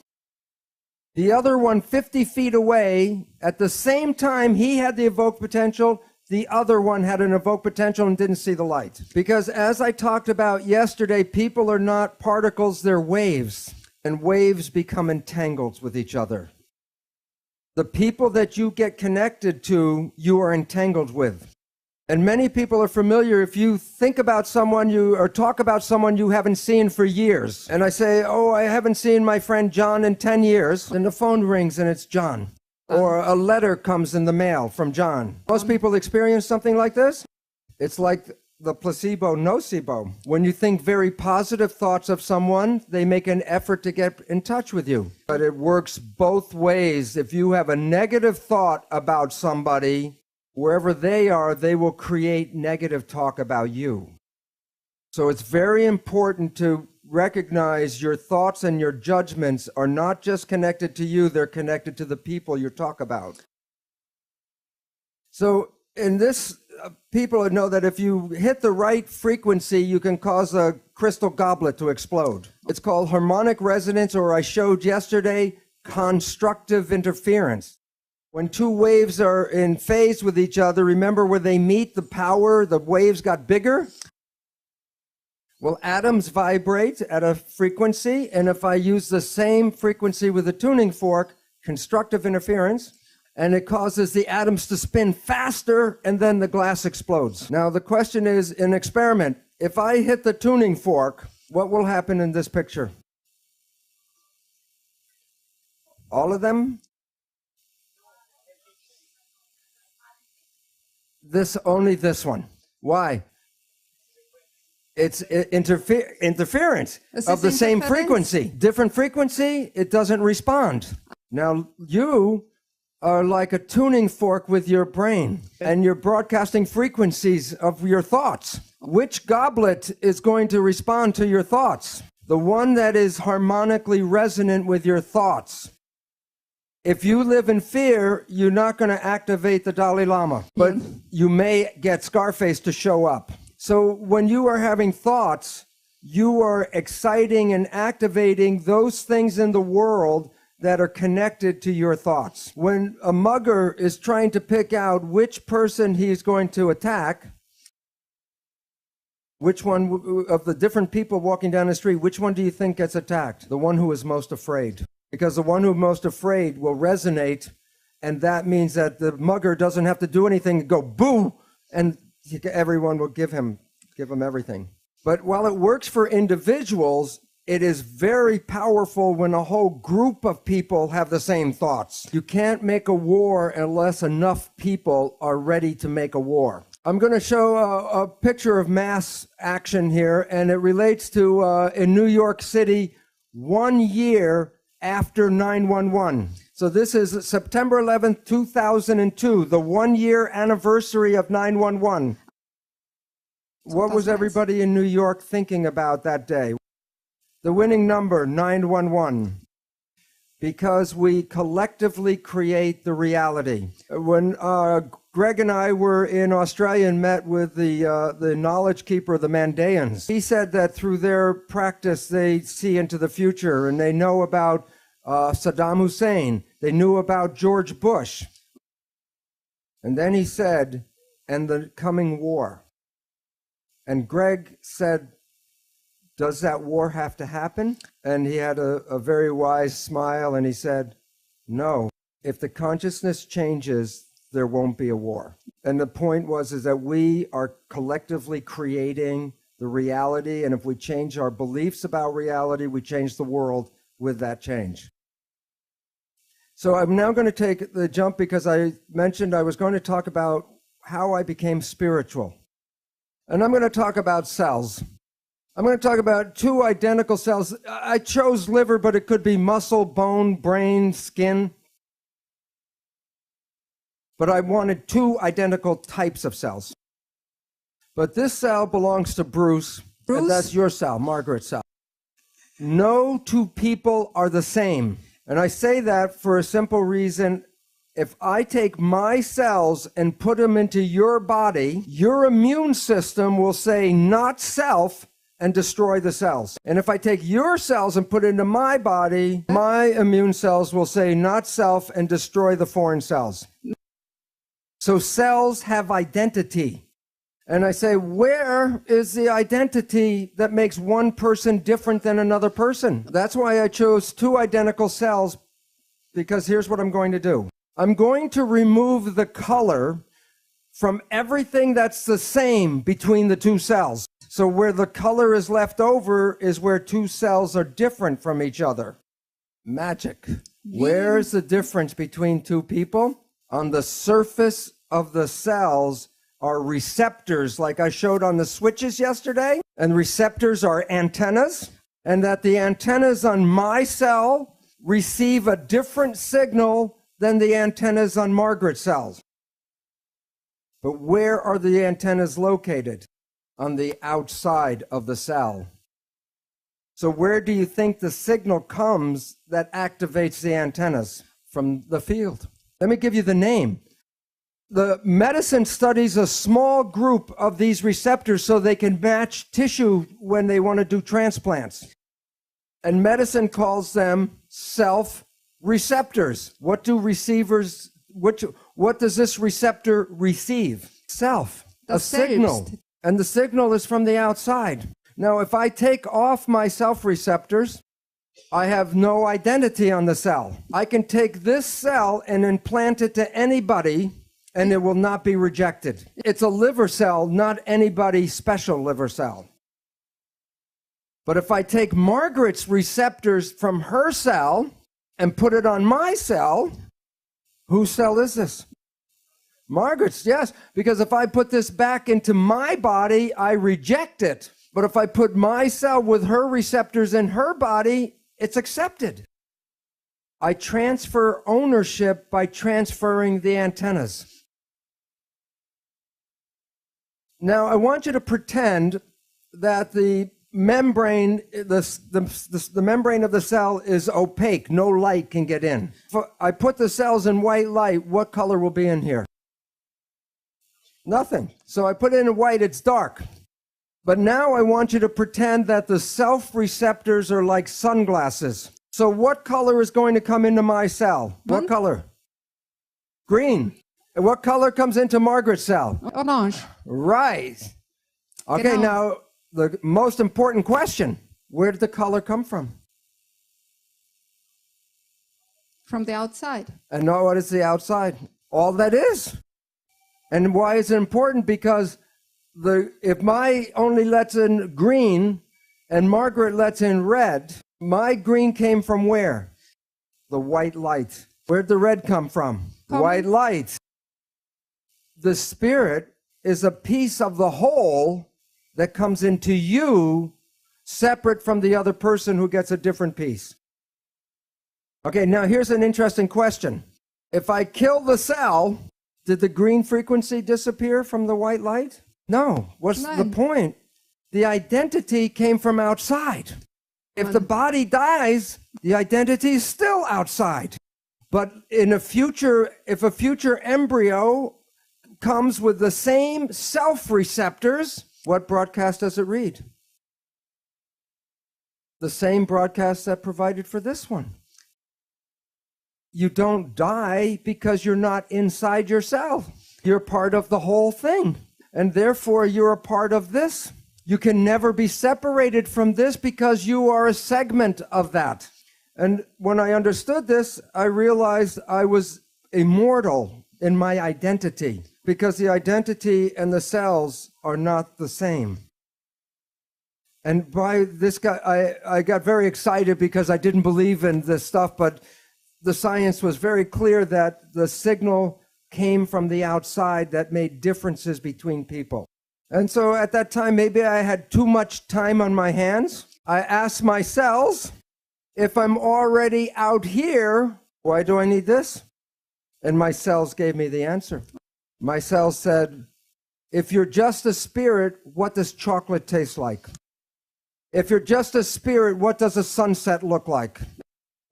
The other one, 50 feet away, at the same time he had the evoked potential, the other one had an evoked potential and didn't see the light. Because as I talked about yesterday, people are not particles, they're waves. And waves become entangled with each other. The people that you get connected to, you are entangled with. And many people are familiar, if you think about someone or talk about someone you haven't seen for years, and I say, oh, I haven't seen my friend John in 10 years, and the phone rings and it's John. Or a letter comes in the mail from John. Most people experience something like this. It's like the placebo-nocebo. When you think very positive thoughts of someone, they make an effort to get in touch with you. But it works both ways. If you have a negative thought about somebody, wherever they are, they will create negative talk about you. So it's very important to recognize your thoughts and your judgments are not just connected to you, they're connected to the people you talk about. So in this, people know that if you hit the right frequency, you can cause a crystal goblet to explode. It's called harmonic resonance, or I showed yesterday, constructive interference. When two waves are in phase with each other, remember where they meet, the waves got bigger? Well, atoms vibrate at a frequency, and if I use the same frequency with a tuning fork, constructive interference, and it causes the atoms to spin faster, and then the glass explodes. Now, the question is, in experiment, if I hit the tuning fork, what will happen in this picture? All of them? Only this one. Why? It's interference of the same frequency. Different frequency, it doesn't respond. Now, you are like a tuning fork with your brain, and you're broadcasting frequencies of your thoughts. Which goblet is going to respond to your thoughts? The one that is harmonically resonant with your thoughts. If you live in fear, you're not going to activate the Dalai Lama, but you may get Scarface to show up. So when you are having thoughts, you are exciting and activating those things in the world that are connected to your thoughts. When a mugger is trying to pick out which person he's going to attack, which one of the different people walking down the street, which one do you think gets attacked? The one who is most afraid. Because the one who is most afraid will resonate, and that means that the mugger doesn't have to do anything and go boo, and everyone will give him everything. But while it works for individuals, it is very powerful when a whole group of people have the same thoughts. You can't make a war unless enough people are ready to make a war. I'm going to show a picture of mass action here, and it relates to in New York City 1 year after 9/11. So this is September 11th, 2002, the 1-year anniversary of 9/11. What was everybody in New York thinking about that day? The winning number, 911, because we collectively create the reality. When Greg and I were in Australia and met with the knowledge keeper, the Mandaeans, he said that through their practice they see into the future, and they know about Saddam Hussein, they knew about George Bush. And then he said, and the coming war. And Greg said, does that war have to happen? And he had a very wise smile, and he said, no. If the consciousness changes, there won't be a war. And the point is that we are collectively creating the reality, and if we change our beliefs about reality, we change the world with that change. So I'm now going to take the jump because I mentioned I was going to talk about how I became spiritual. And I'm going to talk about cells. I'm going to talk about 2 identical cells. I chose liver, but it could be muscle, bone, brain, skin. But I wanted 2 identical types of cells. But this cell belongs to Bruce. And that's your cell, Margaret's cell. No 2 people are the same. And I say that for a simple reason. If I take my cells and put them into your body, your immune system will say not self and destroy the cells. And if I take your cells and put it into my body, my immune cells will say not self and destroy the foreign cells. So cells have identity. And I say, where is the identity that makes one person different than another person? That's why I chose 2 identical cells, because here's what I'm going to do. I'm going to remove the color from everything that's the same between the 2 cells. So where the color is left over is where 2 cells are different from each other. Magic. Where's the difference between 2 people? On the surface of the cells are receptors, like I showed on the switches yesterday. And receptors are antennas. And that the antennas on my cell receive a different signal than the antennas on Margaret's cells. But where are the antennas located? On the outside of the cell. So where do you think the signal comes that activates the antennas? From the field. Let me give you the name. The medicine studies a small group of these receptors so they can match tissue when they want to do transplants. And medicine calls them self-receptors. What do receivers, what does this receptor receive? Self, a signal. And the signal is from the outside. Now, if I take off my self-receptors, I have no identity on the cell. I can take this cell and implant it to anybody, and it will not be rejected. It's a liver cell, not anybody's special liver cell. But if I take Margaret's receptors from her cell and put it on my cell, whose cell is this? Margaret's, yes, because if I put this back into my body, I reject it. But if I put my cell with her receptors in her body, it's accepted. I transfer ownership by transferring the antennas. Now, I want you to pretend that the membrane, the membrane of the cell is opaque. No light can get in. If I put the cells in white light, what color will be in here? Nothing. So I put it in white, it's dark. But now I want you to pretend that the self receptors are like sunglasses. So what color is going to come into my cell? What color? Green. And what color comes into Margaret's cell? Orange. Right. Okay, now the most important question. Where did the color come from? From the outside. And now what is the outside? All that is. And why is it important? Because if my only lets in green and Margaret lets in red, my green came from where? The white light. Where'd the red come from? White light. The spirit is a piece of the whole that comes into you, separate from the other person who gets a different piece. Okay, now here's an interesting question. If I kill the cell, did the green frequency disappear from the white light? No. What's the point? The identity came from outside. If the body dies, the identity is still outside. But if a future embryo comes with the same self-receptors, what broadcast does it read? The same broadcast that provided for this one. You don't die because you're not inside yourself. You're part of the whole thing. And therefore, you're a part of this. You can never be separated from this because you are a segment of that. And when I understood this, I realized I was immortal in my identity because the identity and the cells are not the same. And by this guy, I got very excited because I didn't believe in this stuff, but the science was very clear that the signal came from the outside that made differences between people. And so at that time, maybe I had too much time on my hands. I asked my cells, if I'm already out here, why do I need this? And my cells gave me the answer. My cells said, if you're just a spirit, what does chocolate taste like? If you're just a spirit, what does a sunset look like?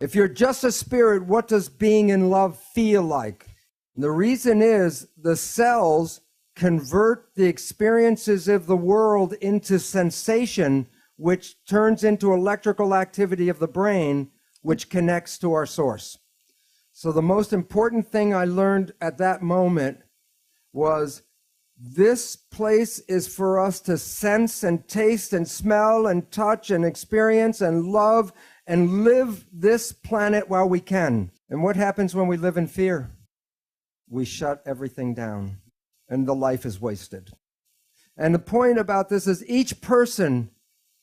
If you're just a spirit, what does being in love feel like? And the reason is the cells convert the experiences of the world into sensation, which turns into electrical activity of the brain, which connects to our source. So the most important thing I learned at that moment was this place is for us to sense and taste and smell and touch and experience and love and live this planet while we can. And what happens when we live in fear? We shut everything down and the life is wasted. And the point about this is each person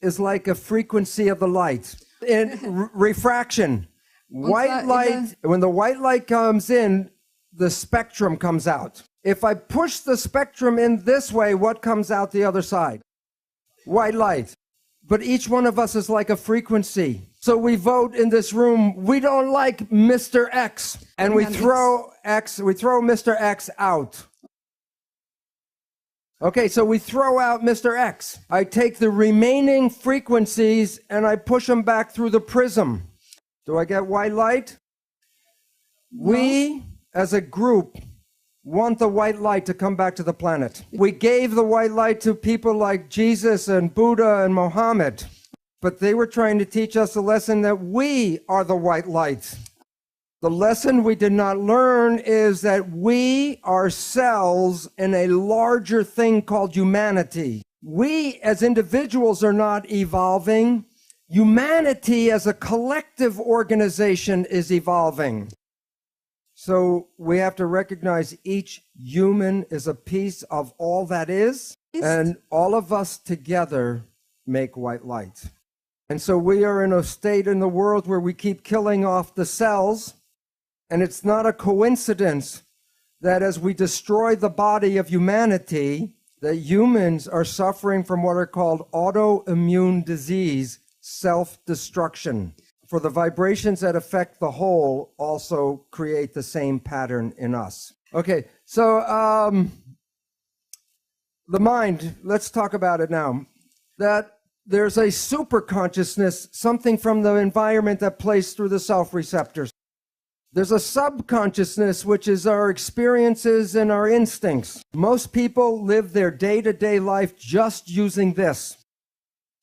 is like a frequency of the light. In refraction, white light, when the white light comes in, the spectrum comes out. If I push the spectrum in this way, what comes out the other side? White light. But each one of us is like a frequency. So we vote in this room, we don't like Mr. X, and we throw Mr. X out. Okay, so we throw out Mr. X. I take the remaining frequencies and I push them back through the prism. Do I get white light? No. We, as a group, want the white light to come back to the planet. We gave the white light to people like Jesus and Buddha and Mohammed, but they were trying to teach us a lesson that we are the white light. The lesson we did not learn is that we are cells in a larger thing called humanity. We as individuals are not evolving. Humanity as a collective organization is evolving. So we have to recognize each human is a piece of all that is, and all of us together make white light. And so we are in a state in the world where we keep killing off the cells. And it's not a coincidence that as we destroy the body of humanity, that humans are suffering from what are called autoimmune disease, self-destruction. For the vibrations that affect the whole also create the same pattern in us. Okay, so the mind, let's talk about it now. That there's a super consciousness, something from the environment that plays through the self-receptors. There's a subconsciousness, which is our experiences and our instincts. Most people live their day-to-day life just using this.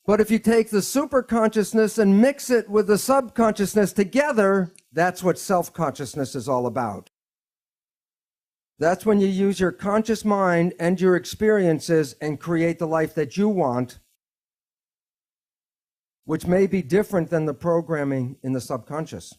But if you take the superconsciousness and mix it with the subconsciousness together, that's what self-consciousness is all about. That's when you use your conscious mind and your experiences and create the life that you want, which may be different than the programming in the subconscious.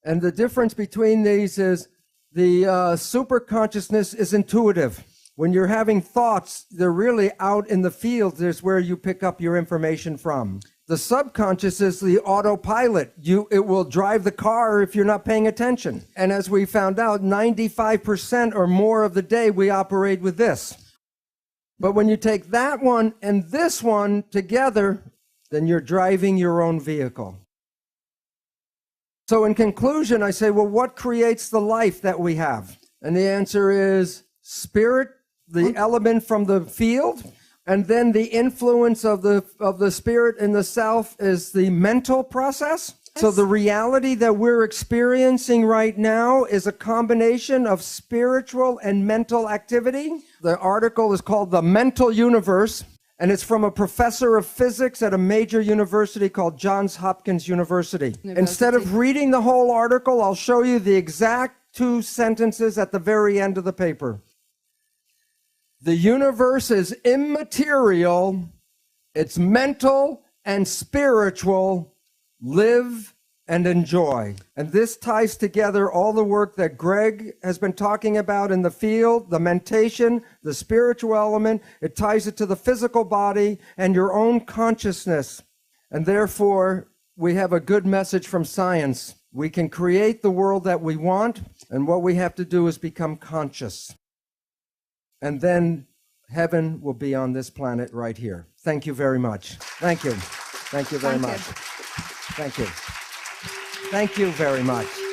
And the difference between these is the superconsciousness is intuitive. When you're having thoughts, they're really out in the field. There's where you pick up your information from. The subconscious is the autopilot. It will drive the car if you're not paying attention. And as we found out, 95% or more of the day we operate with this. But when you take that one and this one together, then you're driving your own vehicle. So in conclusion, I say, well, what creates the life that we have? And the answer is spirit, the element from the field, and then the influence of the spirit in the self is the mental process. Yes. So the reality that we're experiencing right now is a combination of spiritual and mental activity. The article is called The Mental Universe, and it's from a professor of physics at a major university called Johns Hopkins University. Instead of reading the whole article, I'll show you the exact 2 sentences at the very end of the paper. The universe is immaterial, it's mental and spiritual. Live and enjoy. And this ties together all the work that Greg has been talking about in the field, the mentation, the spiritual element. It ties it to the physical body and your own consciousness. And therefore, we have a good message from science. We can create the world that we want, and what we have to do is become conscious. And then heaven will be on this planet right here. Thank you very much. Thank you. Thank you very much. Thank you. Thank you very much.